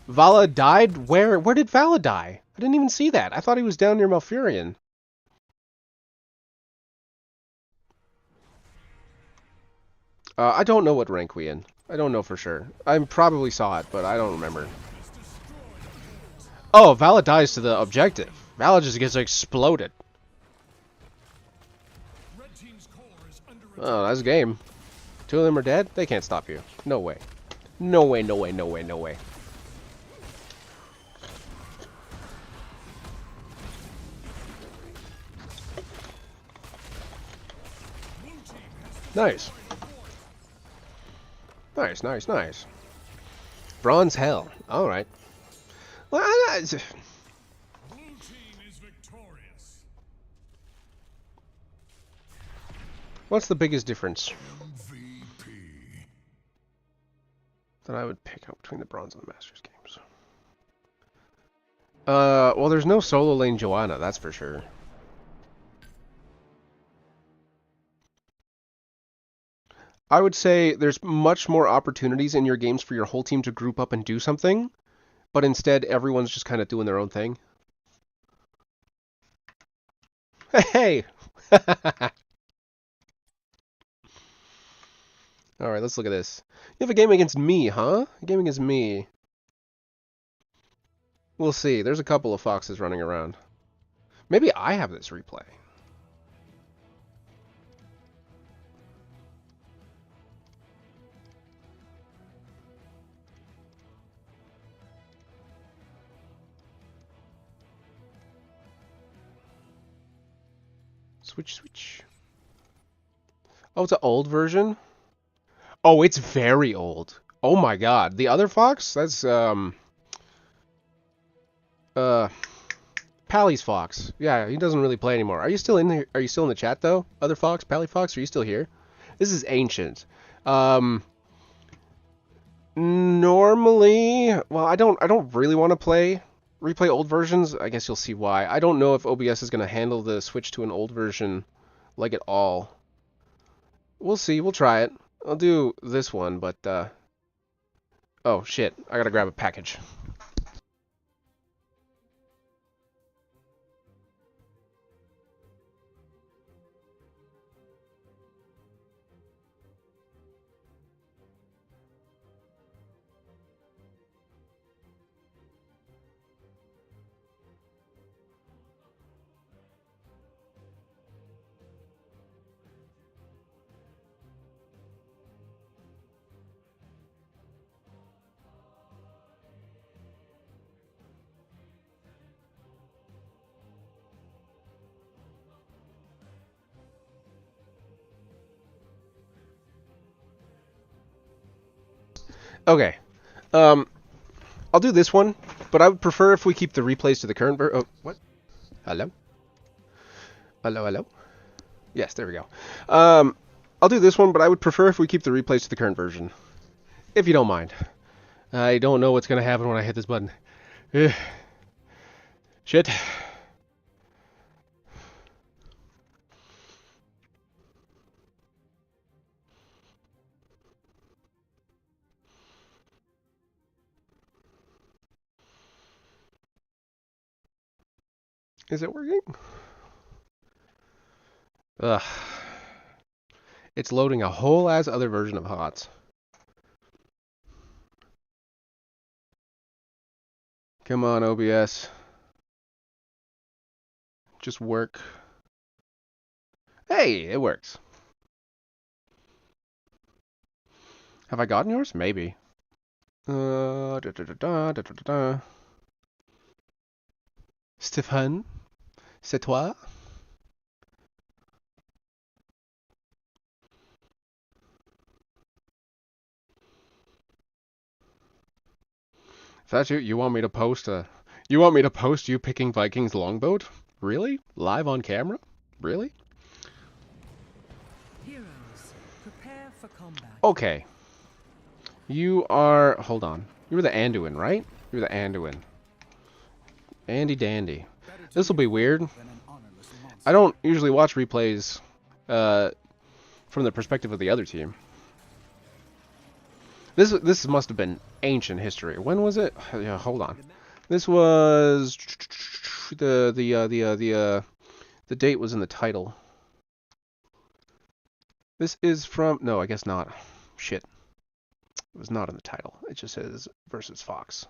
Vala died? Where did Vala die? I didn't even see that. I thought he was down near Malfurion. I don't know what rank we in. I don't know for sure. I probably saw it, but I don't remember. Oh, Vala dies to the objective. Vala just gets exploded. Oh, that's game. Two of them are dead? They can't stop you. No way. No way, no way, no way, no way. Nice. Nice, nice, nice. Bronze Hell. Alright. Well, Blue team is victorious. what's the biggest difference MVP. that I would pick up between the Bronze and the Masters games? Well, there's no solo lane Joanna, that's for sure. I would say there's much more opportunities in your games for your whole team to group up and do something, but instead everyone's just kind of doing their own thing. Hey! Alright, let's look at this. You have a game against me, huh? A game against me. We'll see. There's a couple of foxes running around. Maybe I have this replay. Switch. Oh, it's an old version? Oh, it's very old. Oh my god. The other fox? That's, Pally's fox. Yeah, he doesn't really play anymore. Are you still in the, are you still in the chat, though? Other fox? Pally fox? Are you still here? This is ancient. Normally... Well, I don't really want to replay old versions. I guess you'll see why. I don't know if OBS is going to handle the switch to an old version like at all. We'll see. We'll try it. I'll do this one, but, oh, shit. I gotta grab a package. Okay. I'll do this one, but I would prefer if we keep the replays to the current oh, what? Hello? Hello? Yes, there we go. I'll do this one, but I would prefer if we keep the replays to the current version. If you don't mind. I don't know what's going to happen when I hit this button. Ugh. Shit. Is it working? Ugh. It's loading a whole ass other version of HOTS. Come on, OBS. Just work. Hey, it works. Have I gotten yours? Maybe. Stéphane, c'est toi? If that's you, you want me to post you picking Vikings longboat? Really? Live on camera? Really? Heroes, prepare for combat. Okay. You are... Hold on. You were the Anduin, right? You were the Anduin. Andy Dandy. This will be weird. I don't usually watch replays from the perspective of the other team. This must have been ancient history. When was it? Yeah, hold on. This was the date was in the title. This is from... No, I guess not. Shit. It was not in the title. It just says versus Fox.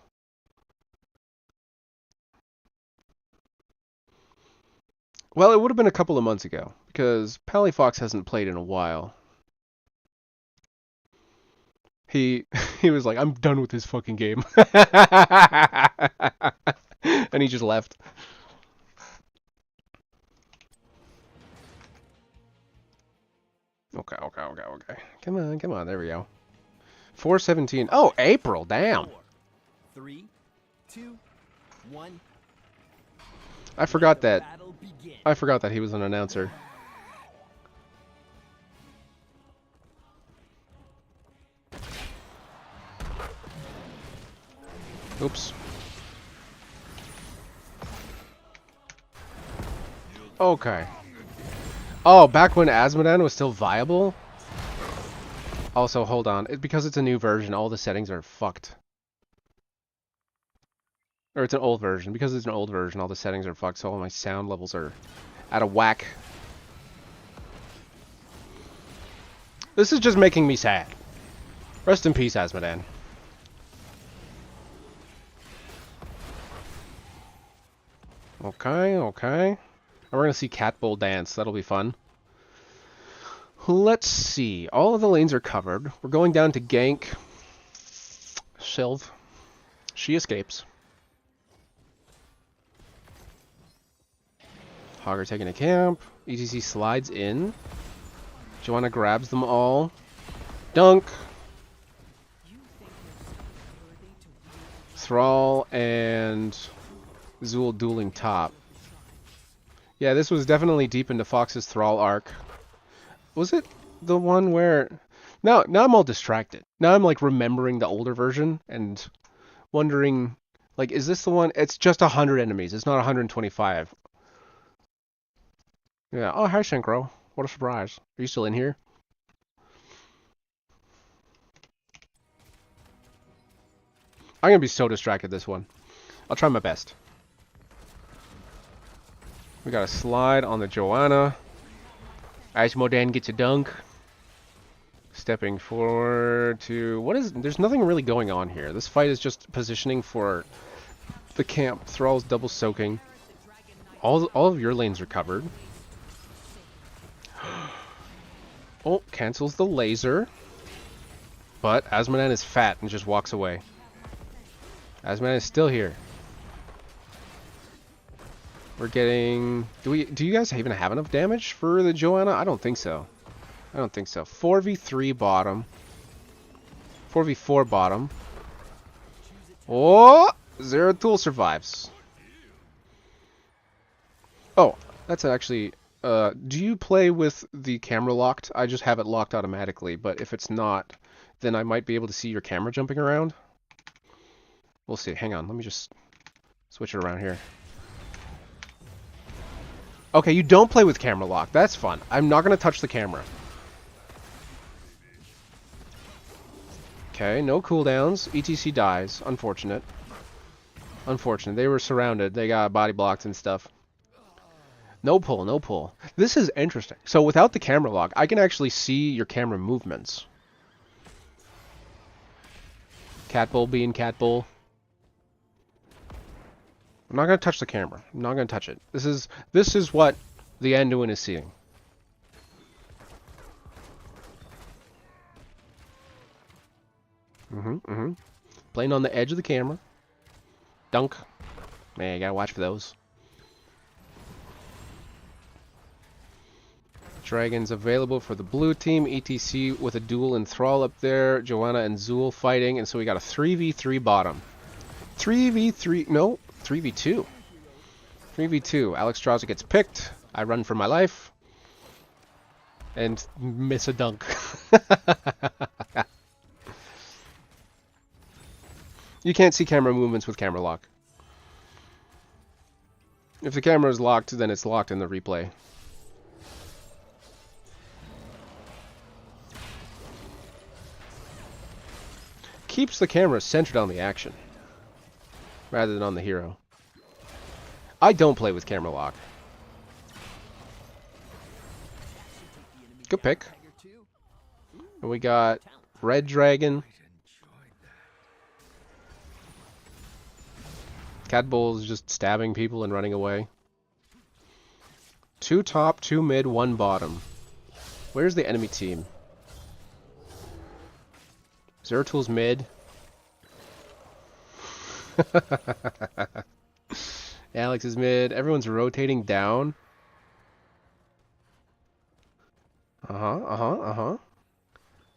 Well, it would have been a couple of months ago, because Pally-Fox hasn't played in a while. He was like, I'm done with this fucking game. And he just left. Okay. Come on, there we go. 417. Oh, April, damn. 4, 3, 2, 1. I forgot that. Battle begin. I forgot that he was an announcer. Oops. Okay. Oh, back when Azmodan was still viable? Also, hold on. Because it's a new version, all the settings are fucked. Or it's an old version. Because it's an old version, all the settings are fucked, so all my sound levels are out of whack. This is just making me sad. Rest in peace, Azmodan. Okay. And we're gonna see Cat Bull dance. That'll be fun. Let's see. All of the lanes are covered. We're going down to gank Sylve. She escapes. Hogger taking a camp. ETC slides in. Joanna grabs them all. Dunk. Thrall and Zool dueling top. Yeah, this was definitely deep into Fox's Thrall arc. Was it the one where... Now I'm all distracted. Now I'm like remembering the older version and wondering, like, is this the one? It's just 100 enemies. It's not 125. Yeah. Oh, hi, Synchro. What a surprise. Are you still in here? I'm gonna be so distracted this one. I'll try my best. We got a slide on the Joanna. Azmodan gets a dunk. Stepping forward to... What is... There's nothing really going on here. This fight is just positioning for the camp. Thrall's double soaking. All of your lanes are covered. Oh, cancels the laser. But Azmodan is fat and just walks away. Azmodan is still here. We're getting... Do you guys even have enough damage for the Joanna? I don't think so. 4v3 bottom. 4v4 bottom. Oh! Zeratul survives. Oh, that's actually... do you play with the camera locked? I just have it locked automatically, but if it's not, then I might be able to see your camera jumping around. We'll see. Hang on, let me just switch it around here. Okay, you don't play with camera lock. That's fun. I'm not going to touch the camera. Okay, no cooldowns. ETC dies. Unfortunate. They were surrounded. They got body blocked and stuff. No pull, no pull. This is interesting. So without the camera lock, I can actually see your camera movements. Cat Bull being Cat Bull. I'm not going to touch the camera. I'm not going to touch it. This is what the Anduin is seeing. Playing on the edge of the camera. Dunk. Man, you gotta watch for those. Dragons available for the blue team. ETC with a duel and Thrall up there. Joanna and Zool fighting. And so we got a 3v3 bottom. 3v3. No, 3v2. 3v2. Alexstrasza gets picked. I run for my life. And miss a dunk. You can't see camera movements with camera lock. If the camera is locked, then it's locked in the replay. Keeps the camera centered on the action rather than on the hero. I don't play with camera lock. Good pick. And we got Red Dragon. Cat Bull is just stabbing people and running away. 2 top, 2 mid, 1 bottom. Where's the enemy team? Zeratul mid. Alex is mid. Everyone's rotating down. Yeah,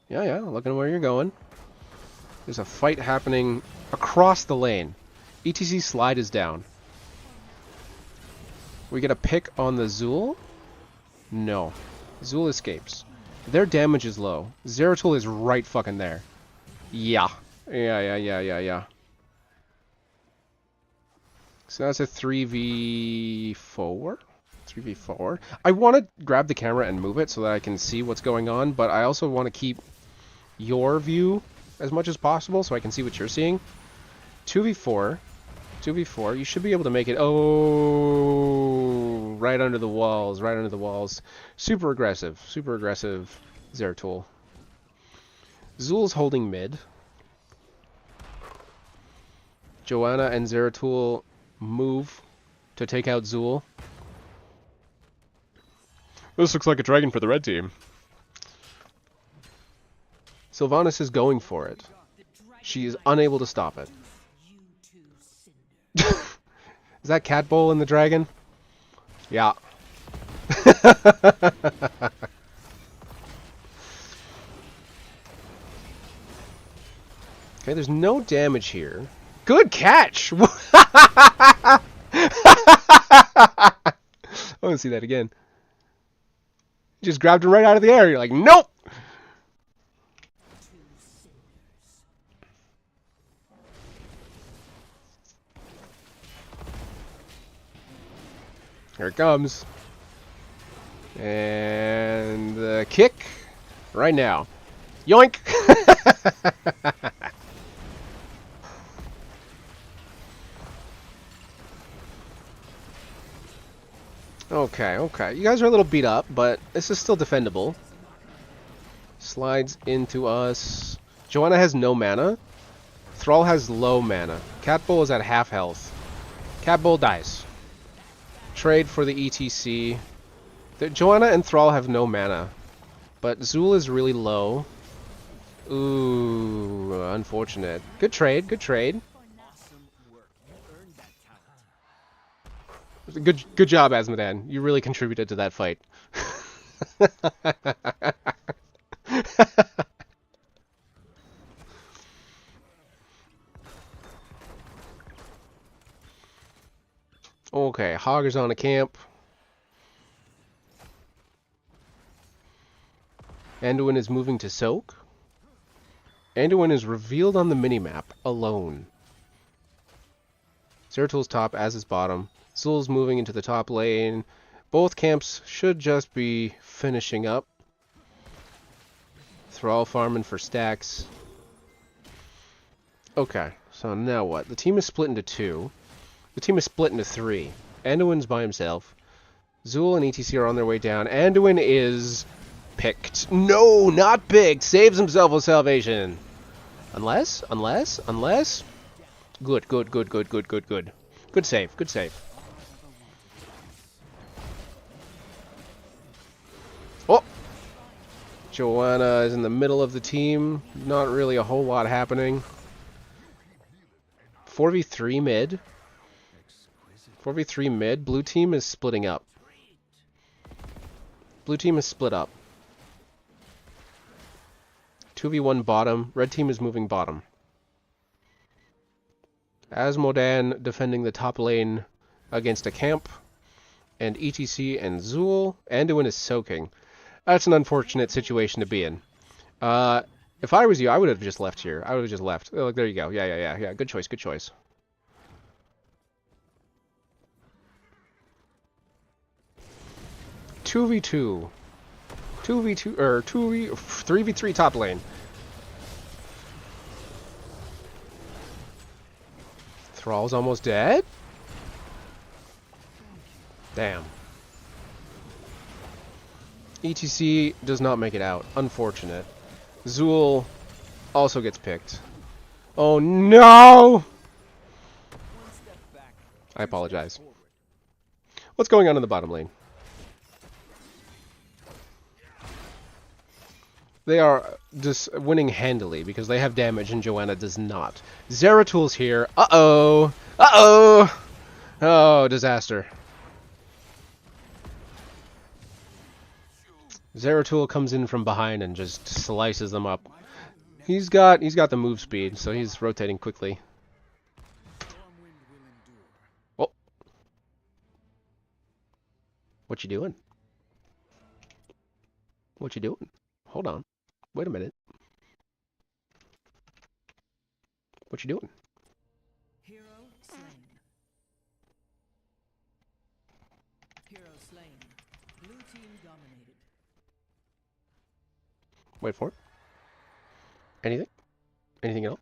looking where you're going. There's a fight happening across the lane. ETC slide is down. We get a pick on the Zool? No. Zool escapes. Their damage is low. Zeratul is right fucking there. Yeah. Yeah. So that's a 3v4? 3v4? I want to grab the camera and move it so that I can see what's going on, but I also want to keep your view as much as possible so I can see what you're seeing. 2v4. 2v4. You should be able to make it. Oh, right under the walls. Right under the walls. Super aggressive. Super aggressive Zeratul. Zool's holding mid. Joanna and Zeratul move to take out Zool. This looks like a dragon for the red team. Sylvanas is going for it. She is unable to stop it. Is that Cat Bull in the dragon? Yeah. Okay, there's no damage here. Good catch! I want to see that again. You just grabbed him right out of the air. You're like, nope! Here it comes. And the kick right now. Yoink! Okay. You guys are a little beat up, but this is still defendable. Slides into us. Joanna has no mana. Thrall has low mana. Cat Bull is at half health. Cat Bull dies. Trade for the ETC. Joanna and Thrall have no mana. But Zool is really low. Ooh, unfortunate. Good trade, good trade. Good job, Azmodan. You really contributed to that fight. Okay, Hog is on a camp. Anduin is moving to soak. Anduin is revealed on the minimap alone. Zeratul's top, as is bottom. Zool's moving into the top lane. Both camps should just be finishing up. Thrall farming for stacks. Okay, so now what? The team is split into 2. The team is split into 3. Anduin's by himself. Zool and ETC are on their way down. Anduin is picked. No, not picked. Saves himself with salvation. Unless. Good. Good save. Oh! Joanna is in the middle of the team. Not really a whole lot happening. 4v3 mid. 4v3 mid. Blue team is splitting up. Blue team is split up. 2v1 bottom. Red team is moving bottom. Asmodan defending the top lane against a camp. And ETC and Zool. Anduin is soaking. That's an unfortunate situation to be in. If I was you, I would have just left here. I would have just left. Oh, look, there you go. Yeah. Good choice. 2v2. 3v3 top lane. Thrall's almost dead? Damn. ETC does not make it out. Unfortunate. Zool also gets picked. Oh no! I apologize. What's going on in the bottom lane? They are just winning handily because they have damage and Joanna does not. Zeratul here. Uh-oh! Oh, disaster. Zeratul comes in from behind and just slices them up. He's got the move speed, so he's rotating quickly. Oh. What you doing? Hold on. Wait a minute. What you doing? Hero slain. Blue team dominated. Wait for it. Anything? Anything else?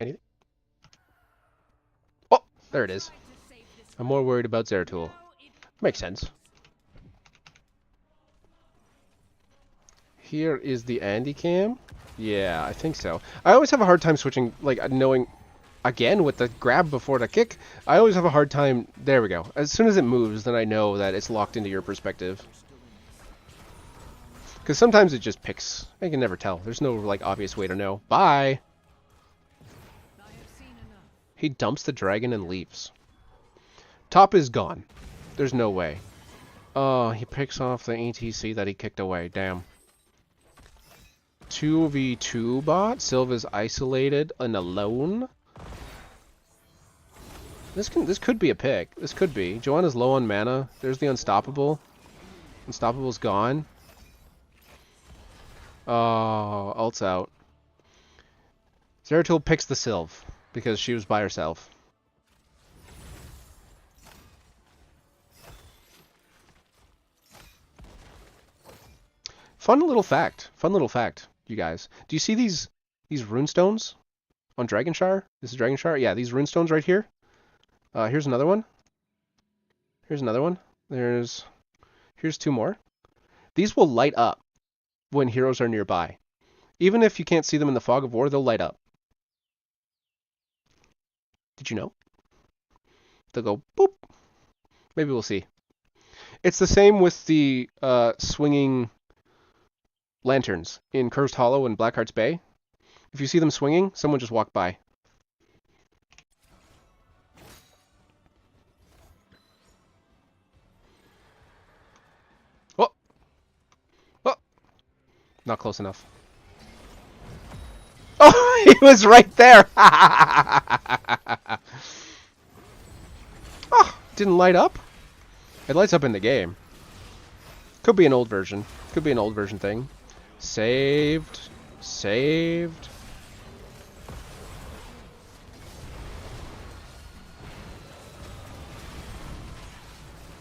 Anything? Oh, there it is. I'm more worried about Zeratul. Makes sense. Here is the Andy cam. Yeah, I think so. I always have a hard time switching, like, knowing, again, with the grab before the kick. I always have a hard time. There we go. As soon as it moves, then I know that it's locked into your perspective. Because sometimes it just picks. I can never tell. There's no, like, obvious way to know. Bye! He dumps the dragon and leaves. Top is gone. There's no way. Oh, he picks off the ETC that he kicked away. Damn. 2v2 bot. Sylva's isolated and alone. This could be a pick. This could be. Joanna's low on mana. There's the Unstoppable. Unstoppable's gone. Oh, ult's out. Zeratul picks the Sylv because she was by herself. Fun little fact, you guys. Do you see these runestones on Dragonshire? This is Dragonshire? Yeah, these runestones right here. Here's another one. Here's another one. Here's 2 more. These will light up when heroes are nearby. Even if you can't see them in the fog of war, they'll light up. Did you know? They'll go boop. Maybe we'll see. It's the same with the swinging lanterns in Cursed Hollow and Blackheart's Bay. If you see them swinging, someone just walked by. Oh! Oh! Not close enough. Oh! He was right there! Oh! Didn't light up? It lights up in the game. Could be an old version. Could be an old version thing. Saved. Saved.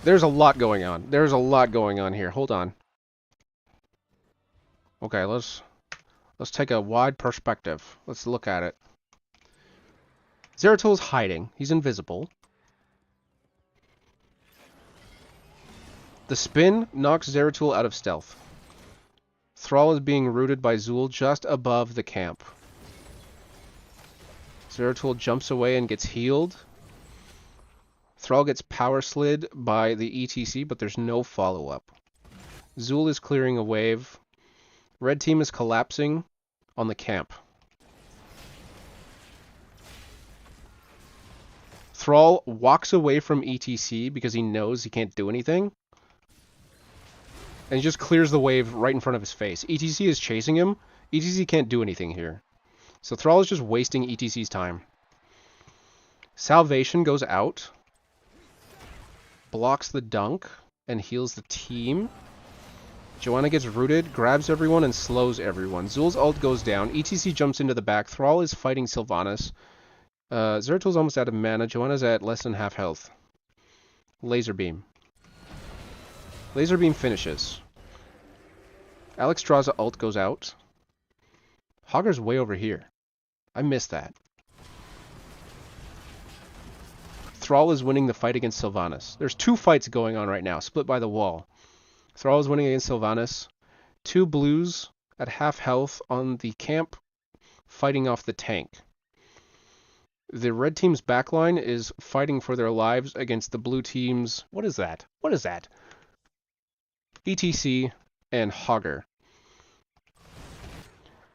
There's a lot going on. There's a lot going on here. Hold on. Okay, let's take a wide perspective. Let's look at it. Zeratul's hiding. He's invisible. The spin knocks Zeratul out of stealth. Thrall is being rooted by Zul just above the camp. Zeratul jumps away and gets healed. Thrall gets power slid by the ETC, but there's no follow-up. Zul is clearing a wave. Red team is collapsing on the camp. Thrall walks away from ETC because he knows he can't do anything. And he just clears the wave right in front of his face. ETC is chasing him. ETC can't do anything here. So Thrall is just wasting ETC's time. Salvation goes out. Blocks the dunk and heals the team. Joanna gets rooted, grabs everyone, and slows everyone. Zul's ult goes down. ETC jumps into the back. Thrall is fighting Sylvanas. Zeratul's almost out of mana. Joanna's at less than half health. Laser beam. Laser beam finishes. Alexstrasza ult goes out. Hogger's way over here. I missed that. Thrall is winning the fight against Sylvanas. There's two fights going on right now, split by the wall. Thrall is winning against Sylvanas. Two blues at half health on the camp, fighting off the tank. The red team's backline is fighting for their lives against the blue team's... What is that? What is that? ETC and Hogger.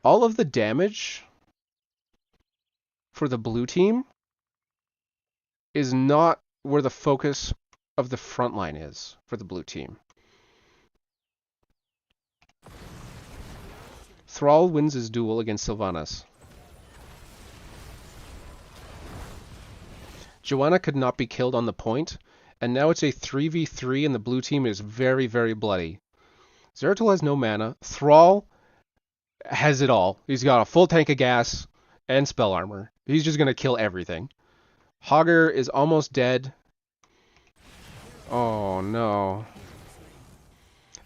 All of the damage for the blue team is not where the focus of the front line is for the blue team. Thrall wins his duel against Sylvanas. Joanna could not be killed on the point, and now it's a 3v3 and the blue team is very, very bloody. Zeratul has no mana. Thrall has it all. He's got a full tank of gas and spell armor. He's just going to kill everything. Hogger is almost dead. Oh no.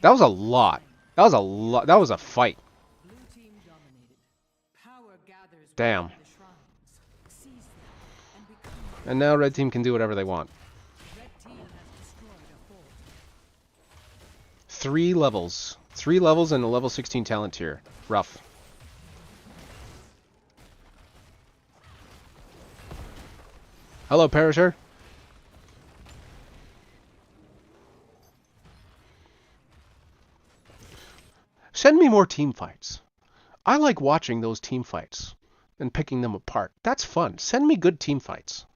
That was a lot. That was a lot. That was a fight. Blue team dominated. Power gathers Damn. within the shrines. Seize them and become And now red team can do whatever they want. red team has destroyed a fort. 3 levels. 3 levels and a level 16 talent tier. Rough. Hello, Perisher. Send me more team fights. I like watching those team fights and picking them apart. That's fun. Send me good team fights.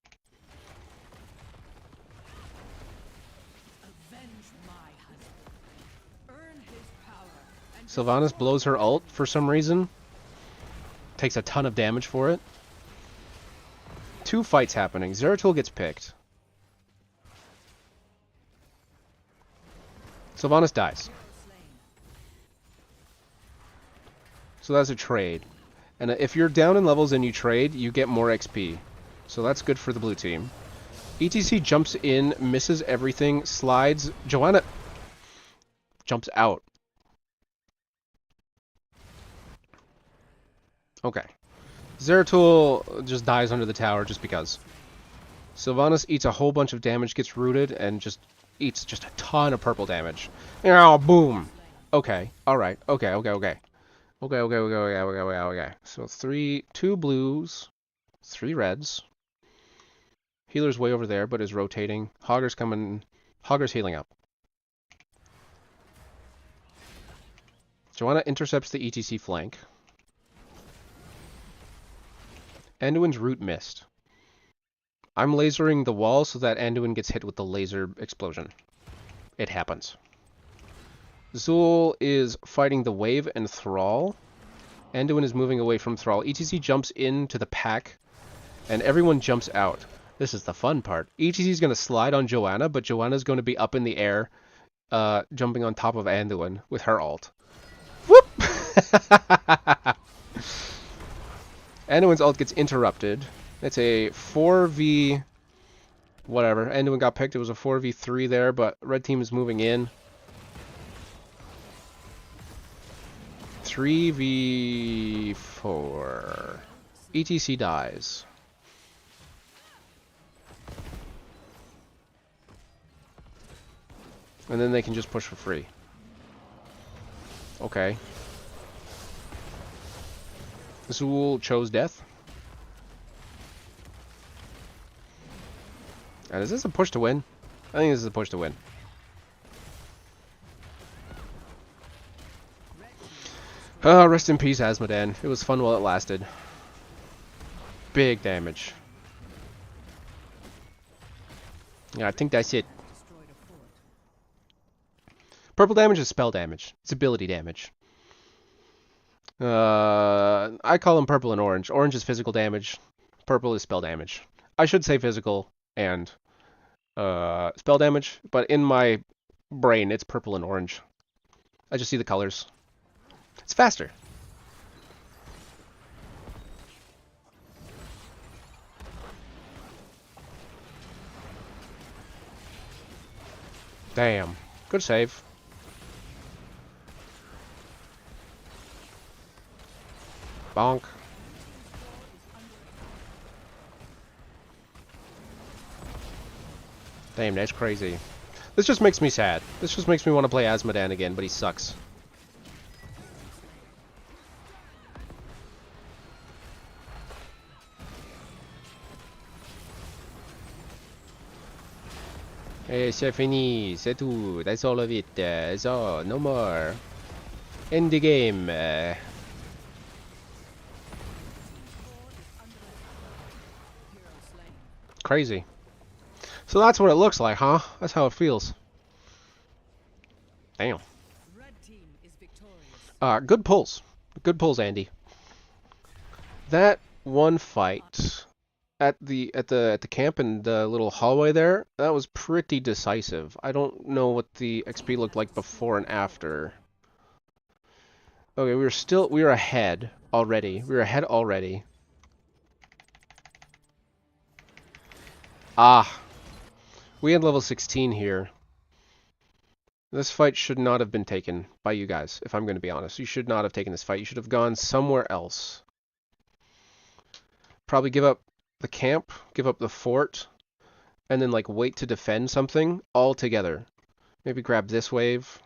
Avenge my husband. Earn his power and Sylvanas blows her ult for some reason. Takes a ton of damage for it. 2 fights happening. Zeratul gets picked. Sylvanas dies. So that's a trade. And if you're down in levels and you trade, you get more XP. So that's good for the blue team. ETC jumps in, misses everything, slides. Joanna jumps out. Okay. Zeratul just dies under the tower just because. Sylvanas eats a whole bunch of damage, gets rooted, and just eats just a ton of purple damage. Oh, boom. Okay. Alright. Okay. So 2 blues, 3 reds. Healer's way over there, but is rotating. Hogger's coming. Hogger's healing up. Joanna intercepts the ETC flank. Anduin's root missed. I'm lasering the wall so that Anduin gets hit with the laser explosion. It happens. Zul is fighting the wave and Thrall. Anduin is moving away from Thrall. ETC jumps into the pack, and everyone jumps out. This is the fun part. ETC is going to slide on Joanna, but Joanna's going to be up in the air, jumping on top of Anduin with her ult. Whoop! Anduin's ult gets interrupted. It's a 4v... whatever. Anduin got picked. It was a 4v3 there, but red team is moving in. 3v4. ETC dies. And then they can just push for free. Okay. Zool chose death. And is this a push to win? I think this is a push to win. Rest in peace, Azmodan. It was fun while it lasted. Big damage. Yeah, I think that's it. Purple damage is spell damage. It's ability damage. I call them purple and orange. Orange is physical damage. Purple is spell damage. I should say physical and spell damage, but in my brain, it's purple and orange. I just see the colors. It's faster. Damn. Good save. Bonk. Damn, that's crazy. This just makes me sad. This just makes me want to play Azmodan again, but he sucks. Hey, c'est fini, c'est tout. That's all of it. So, no more. End the game. Crazy. So that's what it looks like, huh? That's how it feels. Damn. Red team is victorious. Good pulls. Good pulls, Andy. That one fight at the camp in the little hallway there, that was pretty decisive. I don't know what the XP looked like before and after. Okay, we were ahead already. We were ahead already. Ah. We had level 16 here. This fight should not have been taken by you guys, if I'm going to be honest. You should not have taken this fight. You should have gone somewhere else. Probably give up the camp, give up the fort, and then like wait to defend something all together. Maybe grab this wave.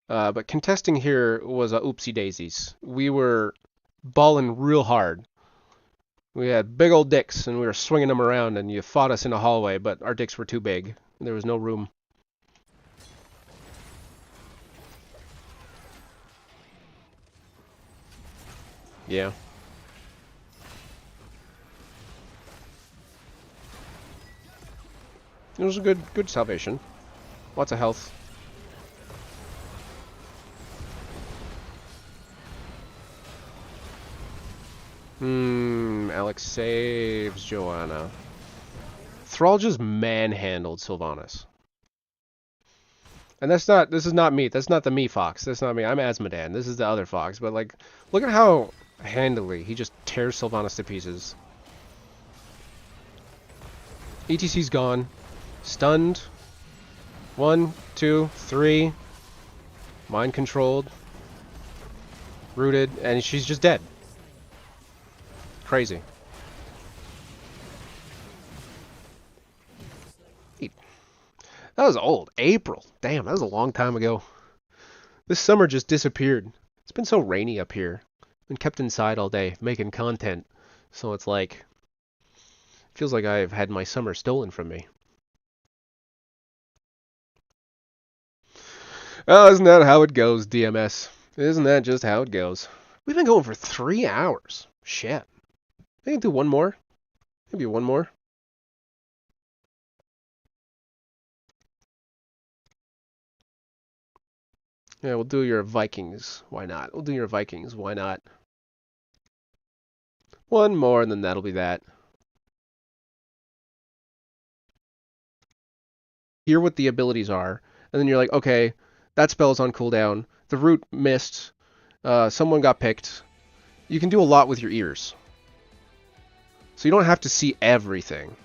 But contesting here was a oopsie daisies. We were balling real hard. We had big old dicks, and we were swinging them around, and you fought us in a hallway, but our dicks were too big. There was no room. Yeah. It was a good salvation. Lots of health. Alex saves Joanna. Thrall just manhandled Sylvanas. And this is not me. That's not the me fox. That's not me. I'm Azmodan. This is the other fox. But like, look at how handily he just tears Sylvanas to pieces. ETC's gone. Stunned. 1, 2, 3. Mind controlled. Rooted. And she's just dead. Crazy. That was old. April. Damn, that was a long time ago. This summer just disappeared. It's been so rainy up here. Been kept inside all day, making content. So it's like... feels like I've had my summer stolen from me. Oh, isn't that how it goes, DMS? Isn't that just how it goes? We've been going for 3 hours. Shit. I can do one more. Maybe one more. Yeah, we'll do your Vikings. Why not? We'll do your Vikings. Why not? One more, and then that'll be that. Hear what the abilities are, and then you're like, okay, that spell's on cooldown. The root missed. Someone got picked. You can do a lot with your ears. So you don't have to see everything.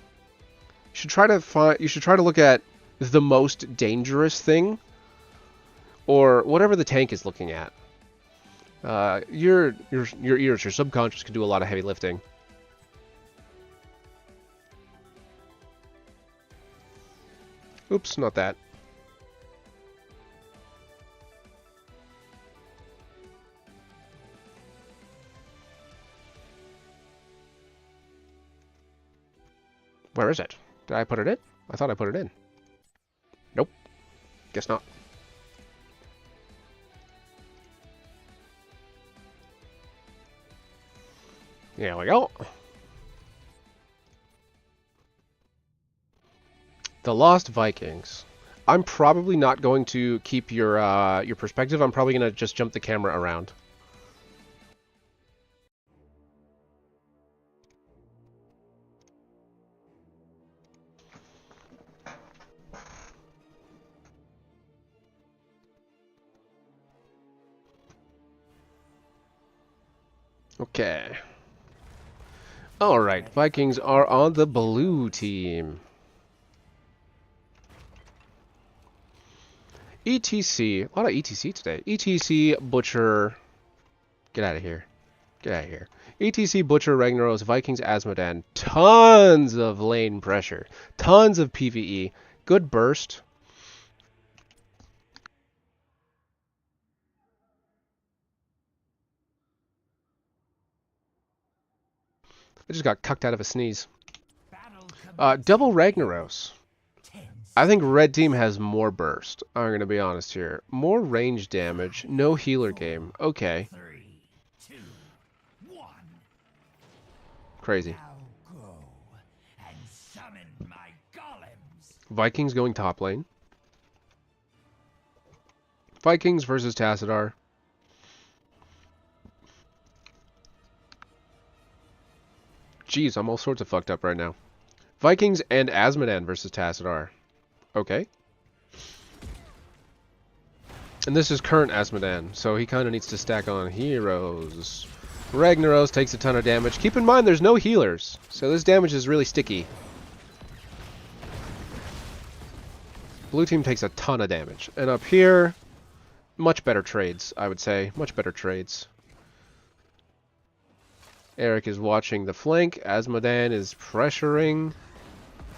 You should try to look at the most dangerous thing, or whatever the tank is looking at. Your ears, your subconscious can do a lot of heavy lifting. Oops, not that. Where is it? Did I put it in? I thought I put it in. Nope. Guess not. There we go. The Lost Vikings. I'm probably not going to keep your perspective. I'm probably going to just jump the camera around. Okay. Alright, Vikings are on the blue team. ETC, a lot of ETC today. ETC, Butcher, get out of here. Get out of here. ETC, Butcher, Ragnaros, Vikings, Azmodan. Tons of lane pressure. Tons of PvE. Good burst. I just got cucked out of a sneeze. Double Ragnaros. I think red team has more burst. I'm going to be honest here. More range damage. No healer game. Okay. 3, 2, 1. Crazy. Now go and summon my golems. Vikings going top lane. Vikings versus Tassadar. Jeez, I'm all sorts of fucked up right now. Vikings and Azmodan versus Tassadar. Okay. And this is current Azmodan, so he kind of needs to stack on heroes. Ragnaros takes a ton of damage. Keep in mind there's no healers, so this damage is really sticky. Blue team takes a ton of damage. And up here, much better trades, I would say. Much better trades. Eric is watching the flank. Azmodan is pressuring.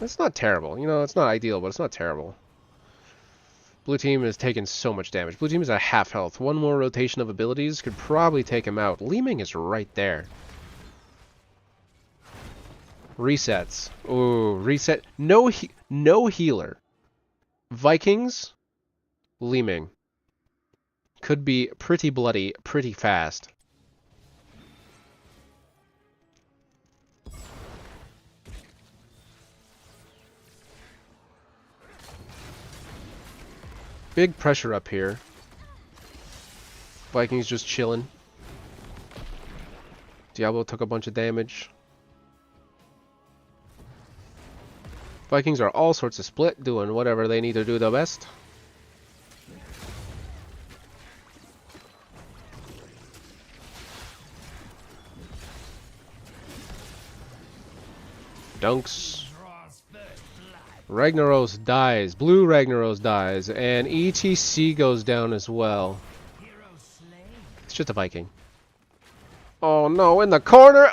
It's not terrible. You know, it's not ideal, but it's not terrible. Blue team is taking so much damage. Blue team is at half health. One more rotation of abilities could probably take him out. Li Ming is right there. Resets. Ooh, reset. No healer. Vikings. Li Ming. Could be pretty bloody, pretty fast. Big pressure up here. Vikings just chilling. Diablo took a bunch of damage. Vikings are all sorts of split, doing whatever they need to do the best. Dunks. Ragnaros dies. Blue Ragnaros dies. And ETC goes down as well. It's just a Viking. Oh no, in the corner!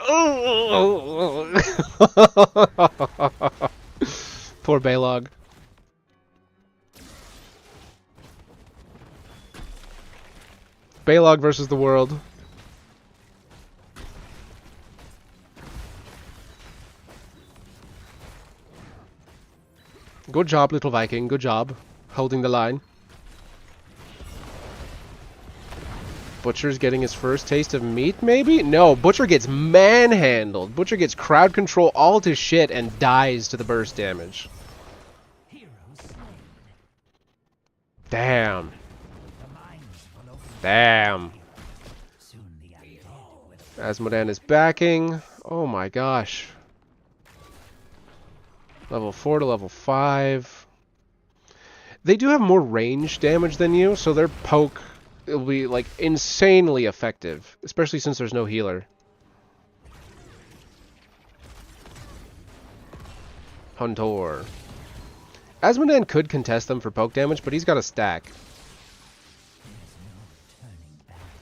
Poor Balog. Balog versus the world. Good job, little Viking. Good job. Holding the line. Butcher's getting his first taste of meat, maybe? No, Butcher gets manhandled. Butcher gets crowd control all to shit and dies to the burst damage. Damn. Damn. Azmodan is backing. Oh my gosh. Level 4 to level 5. They do have more range damage than you, so their poke will be like insanely effective, especially since there's no healer. Huntor. Azmodan could contest them for poke damage, but he's got a stack.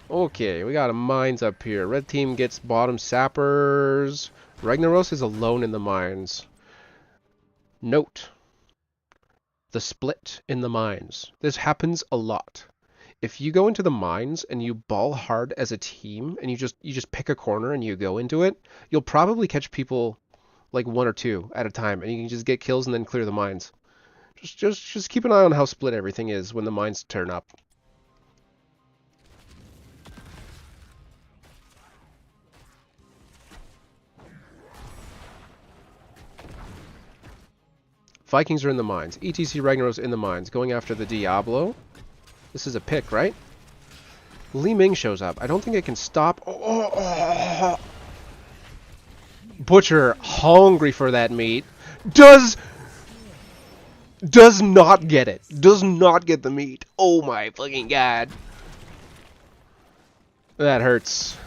Okay, we got a mines up here. Red team gets bottom sappers. Ragnaros is alone in the mines. Note. the split in the mines. This happens a lot. If you go into the mines and you ball hard as a team and you just pick a corner and you go into it, you'll probably catch people like 1 or 2 at a time, and you can just get kills and then clear the mines. Just keep an eye on how split everything is when the mines turn up. Vikings are in the mines. ETC Ragnaros in the mines, going after the Diablo. This is a pick, right? Li Ming shows up. I don't think it can stop. Oh. Butcher, hungry for that meat, does not get it. Does not get the meat. Oh my fucking god. That hurts.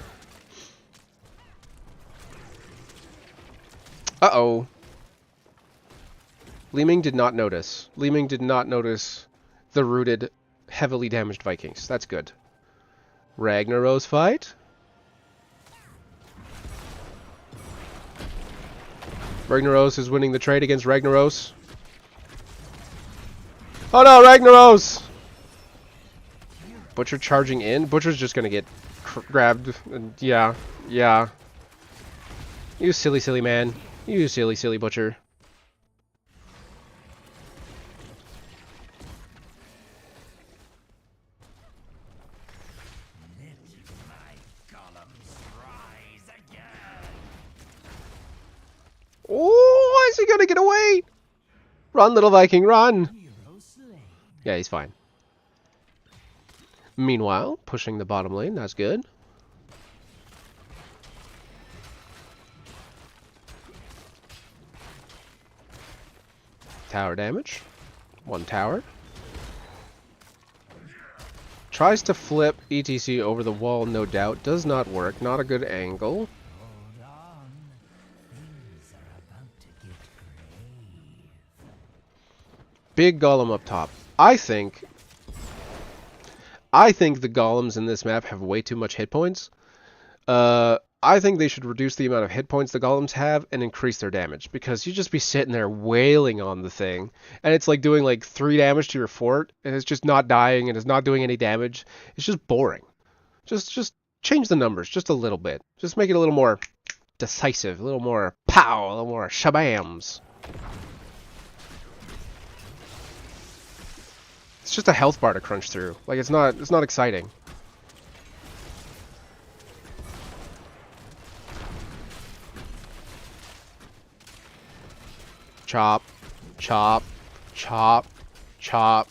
Uh-oh. Li Ming did not notice. Li Ming did not notice the rooted, heavily damaged Vikings. That's good. Ragnaros fight. Ragnaros is winning the trade against Ragnaros. Oh no, Ragnaros! Butcher charging in. Butcher's just gonna get grabbed. And yeah. You silly, silly man. You silly, silly Butcher. Oh, is he gonna get away? Run, little Viking, run! Yeah, he's fine. Meanwhile, pushing the bottom lane, that's good. Tower damage. 1 tower. Tries to flip ETC over the wall, no doubt. Does not work. Not a good angle. Big golem up top. I think the golems in this map have way too much hit points. I think they should reduce the amount of hit points the golems have and increase their damage, because you just be sitting there wailing on the thing and it's like doing like 3 damage to your fort and it's just not dying and it's not doing any damage. It's just boring. Just change the numbers just a little bit. Just make it a little more decisive, a little more pow, a little more shabams. It's just a health bar to crunch through. Like it's not exciting. Chop, chop, chop, chop.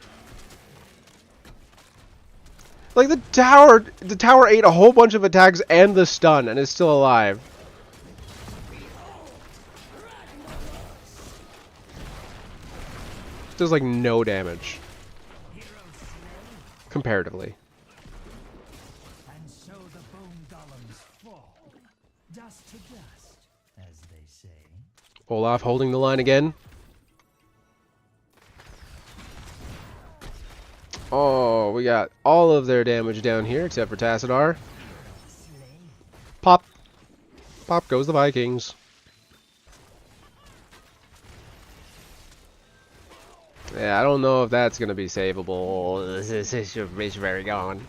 Like the tower ate a whole bunch of attacks and the stun and is still alive. Does like no damage. Comparatively. And so the bone golems fall, dust to dust, as they say. Olaf holding the line again. Oh, we got all of their damage down here except for Tassadar. Pop. Pop goes the Vikings. Yeah, I don't know if that's going to be savable. It's very gone.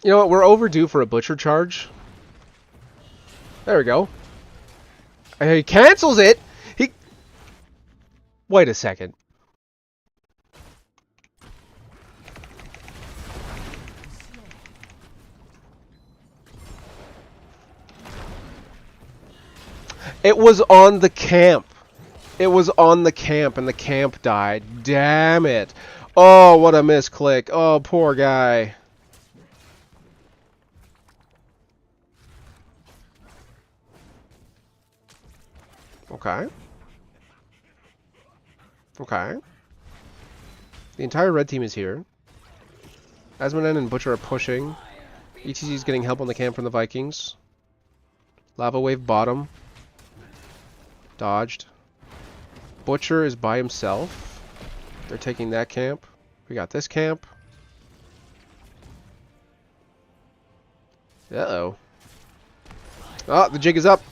You know what? We're overdue for a butcher charge. There we go. He cancels it! Wait a second. It was on the camp. It was on the camp, and the camp died. Damn it. Oh, what a misclick. Oh, poor guy. Okay. Okay. The entire red team is here. Asmodean and Butcher are pushing. ETC is getting help on the camp from the Vikings. Lava wave bottom. Dodged. Butcher is by himself. They're taking that camp. We got this camp. Uh-oh. Oh, the jig is up.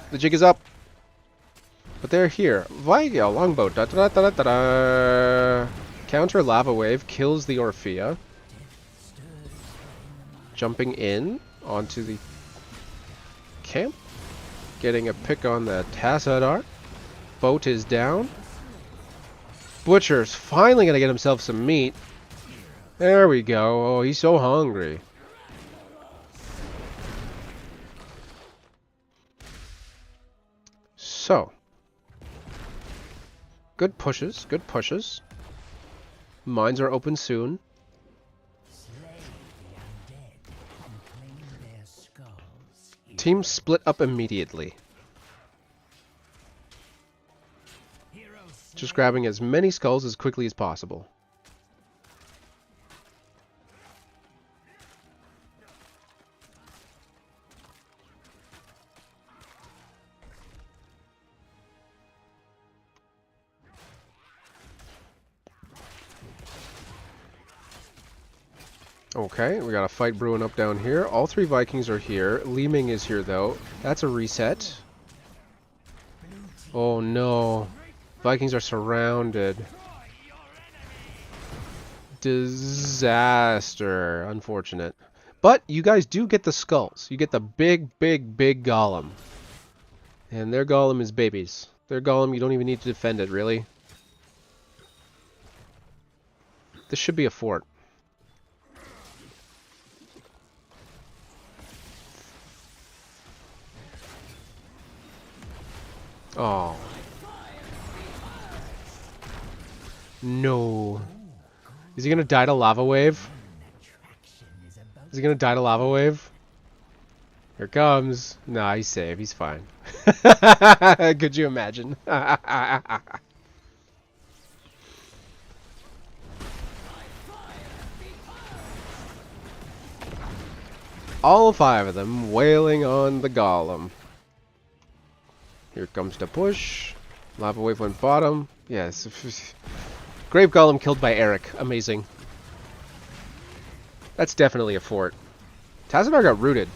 The jig is up. But they're here. Viking, longboat. Da, da, da, da, da, da. Counter lava wave kills the Orphea. Jumping in onto the camp. Getting a pick on the Tassadar. Boat is down. Butcher's finally gonna get himself some meat. There we go. Oh, he's so hungry. So. Good pushes, good pushes. Mines are open soon. Team split up immediately. Just grabbing as many skulls as quickly as possible. Okay, we got a fight brewing up down here. All three Vikings are here. Li Ming is here though. That's a reset. Oh no. Vikings are surrounded. Disaster. Unfortunate. But you guys do get the skulls. You get the big golem. And their golem is babies. Their golem, you don't even need to defend it, really. This should be a fort. Oh. No. Is he gonna die to lava wave? Is he gonna die to lava wave? Here it comes. Nah, he's safe. He's fine. Could you imagine? All five of them wailing on the golem. Here comes the push. Lava wave went bottom. Yes. Grave Golem killed by Eric. Amazing. That's definitely a fort. Tassadar got rooted.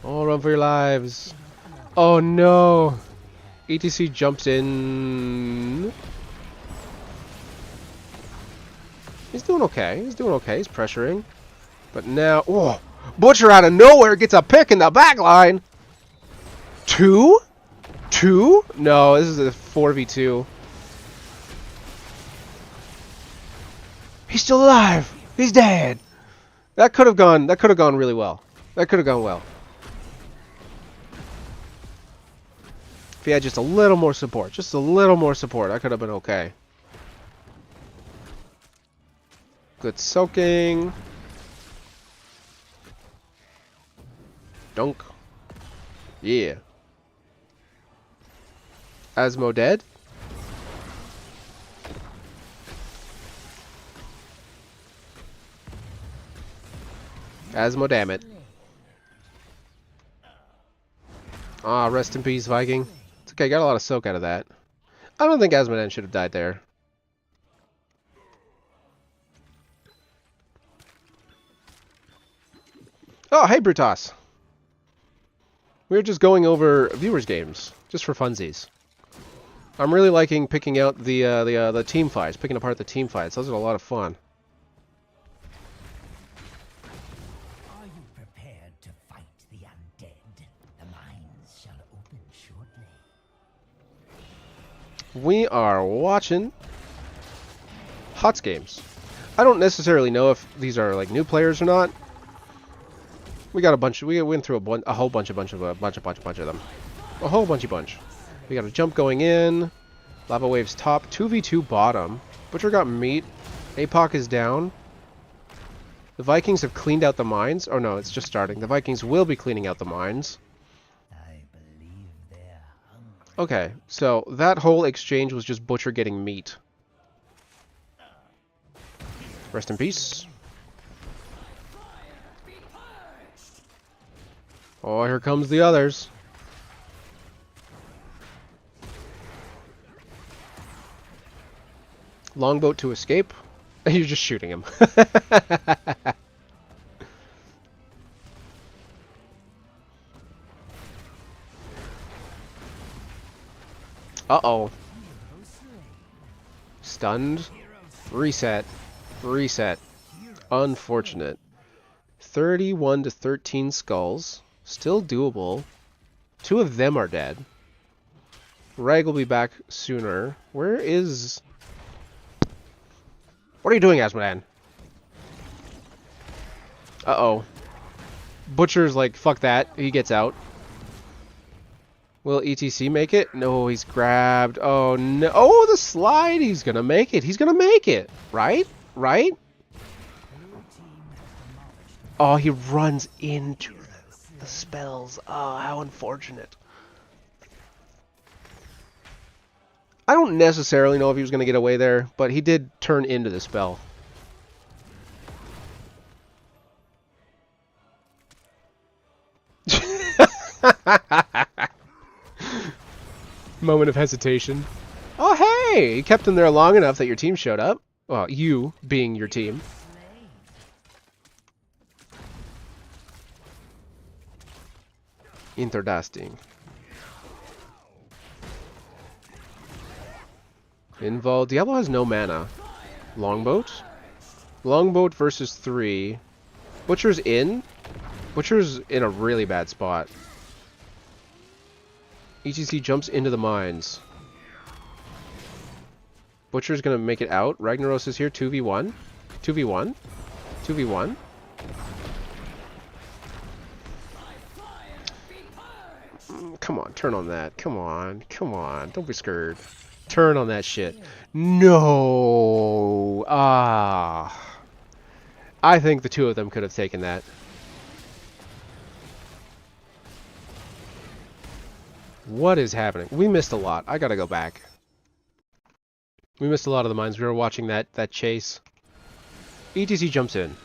Oh, run for your lives. Oh no. ETC jumps in. He's doing okay. He's doing okay. He's pressuring. But now, oh, Butcher out of nowhere gets a pick in the back line. 2? 2? No, this is a 4v2. He's still alive. He's dead. That could have gone really well. That could have gone well. If he had just a little more support, that could have been okay. Good soaking. Dunk. Yeah. Asmo dead. Asmo, damn it. Ah, rest in peace, Viking. It's okay, got a lot of soak out of that. I don't think Asmodan should have died there. Oh, hey, Brutus. We were just going over viewers' games, just for funsies. I'm really liking picking out the team fights, picking apart the team fights. Those are a lot of fun. Are you prepared to fight the undead? The mines shall open shortly. We are watching HOTS games. I don't necessarily know if these are like new players or not. We got a bunch. We went through a whole bunch of them. A whole bunch. We got a jump going in. Lava waves top. 2v2 bottom. Butcher got meat. APOC is down. The Vikings have cleaned out the mines. Oh no, it's just starting. The Vikings will be cleaning out the mines. I believe they're hungry. Okay, so that whole exchange was just Butcher getting meat. Rest in peace. Oh, here comes the others. Longboat to escape. You're just shooting him. Uh-oh. Stunned. Reset. Reset. Unfortunate. 31 to 13 skulls. Still doable. 2 of them are dead. Rag will be back sooner. Where is... What are you doing, Azmodan? Uh-oh. Butcher's like, fuck that. He gets out. Will ETC make it? No, he's grabbed. Oh, no. Oh, the slide. He's gonna make it. He's gonna make it. Right? Right? Oh, he runs into the spells. Oh, how unfortunate. I don't necessarily know if he was going to get away there, but he did turn into the spell. Moment of hesitation. Oh, hey! You kept him there long enough that your team showed up. Well, you being your team. Interdasting. Invul. Diablo has no mana. Longboat? Longboat versus 3. Butcher's in? Butcher's in a really bad spot. ETC jumps into the mines. Butcher's gonna make it out. Ragnaros is here. 2v1. 2v1. 2v1. Come on, turn on that. Come on. Come on. Don't be scared. Turn on that shit. No. Ah. I think the two of them could have taken that. What is happening? We missed a lot. I gotta go back. We missed a lot of the mines. We were watching that chase. ETC jumps in.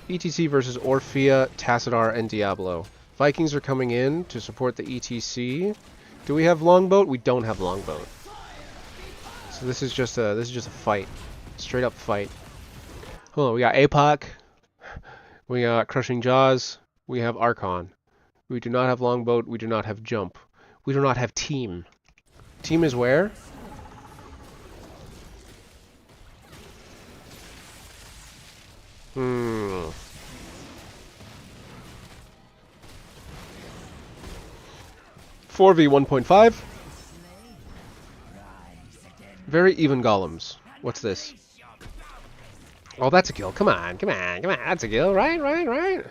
ETC versus Orphea, Tassadar, and Diablo. Vikings are coming in to support the ETC. Do we have Longboat? We don't have Longboat. So this is just a fight. Straight up fight. Hold on, we got APOC. We got Crushing Jaws. We have Archon. We do not have Longboat. We do not have Jump. We do not have Team. Team is where? Hmm. Four v 1.5. Very even golems. What's this? Oh, that's a kill. Come on, come on, come on. That's a kill. Right, right, right.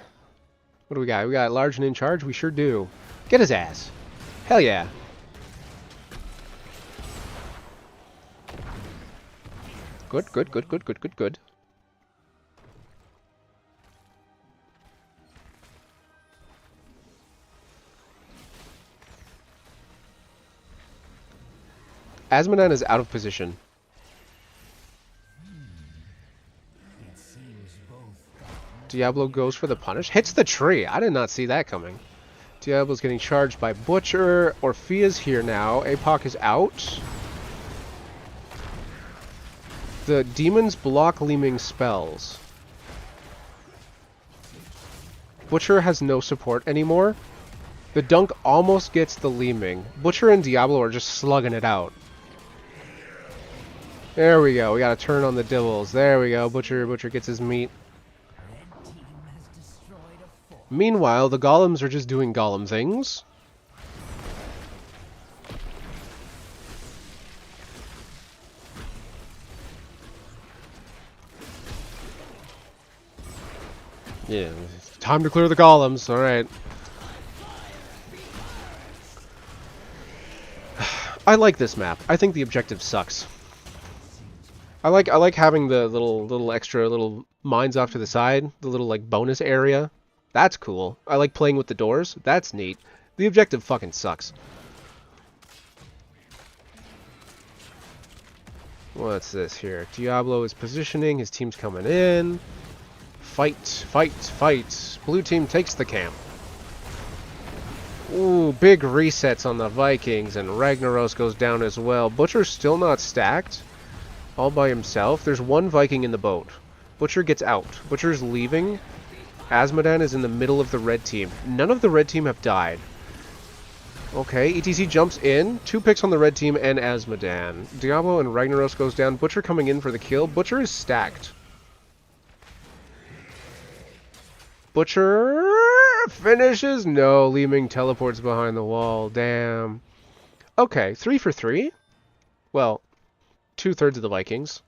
What do we got? We got large and in charge? We sure do. Get his ass. Hell yeah. Good, good, good, good, good, good, good. Azmodan is out of position. Diablo goes for the punish. Hits the tree. I did not see that coming. Diablo's getting charged by Butcher. Orphea's here now. APOC is out. The demons block Leeming spells. Butcher has no support anymore. The dunk almost gets the Leeming. Butcher and Diablo are just slugging it out. There we go. We got to turn on the Dibbles. There we go. Butcher gets his meat. Meanwhile, the golems are just doing golem things. Yeah, time to clear the golems. All right. I like this map. I think the objective sucks. I like having the little extra little mines off to the side, the little like bonus area. That's cool. I like playing with the doors. That's neat. The objective fucking sucks. What's this here? Diablo is positioning. His team's coming in. Fight, fight, fight. Blue team takes the camp. Ooh, big resets on the Vikings, and Ragnaros goes down as well. Butcher's still not stacked. All by himself. There's one Viking in the boat. Butcher gets out. Butcher's leaving. Azmodan is in the middle of the red team. None of the red team have died. Okay, ETC jumps in. 2 picks on the red team and Azmodan. Diablo and Ragnaros goes down. Butcher coming in for the kill. Butcher is stacked. Butcher finishes. No, Li Ming teleports behind the wall. Damn. Okay, 3 for 3. Well, 2/3 of the Vikings.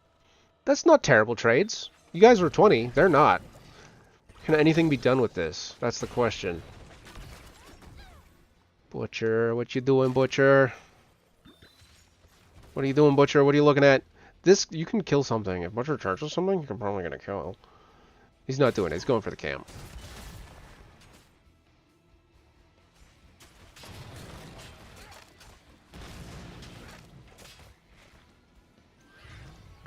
That's not terrible trades. You guys were 20. They're not. Can anything be done with this? That's the question. Butcher, what you doing, Butcher? What are you doing, Butcher? What are you looking at? This, you can kill something. If Butcher charges something, you're probably going to kill. He's not doing it. He's going for the camp.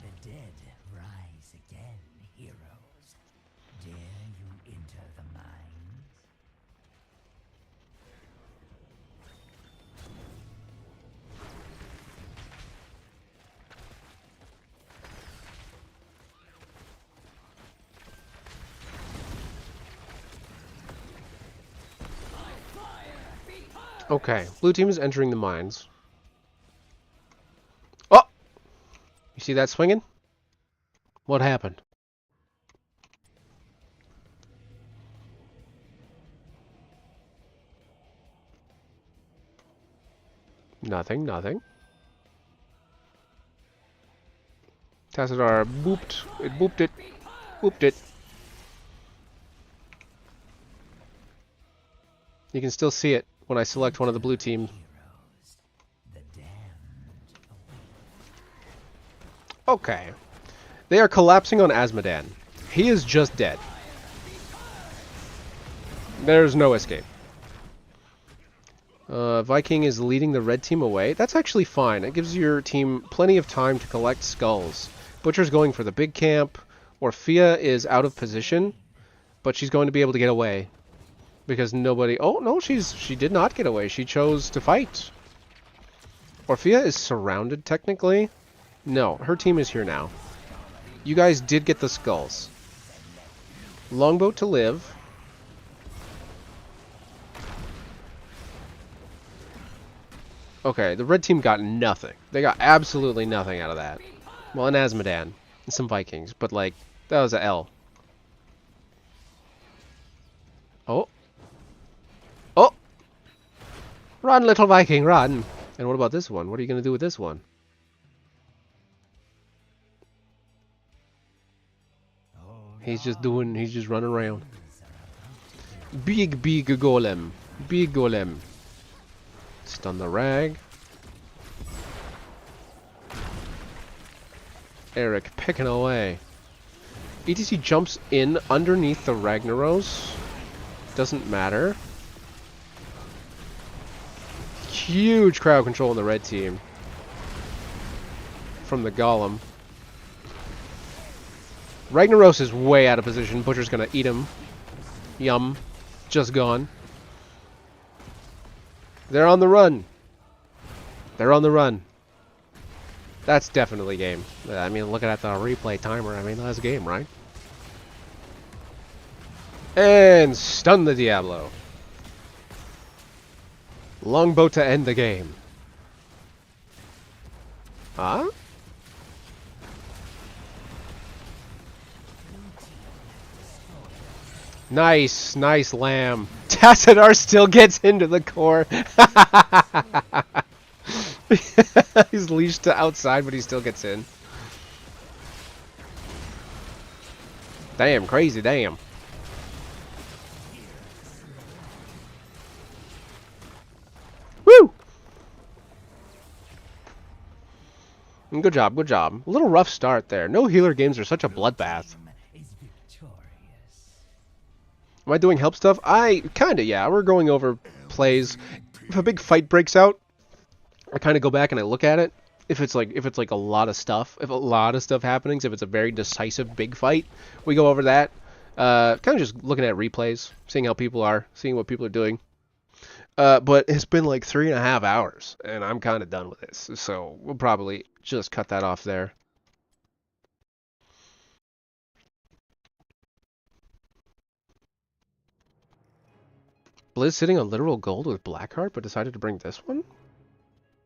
The dead rise again, heroes. Dare you enter the mines? Okay, blue team is entering the mines. Oh! You see that swinging? What happened? Nothing, nothing. Tassadar booped. It booped it. Booped it. You can still see it when I select one of the blue team. Heroes, the damned await. Okay. They are collapsing on Azmodan. He is just dead. There's no escape. Viking is leading the red team away. That's actually fine. It gives your team plenty of time to collect skulls. Butcher's going for the big camp. Orphea is out of position, but she's going to be able to get away. Because nobody... Oh, no, she did not get away. She chose to fight. Orphea is surrounded, technically. No, her team is here now. You guys did get the skulls. Longboat to live. Okay, the red team got nothing. They got absolutely nothing out of that. Well, an Azmodan and some Vikings, but like, that was a L. Oh. Oh! Run, little Viking, run! And what about this one? What are you going to do with this one? He's just running around. Big golem. Big golem. Stun the rag. Eric picking away. ETC jumps in underneath the Ragnaros. Doesn't matter. Huge crowd control in the red team. From the golem. Ragnaros is way out of position. Butcher's gonna eat him. Yum. Just gone. They're on the run. They're on the run. That's definitely game. I mean, looking at the replay timer, I mean, that's game, right? And stun the Diablo. Longbow to end the game. Huh? Nice, nice lamb. Tassadar still gets into the core. He's leashed to outside, but he still gets in. Damn, crazy, damn. Woo! Good job, good job. A little rough start there. No healer games are such a bloodbath. Is victorious. Am I doing help stuff? Kinda, yeah. We're going over plays. If a big fight breaks out, I kind of go back and I look at it. If it's like a lot of stuff, if it's a very decisive big fight, we go over that. Kind of just looking at replays, seeing how people are, seeing what people are doing. But it's been like 3.5 hours, and I'm kind of done with this. So we'll probably just cut that off there. Liz sitting on literal gold with Blackheart, but decided to bring this one?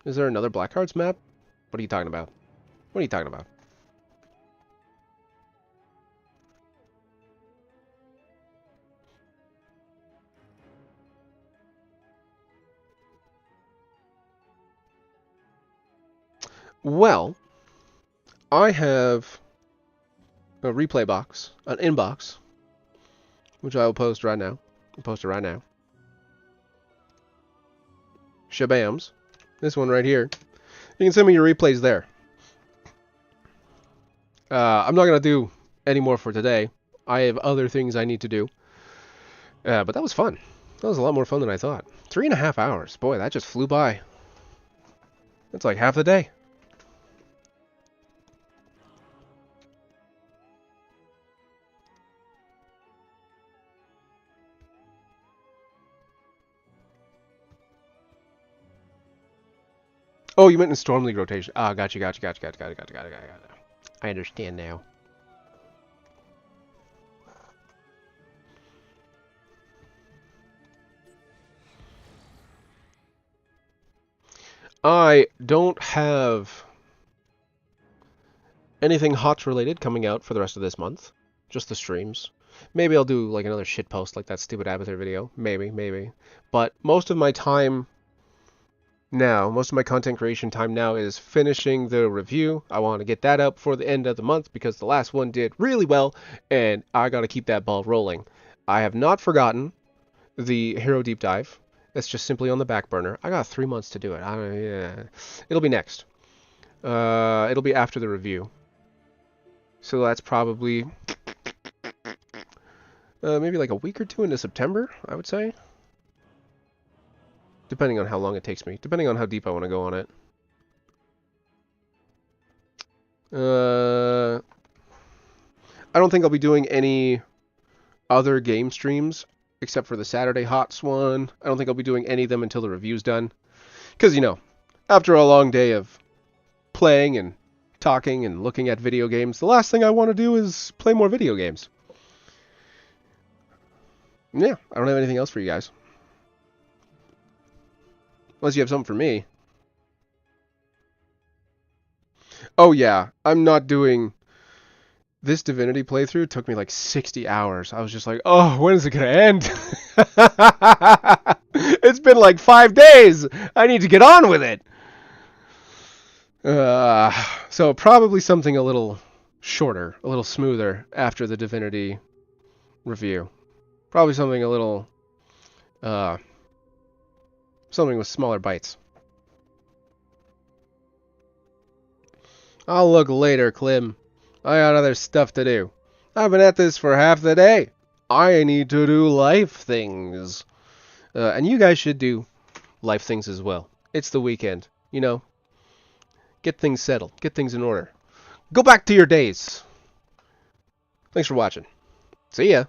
Is there another Blackheart's map? What are you talking about? What are you talking about? Well, I have a replay box, an inbox, which I will post right now. I'll post it right now. Shabams. This one right here. You can send me your replays there. I'm not going to do any more for today. I have other things I need to do. But that was fun. That was a lot more fun than I thought. 3.5 hours. Boy, that just flew by. That's like half the day. Oh, you meant in Storm League rotation. Ah, gotcha. I understand now. I don't have anything HOTS related coming out for the rest of this month. Just the streams. Maybe I'll do like another shit post like that stupid Avatar video. Maybe. But most of my time now, most of my content creation time now is finishing the review. I want to get that up for the end of the month because the last one did really well, and I got to keep that ball rolling. I have not forgotten the Hero Deep Dive. That's just simply on the back burner. I got 3 months to do it. Yeah. It'll be next. It'll be after the review. So that's probably maybe like a week or two into September, I would say. Depending on how long it takes me. Depending on how deep I want to go on it. I don't think I'll be doing any other game streams except for the Saturday HOTS one. I don't think I'll be doing any of them until the review's done. Because, you know, after a long day of playing and talking and looking at video games, the last thing I want to do is play more video games. Yeah, I don't have anything else for you guys. Unless you have something for me. Oh yeah, I'm not doing... This Divinity playthrough took me like 60 hours. I was just like, oh, when is it going to end? It's been like 5 days. I need to get on with it. So probably something a little shorter, a little smoother after the Divinity review. Probably something a little... something with smaller bites. I'll look later, Clem. I got other stuff to do. I've been at this for half the day. I need to do life things. And you guys should do life things as well. It's the weekend, you know. Get things settled. Get things in order. Go back to your days. Thanks for watching. See ya.